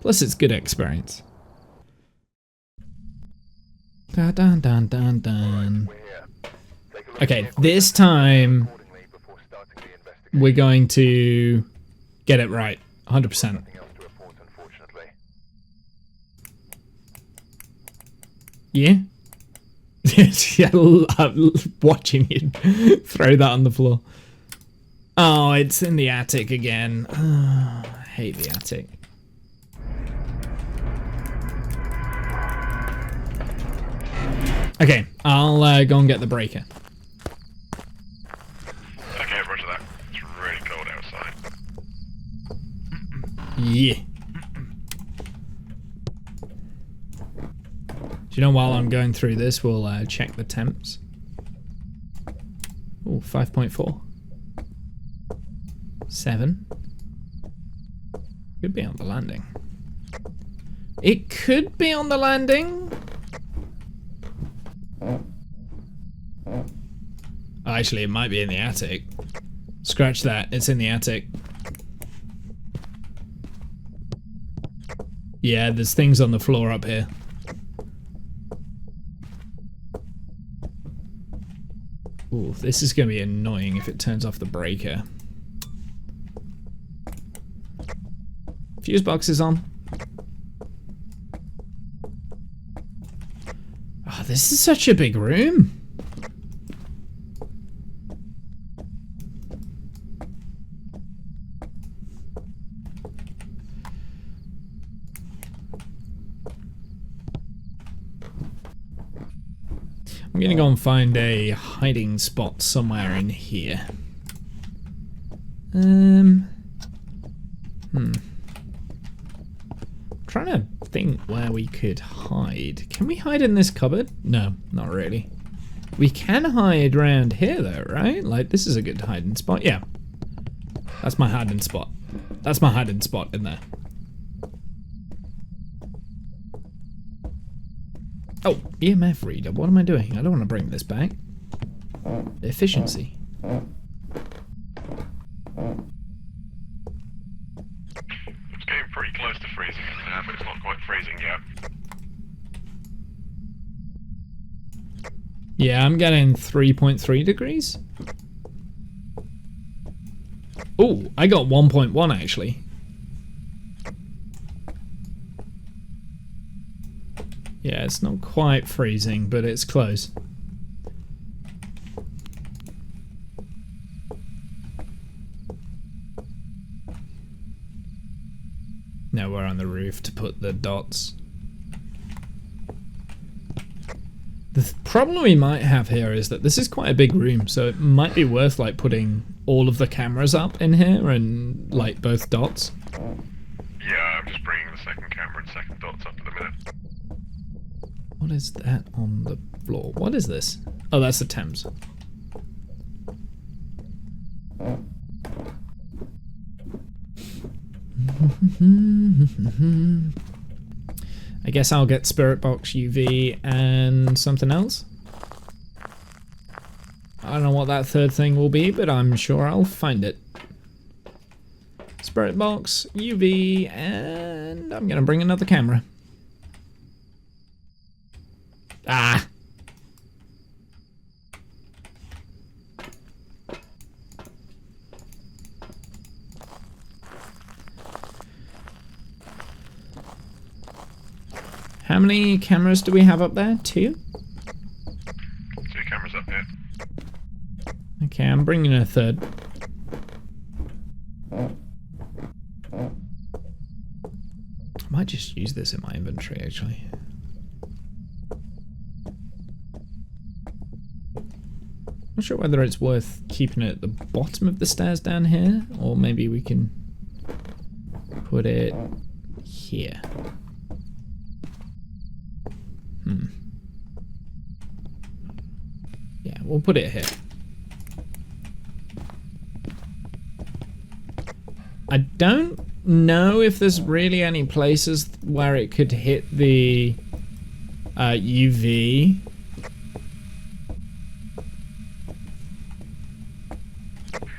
Plus, it's good experience. Dun dun dun dun dun. Okay, this time Accordingly before starting the investigation. we're going to get it right. 100%. Nothing else to report, unfortunately. Yeah? Yeah, I'm watching you throw that on the floor. Oh, it's in the attic again. I hate the attic. Okay, I'll go and get the breaker. Okay, roger that. It's really cold outside. Yeah. Do you know, while I'm going through this, we'll check the temps. Oh, 5.4. 7. Could be on the landing. It could be on the landing. Actually, it might be in the attic. Scratch that, it's in the attic. Yeah, there's things on the floor up here. Ooh, this is going to be annoying if it turns off the breaker. Fuse box is on. Oh, this is such a big room. I'm gonna go and find a hiding spot somewhere in here. Trying to think where we could hide. Can we hide in this cupboard? No, not really. We can hide around here though, right? Like, this is a good hiding spot. Yeah. That's my hiding spot. That's my hiding spot in there. Oh, EMF reader. What am I doing? I don't want to bring this back. Efficiency. It's getting pretty close to freezing in there, but it's not quite freezing yet. Yeah, I'm getting 3.3 degrees. Oh, I got 1.1 actually. Yeah, it's not quite freezing, but it's close. Now we're on the roof to put the dots. The problem we might have here is that this is quite a big room, so it might be worth like putting all of the cameras up in here and like both dots. Yeah, I'm just bringing the second camera and second dots up in a minute. What is that on the floor? What is this? Oh, that's the Thames. I guess I'll get Spirit Box UV and something else. I don't know what that third thing will be, but I'm sure I'll find it. Spirit Box, UV, and I'm gonna bring another camera. Ah! How many cameras do we have up there? 2? 2 cameras up here. Okay, I'm bringing a third. I might just use this in my inventory, actually. Not sure whether it's worth keeping it at the bottom of the stairs down here, or maybe we can put it here. Yeah, we'll put it here. I don't know if there's really any places where it could hit the UV.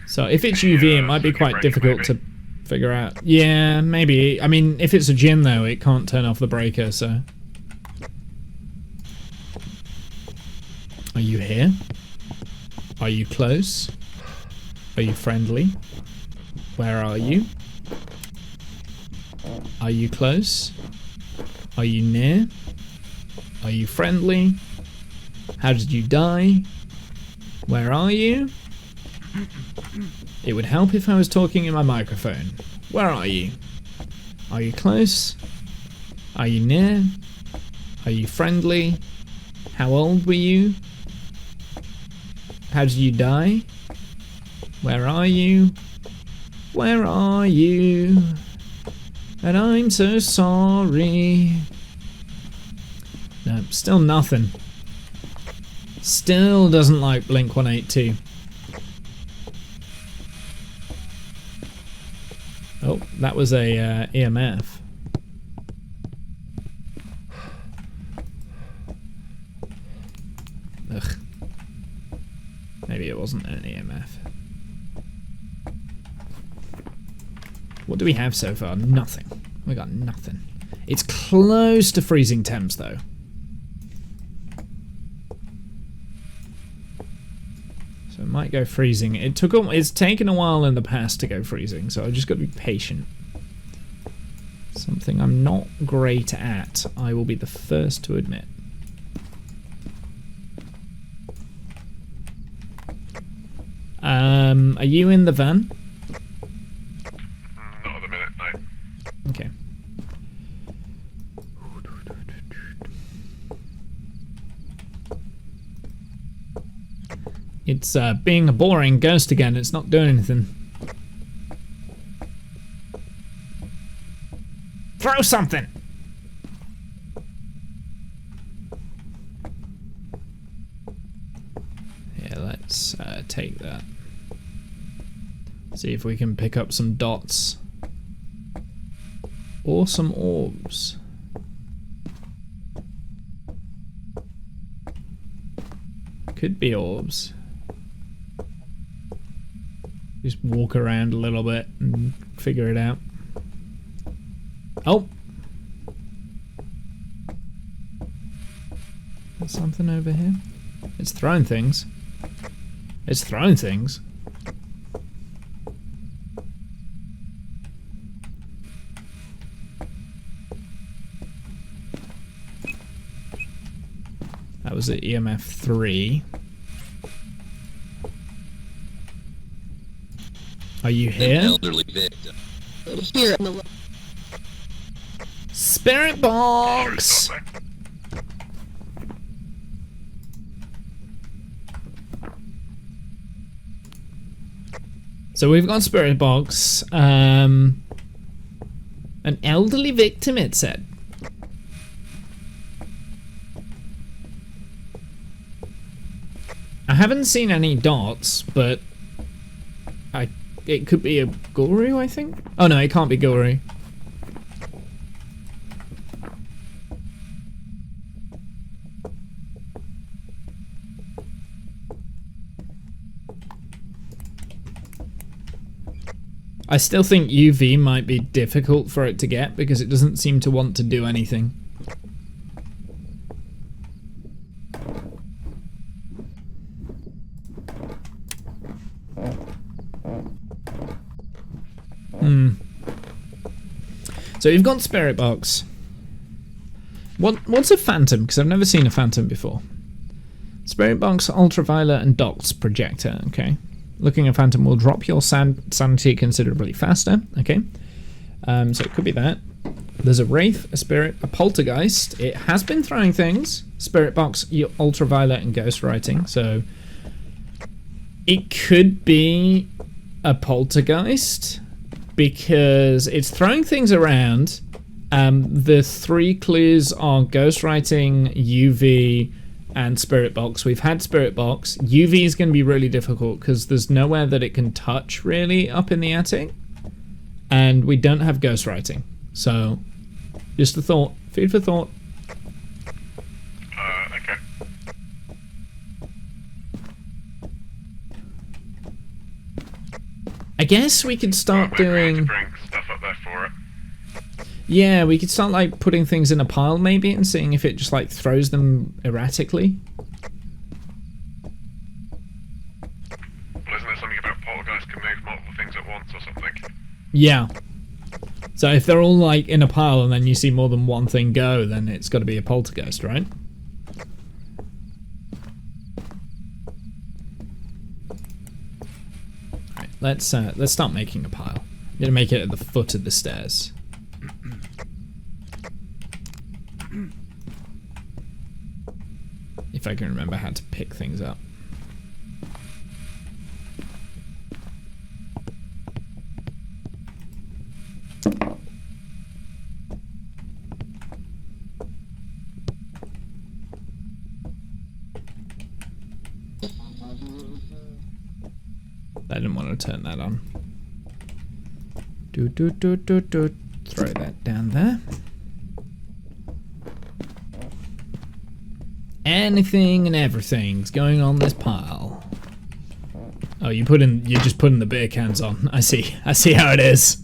So if it's UV, it might be quite difficult to figure out. Yeah, maybe. I mean, if it's a gin though, it can't turn off the breaker, so. Are you here? Are you close? Are you friendly? Where are you? Are you close? Are you near? Are you friendly? How did you die? Where are you? It would help if I was talking in my microphone. Where are you? Are you close? Are you near? Are you friendly? How old were you? How did you die? Where are you? Where are you? And I'm so sorry. No, still nothing. Still doesn't like Blink 182. Oh, that was a EMF. Ugh. Maybe it wasn't an EMF. What do we have so far? Nothing. We got nothing. It's close to freezing temps though. So it might go freezing. It's taken a while in the past to go freezing, so I've just got to be patient. Something I'm not great at, I will be the first to admit. Are you in the van? Not at the minute, no. Okay. It's being a boring ghost again. It's not doing anything. Throw something! Yeah, let's take that. See if we can pick up some dots. Or some orbs. Could be orbs. Just walk around a little bit and figure it out. Oh! There's something over here. It's throwing things. It's throwing things. That was at EMF 3. Are you here? Elderly victim. Here in the Spirit box! So we've got spirit box. An elderly victim, it said. I haven't seen any dots, but it could be a guru, I think. Oh no, it can't be guru. I still think UV might be difficult for it to get because it doesn't seem to want to do anything. So you've got Spirit Box. What's a Phantom? Because I've never seen a Phantom before. Spirit Box, Ultraviolet, and Dots Projector. Okay. Looking at Phantom will drop your sanity considerably faster. Okay. So it could be that. There's a Wraith, a Spirit, a Poltergeist. It has been throwing things. Spirit Box, Ultraviolet, and Ghostwriting. So it could be a Poltergeist because it's throwing things around. The three clues are Ghostwriting, UV, and Spirit Box. We've had Spirit Box. UV is going to be really difficult because there's nowhere that it can touch really up in the attic. And we don't have Ghostwriting. So, just a thought. Food for thought. Okay. I guess we could start We're going to doing... bring stuff up there for it. Yeah, we could start like putting things in a pile maybe and seeing if it just like throws them erratically. Yeah. So if they're all like in a pile and then you see more than one thing go, then it's got to be a poltergeist, right? Right, let's start making a pile. I'm gonna make it at the foot of the stairs. If I can remember how to pick things up. I didn't want to turn that on. Throw that down there. Anything and everything's going on this pile. Oh, you're just putting the beer cans on. I see how it is.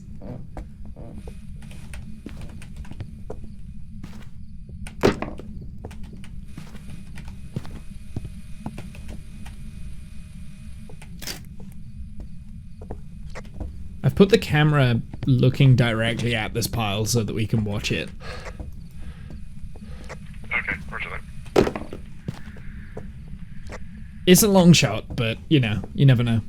I've put the camera looking directly at this pile so that we can watch it. Okay, roger that. It's a long shot, but you know, you never know.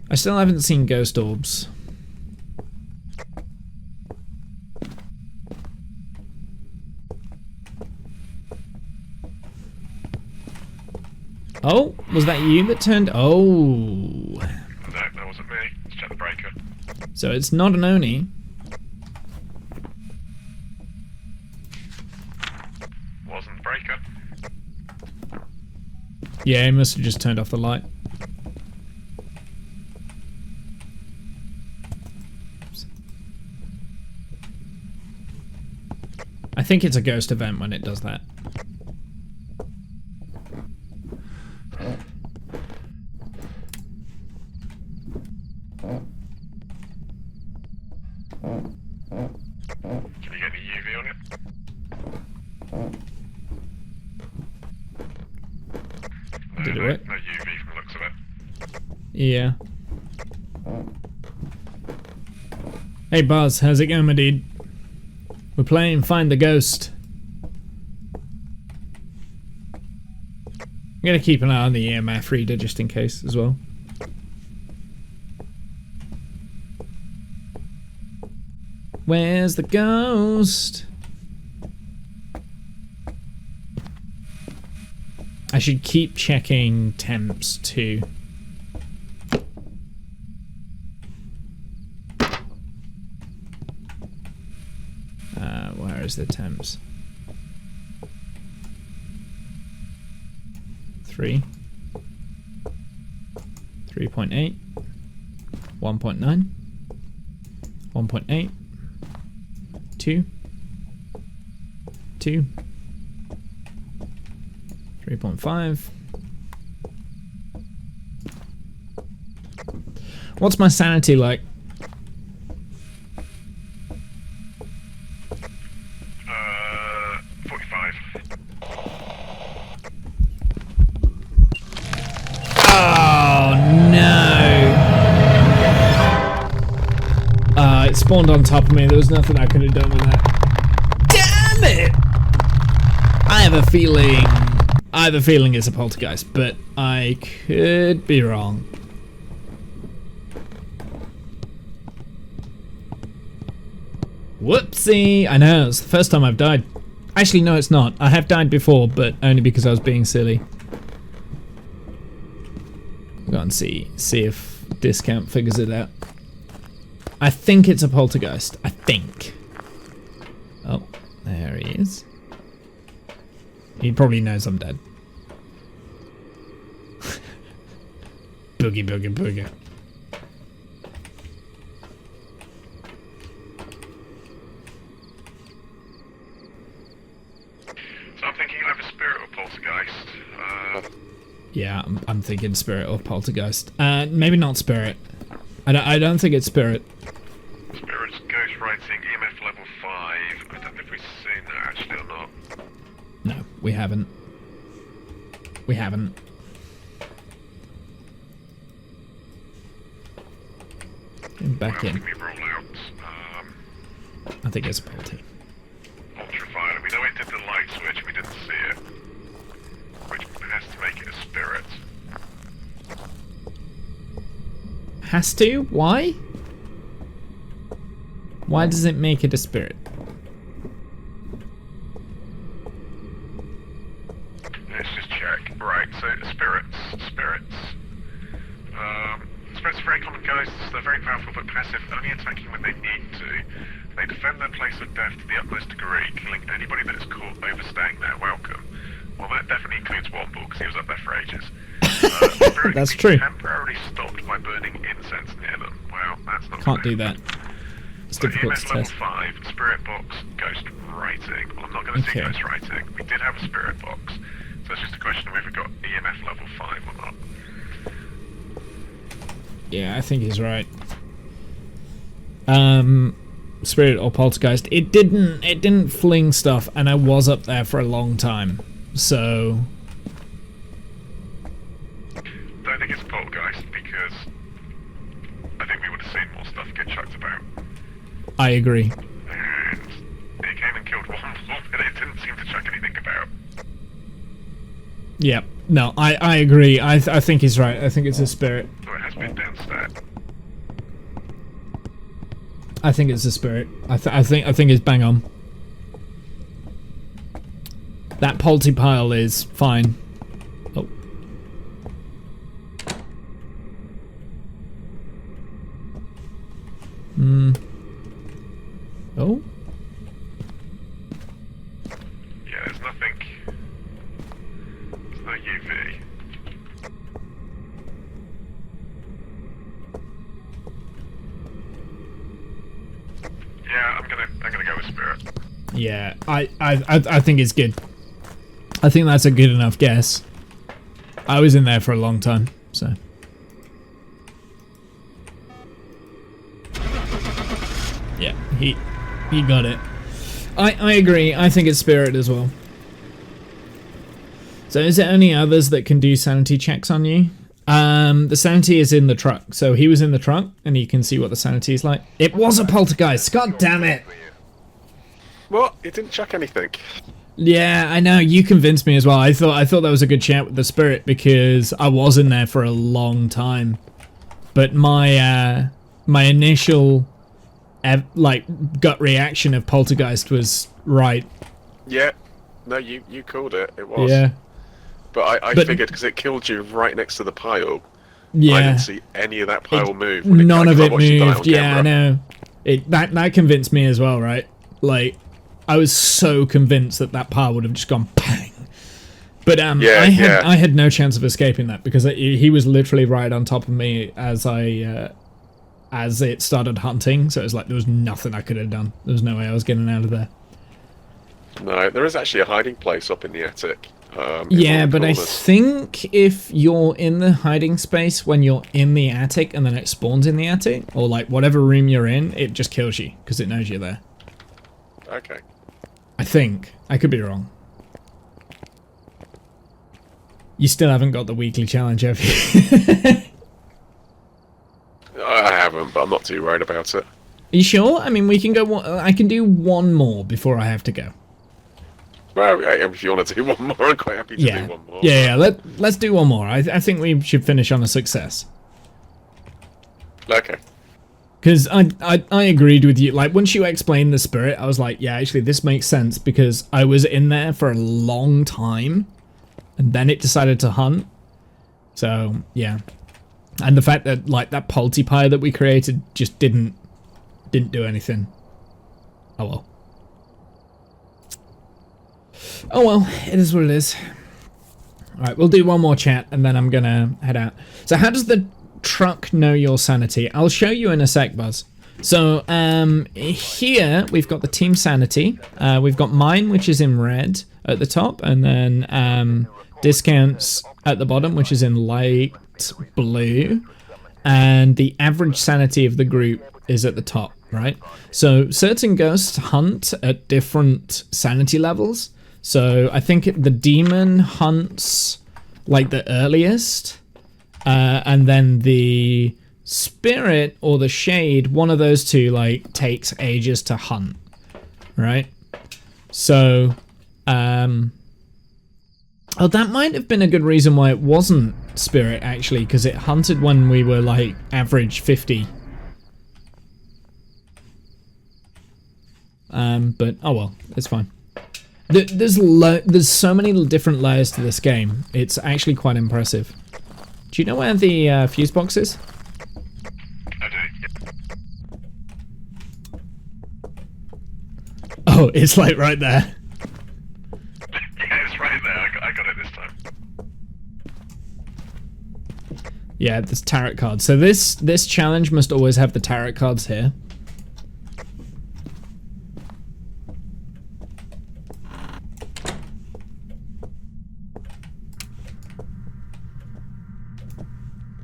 I still haven't seen ghost orbs. Oh, was that you that turned? Oh. No, that wasn't me. Let's check the breaker. So it's not an Oni. Wasn't the breaker. Yeah, he must have just turned off the light. I think it's a ghost event when it does that. Can you get any UV on it? No, Did it no, work? no UV from the looks of it. Yeah. Hey Buzz, how's it going, my dude? We're playing Find the Ghost. I'm gonna keep an eye on the EMF reader just in case as well. Where's the ghost? I should keep checking temps too. Where is the temps? 3, 3.8, 1.9, 1.8, 2, 2, 3.5. What's my sanity like? 45. Oh no! It spawned on top of me. There was nothing I could have done with that. Damn it! I have a feeling it's a poltergeist, but I could be wrong. Whoopsie! I know, it's the first time I've died. Actually, no, it's not. I have died before, but only because I was being silly. Go and see if Discount figures it out. I think it's a poltergeist. I think. Oh, there he is. He probably knows I'm dead. Boogie, boogie, boogie. So I'm thinking either spirit or poltergeist. Yeah, I'm thinking spirit or poltergeist. Maybe not spirit. I don't think it's spirit. Spirit's ghost writing, EMF level 5. I don't know if we've seen that actually or not. No, we haven't. We haven't. Back in. Can we roll out I think it's a penalty. ultraviolet? We know it did the light switch, we didn't see it. Which has to make it a spirit. Has to? Why? Why does it make it a spirit? Let's just check. Right, so spirits. Spirits are very common ghosts. They're very powerful but passive, only attacking when they need to. They defend their place of death to the utmost degree, killing anybody that is caught overstaying their welcome. Well, that definitely includes Womble, because he was up there for ages. Spirits That's can be true. temporarily stopped by burning incense near them. Well, that's not Can't good. do that. It's So difficult to EMF level test. 5, spirit box, ghost writing. Well, I'm not going to see Okay. ghost writing. We did have a spirit box, so it's just a question of whether we've got EMF level 5 or not. Yeah, I think he's right. Spirit or poltergeist. It didn't fling stuff, and I was up there for a long time. So Don't think it's a poltergeist because I think we would have seen more stuff get chucked about. I agree. And it came and killed one, but it didn't seem to chuck anything about. Yeah. No, I agree. I think he's right. I think it's a spirit. So it has been downstairs. I think it's a spirit. I think it's bang on. That polty pile is fine. Oh. Oh. Yeah, there's nothing. There's no UV. Yeah, I'm gonna go with spirit. Yeah, I think it's good. I think that's a good enough guess. I was in there for a long time, so. Yeah, he got it. I agree. I think it's spirit as well. So is there any others that can do sanity checks on you? The sanity is in the truck. So he was in the truck, and you can see what the sanity is like. It was a poltergeist. God damn it. What? It didn't chuck anything. Yeah, I know. You convinced me as well. I thought that was a good chat with the spirit because I was in there for a long time. But my my initial gut reaction of poltergeist was right. Yeah. No, you called it. It was. Yeah. But I But- figured because it killed you right next to the pile. Yeah. I didn't see any of that pile move. when None of 'cause I it watched you die on moved. Yeah, I camera. know. That convinced me as well, right? Like, I was so convinced that pile would have just gone bang. But Yeah, I had no chance of escaping that because he was literally right on top of me as it started hunting. So it was like there was nothing I could have done. There was no way I was getting out of there. No, there is actually a hiding place up in the attic. In Yeah, one of the but I corners. think if you're in the hiding space when you're in the attic and then it spawns in the attic, or like whatever room you're in, it just kills you because it knows you're there. Okay. I think. I could be wrong. You still haven't got the weekly challenge, have you? I haven't, but I'm not too worried about it. Are you sure? I mean, we can go. I can do one more before I have to go. Well, if you want to do one more, I'm quite happy to Yeah. do one more. Yeah. Let's do one more. I think we should finish on a success. Okay. Because I agreed with you. Like, once you explained the spirit, I was like, yeah, actually, this makes sense because I was in there for a long time, and then it decided to hunt. So yeah, and the fact that like that polty pie that we created just didn't do anything. Oh well. Oh well, it is what it is. All right, we'll do one more chat, and then I'm gonna head out. So how does the truck know your sanity? I'll show you in a sec, Buzz. So here we've got the team sanity. We've got mine, which is in red at the top, and then discounts at the bottom, which is in light blue. and the average sanity of the group is at the top, right? So certain ghosts hunt at different sanity levels. So I think the demon hunts like the earliest, and then the spirit or the shade, one of those two, like takes ages to hunt, right? So, oh, that might have been a good reason why it wasn't spirit, actually, because it hunted when we were like average 50. But oh well, it's fine. There's so many different layers to this game. It's actually quite impressive. Do you know where the fuse box is? I do, yeah. Oh, it's like right there. Yeah, it's right there. I got it this time. Yeah, this tarot card. So this challenge must always have the tarot cards here.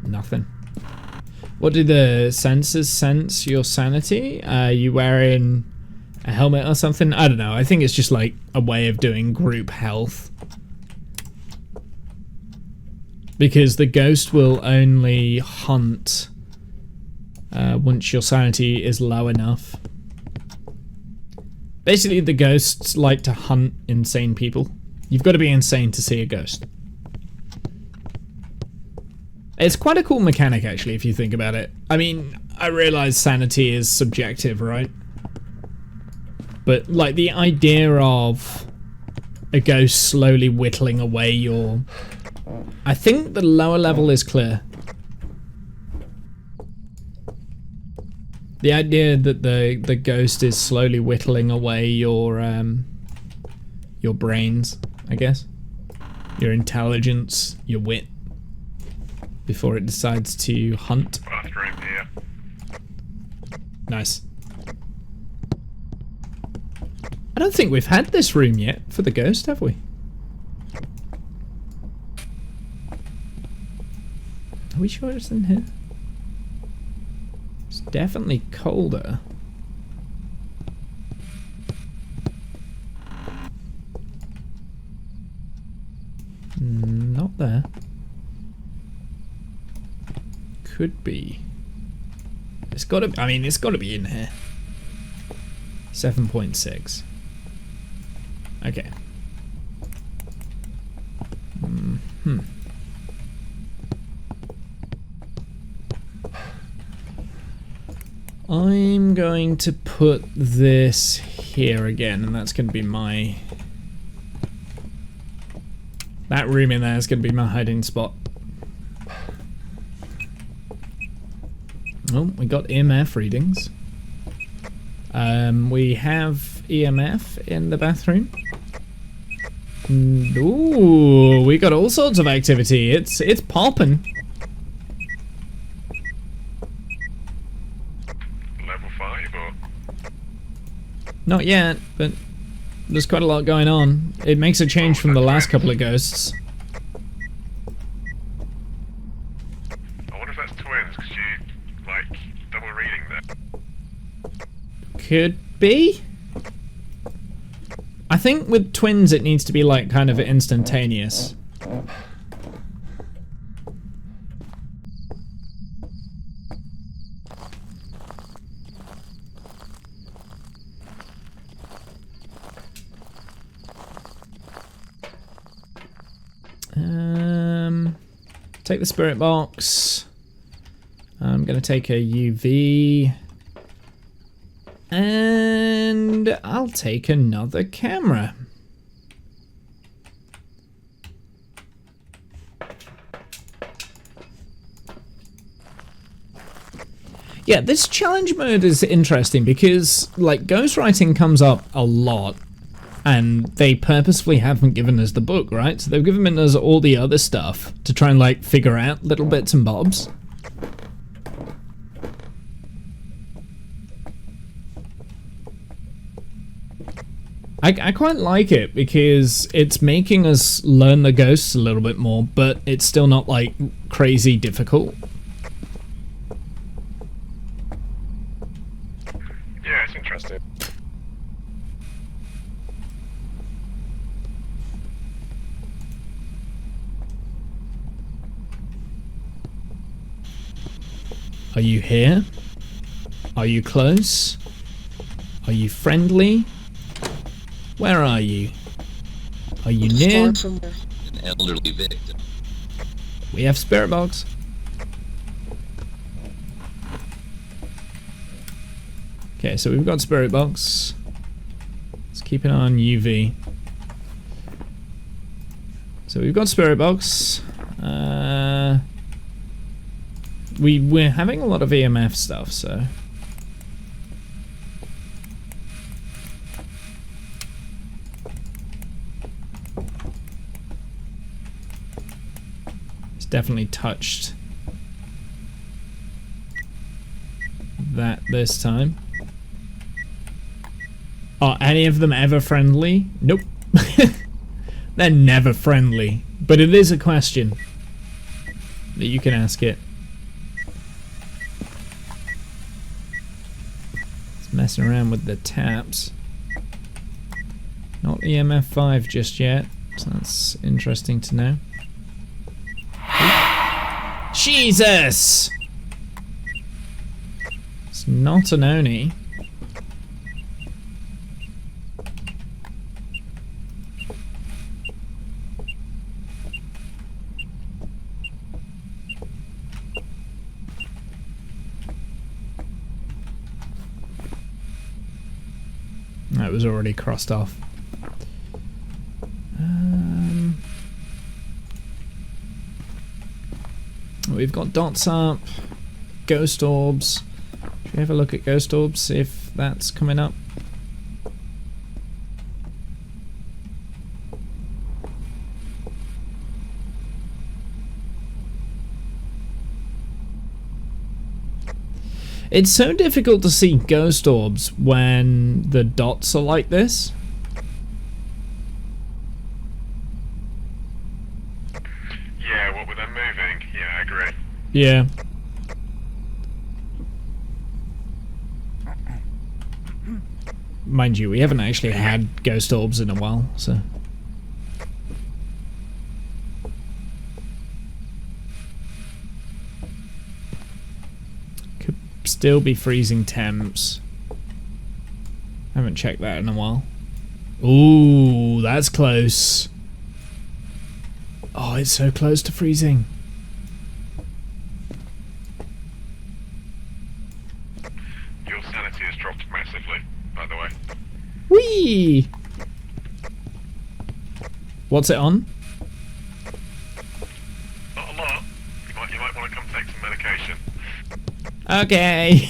Nothing. What do the sensors sense your sanity? You wearing a helmet or something? I don't know. I think it's just like a way of doing group health. Because the ghost will only hunt once your sanity is low enough. Basically, the ghosts like to hunt insane people. You've got to be insane to see a ghost. It's quite a cool mechanic, actually, if you think about it. I mean, I realize sanity is subjective, right? But, like, the idea of a ghost slowly whittling away your... I think the lower level is clear. The idea that the ghost is slowly whittling away your brains, I guess. Your intelligence, your wit. Before it decides to hunt. Bathroom here. Nice. I don't think we've had this room yet for the ghost, have we? Are we sure it's in here? It's definitely colder. Not there. Could be. It's gotta, I mean, it's gotta be in here. 7.6. Okay. I'm going to put this here again, and that's going to be my... That room in there is going to be my hiding spot. Oh, we got EMF readings. We have EMF in the bathroom. Ooh, we got all sorts of activity. It's popping. Level 5 or? Not yet, but there's quite a lot going on. It makes a change from the last couple of ghosts. I wonder if that's twins, because you, like, double reading that. Could be. I think with twins it needs to be like kind of instantaneous. Take the spirit box. I'm gonna take a UV. And I'll take another camera. Yeah, this challenge mode is interesting because, like, ghostwriting comes up a lot, and they purposefully haven't given us the book, right? So they've given us all the other stuff to try and, like, figure out little bits and bobs. I quite like it because it's making us learn the ghosts a little bit more, but it's still not, like, crazy difficult. interesting. Are you here? Are you close? Are you friendly? Where are you? Are you near? Far from an elderly victim. We have spirit box. Okay, so we've got spirit box. Let's keep an eye on UV. So we've got spirit box. We're having a lot of EMF stuff, so it's definitely touched that this time. Are any of them ever friendly? Nope. They're never friendly. But it is a question that you can ask it. It's messing around with the taps. Not EMF 5 just yet, so that's interesting to know. Jesus! It's not an Oni. That was already crossed off. We've got dots up, ghost orbs. Should we have a look at ghost orbs, see if that's coming up? It's so difficult to see ghost orbs when the dots are like this. Yeah, what with them moving? Yeah, I agree. Yeah. Mind you, we haven't actually had ghost orbs in a while, so... Could still be freezing temps. Haven't checked that in a while. Ooh, that's close. Oh, it's so close to freezing. Your sanity has dropped massively, by the way. Whee! What's it on? Not a lot. You might want to come take some medication. Okay.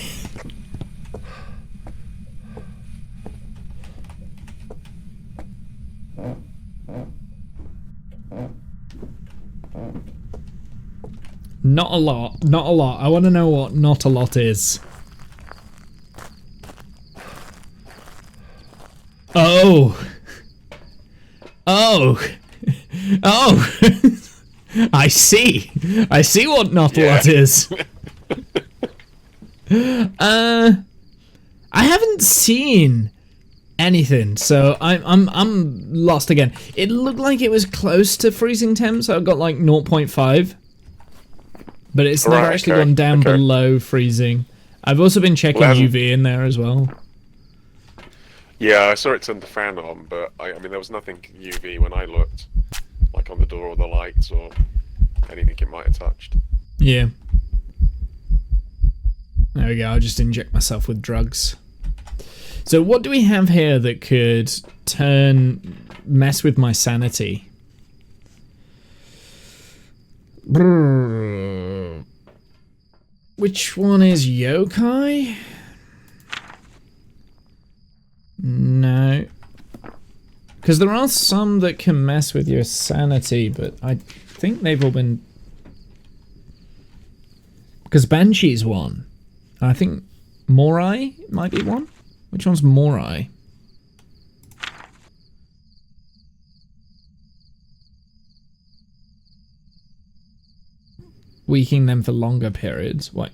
Not a lot. Not a lot. I want to know what not a lot is. Oh. Oh. Oh. I see. I see what not a lot is. I haven't seen anything, so I'm lost again. It looked like it was close to freezing temps, so I got like 0.5. But it's never actually gone down below freezing. I've also been checking UV in there as well. Yeah, I saw it turn the fan on, but I mean there was nothing UV when I looked, like on the door or the lights or anything it might have touched. Yeah. There we go, I'll just inject myself with drugs. So what do we have here that could mess with my sanity? Which one is yokai? No. Because there are some that can mess with your sanity, but I think they've all been... Because Banshee's one. I think Morai might be one. Which one's Morai? Weakening them for longer periods. What?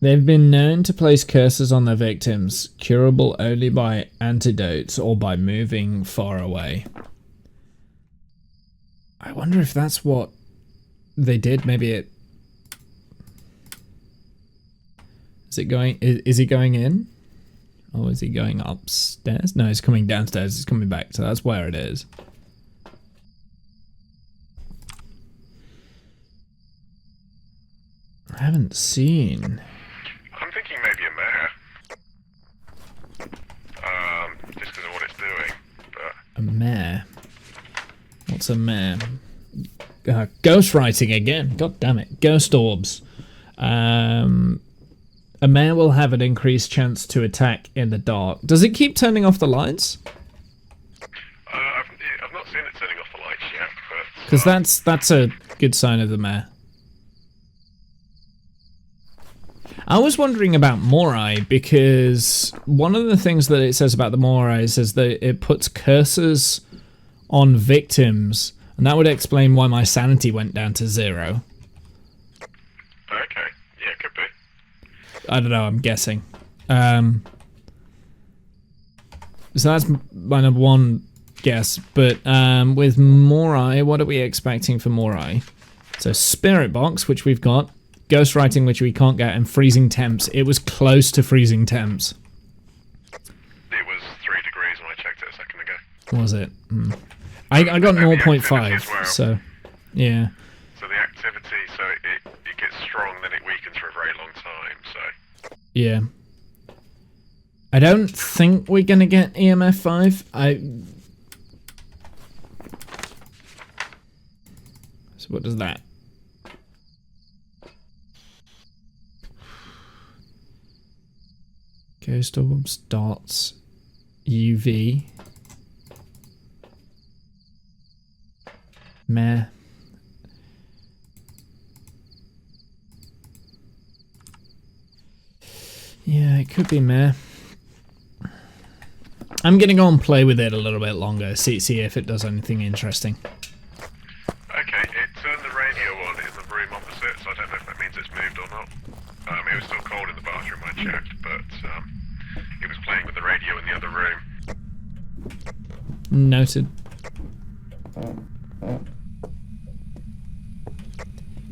They've been known to place curses on their victims, curable only by antidotes or by moving far away. I wonder if that's what they did. Maybe it... Is it going... Is he going in? Or is he going upstairs? No, he's coming downstairs. He's coming back. So that's where it is. I haven't seen... I'm thinking maybe a mare. Just because of what it's doing, but... A mare? What's a mare? Ghost writing again. God damn it. Ghost orbs. A mare will have an increased chance to attack in the dark. Does it keep turning off the lights? I've not seen it turning off the lights yet, but... Because that's a good sign of the mare. I was wondering about Morai, because one of the things that it says about the Morai is that it puts curses on victims, and that would explain why my sanity went down to 0. Okay, yeah, could be. I don't know, I'm guessing. So that's my number one guess, but with Morai, what are we expecting for Morai? So Spirit Box, which we've got, Ghostwriting, which we can't get, and Freezing Temps. It was close to Freezing Temps. It was 3 degrees when I checked it a second ago. Was it? I got 0.5, well. so yeah. So the activity, so it gets strong, then it weakens for a very long time, so... Yeah. I don't think we're gonna get EMF 5. So what does that? Ghost orbs, dots, UV. Meh. Yeah, it could be meh. I'm gonna go and play with it a little bit longer, see if it does anything interesting. Okay, it turned the radio on in the room opposite, so I don't know if that means it's moved or not. It was still cold in the bathroom, I checked, but it was playing with the radio in the other room. Noted.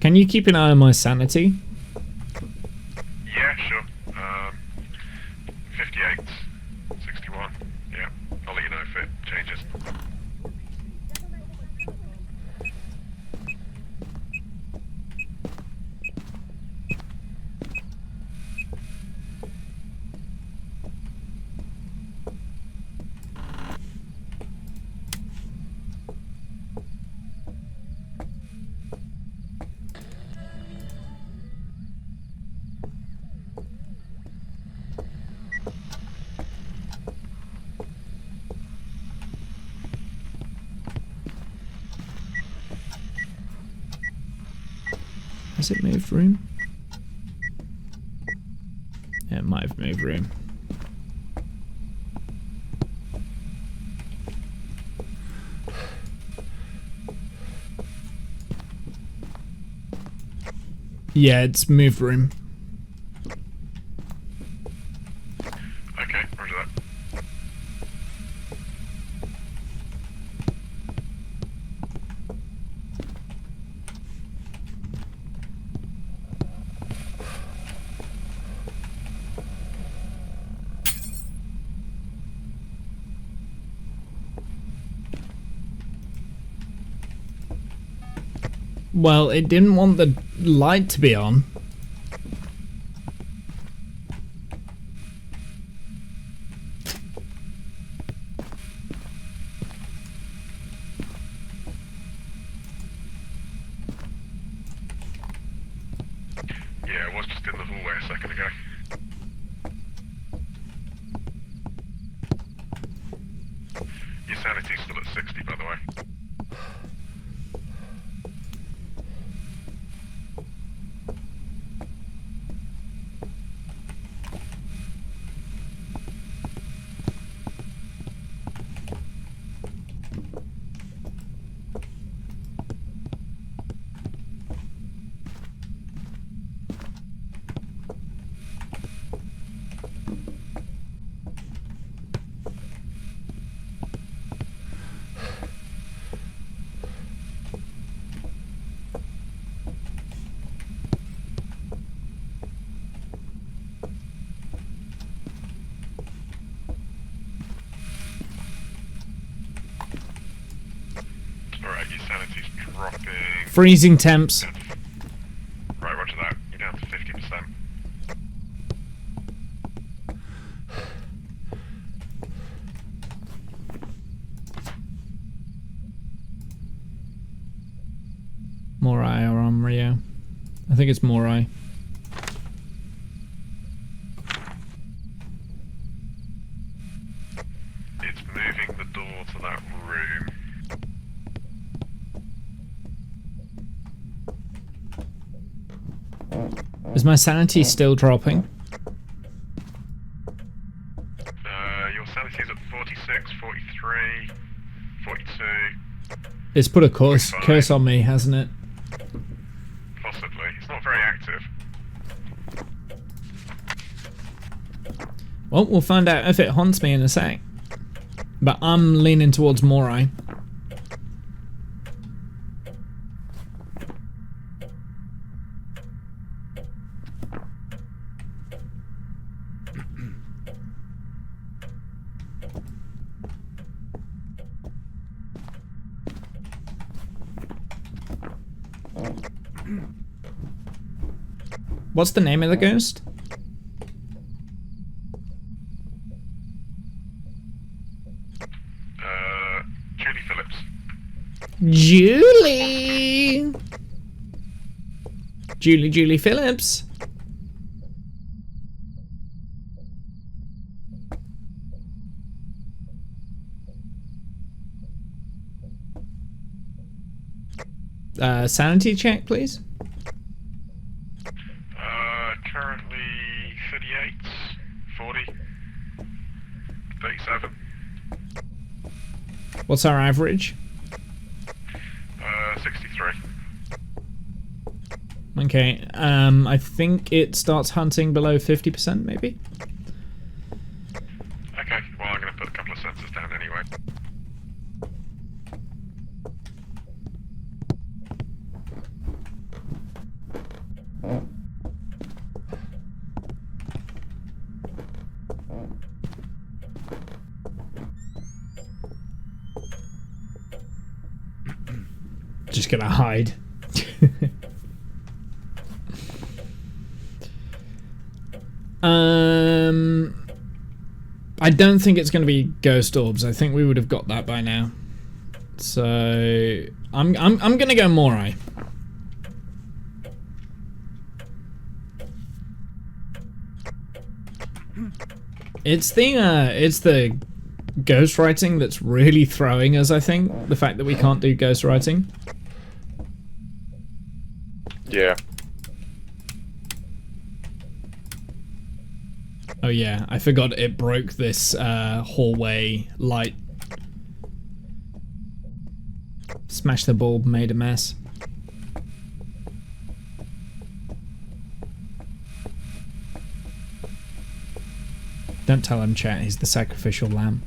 Can you keep an eye on my sanity? Yeah, sure. 58, 61. Yeah, I'll let you know if it changes. Has it moved room? Yeah, it might have moved room. Yeah, it's moved room. Okay, roger that. Well, it didn't want the light to be on. Yeah, it was just in the hallway a second ago. Your sanity's still at 60, by the way. Freezing temps. Right, roger that. You're down to 50%. Morai or on Rio. I think it's Morai. It's moving the door to that room. Is my sanity still dropping? Your sanity's at 46, 43, 42, It's put a curse on me, hasn't it? possibly. It's not very active. Well, we'll find out if it haunts me in a sec. But I'm leaning towards Morai. What's the name of the ghost? Julie Phillips. Julie! Julie Phillips. Sanity check, please. Currently 38, 40, 37, What's our average? 63. Okay, I think it starts hunting below 50%, maybe? Okay, well I'm going to put a couple of sensors down anyway. Just gonna hide. I don't think it's gonna be ghost orbs. I think we would have got that by now. So I'm gonna go Morai. It's the ghost writing that's really throwing us, I think. The fact that we can't do ghost writing. Yeah. Oh yeah, I forgot it broke this hallway light. Smashed the bulb, made a mess. Don't tell him, chat, he's the sacrificial lamb.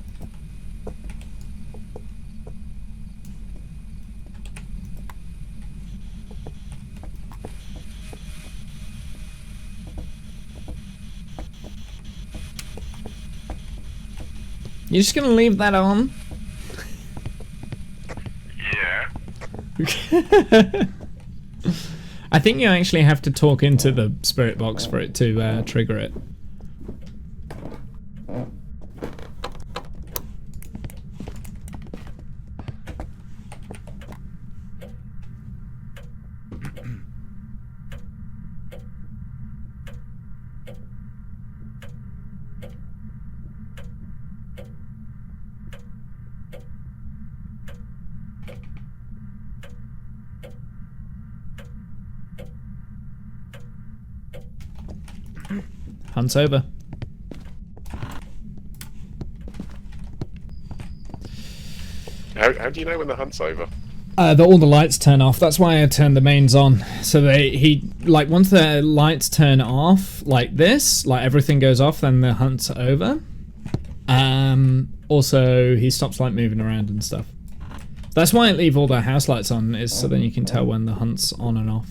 You're just gonna leave that on? Yeah. I think you actually have to talk into the spirit box for it to trigger it. Hunt's over. How do you know when the hunt's over? All the lights turn off. That's why I turned the mains on. So once the lights turn off like this, like everything goes off, then the hunt's over. Also, he stops like moving around and stuff. That's why I leave all the house lights on, is so then you can tell when the hunt's on and off.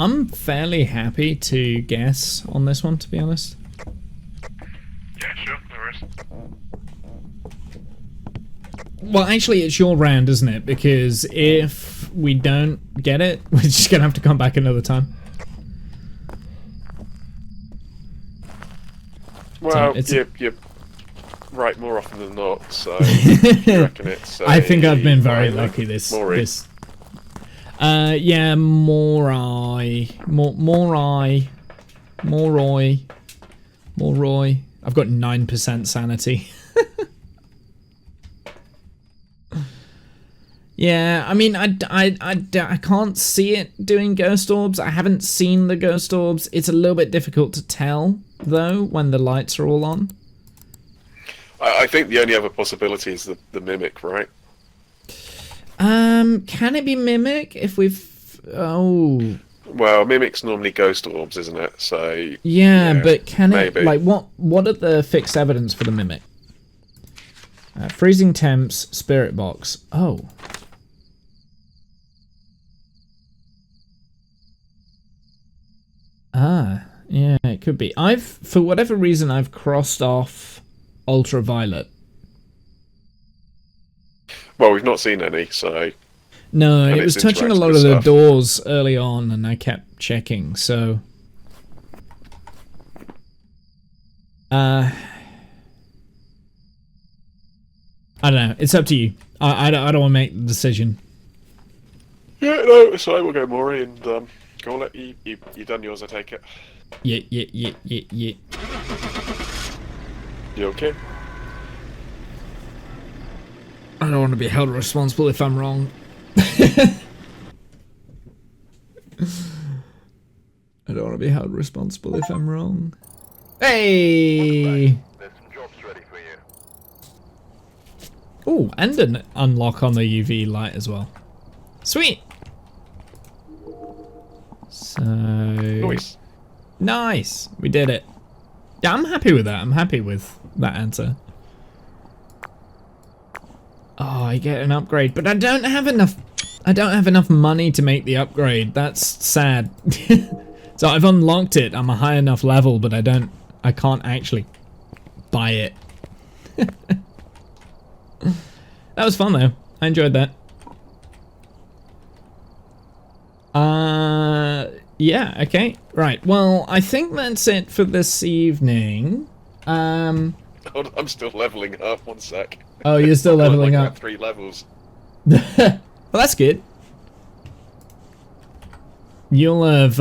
I'm fairly happy to guess on this one, to be honest. Yeah, sure, no worries. Well, actually, it's your round, isn't it? Because if we don't get it, we're just gonna have to come back another time. Well, So you're right more often than not, so I reckon it's I think I've been very Miley. lucky Maury. this. Yeah, Morai. I've got 9% sanity. Yeah, I mean, I can't see it doing ghost orbs. I haven't seen the ghost orbs. It's a little bit difficult to tell, though, when the lights are all on. I think the only other possibility is the mimic, right? Can it be Mimic if we've... Oh... Well, mimic's normally ghost orbs, isn't it? So Yeah, but can maybe. it... Like, what are the fixed evidence for the Mimic? Freezing temps, spirit box. Oh. Ah, yeah, it could be. For whatever reason, I've crossed off ultraviolet. Well, we've not seen any, so No, And it was it's touching a interactive lot of the stuff. doors early on, and I kept checking, so... I don't know. It's up to you. I don't want to make the decision. yeah, no. So I will go Maury and go on. Let you done yours. I take it. Yeah. You okay? I don't want to be held responsible if I'm wrong. I don't want to be held responsible if I'm wrong. Hey! There's some jobs ready for you. Oh, and an unlock on the UV light as well. Sweet! So... Nice. Nice! We did it. Yeah, I'm happy with that. I'm happy with that answer. Oh, I get an upgrade, but I don't have enough money to make the upgrade. That's sad. So I've unlocked it. I'm a high enough level, but I can't actually buy it. That was fun though. I enjoyed that. Yeah, okay. Right. Well, I think that's it for this evening. Hold on, I'm still leveling up. 1 sec. Oh, you're still I've got, leveling like, up. about 3 levels. Well, that's good. You'll have,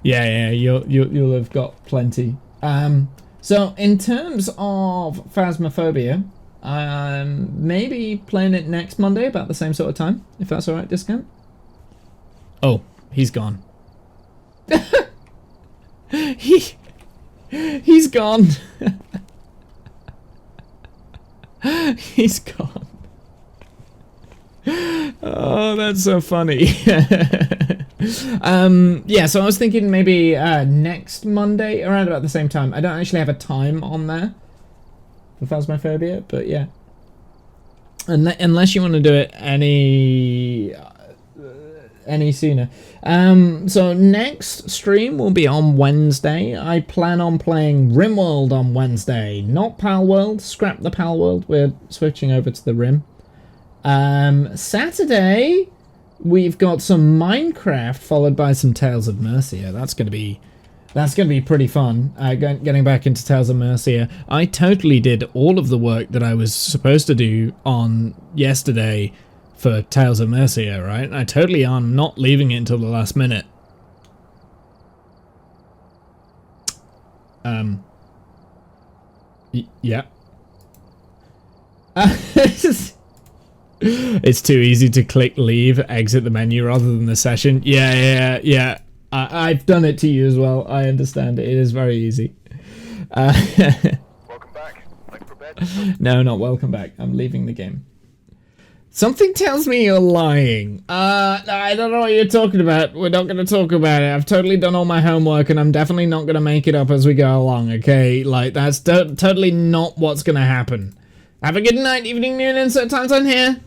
yeah, you'll have got plenty. So in terms of Phasmophobia, maybe playing it next Monday about the same sort of time, if that's all right, Discount. Oh, he's gone. He's gone. He's gone. Oh, that's so funny. Yeah, so I was thinking maybe next Monday around about the same time. I don't actually have a time on there for Phasmophobia, but yeah. Unless you want to do it any sooner. So next stream will be on Wednesday. I plan on playing RimWorld on Wednesday, not Palworld. Scrap the Palworld. We're switching over to the Rim. Saturday we've got some Minecraft followed by some Tales of Mercia. That's gonna be pretty fun. Getting back into Tales of Mercia. I totally did all of the work that I was supposed to do on yesterday for Tales of Mercia, right? I totally am not leaving it until the last minute. Yeah. It's too easy to click leave, exit the menu rather than the session. Yeah. I've done it to you as well. I understand it. It is very easy. Welcome back. Like prepared. No, not welcome back. I'm leaving the game. Something tells me you're lying. I don't know what you're talking about. We're not going to talk about it. I've totally done all my homework and I'm definitely not going to make it up as we go along, okay? Like, that's totally not what's going to happen. Have a good night, evening, noon, insert times on here.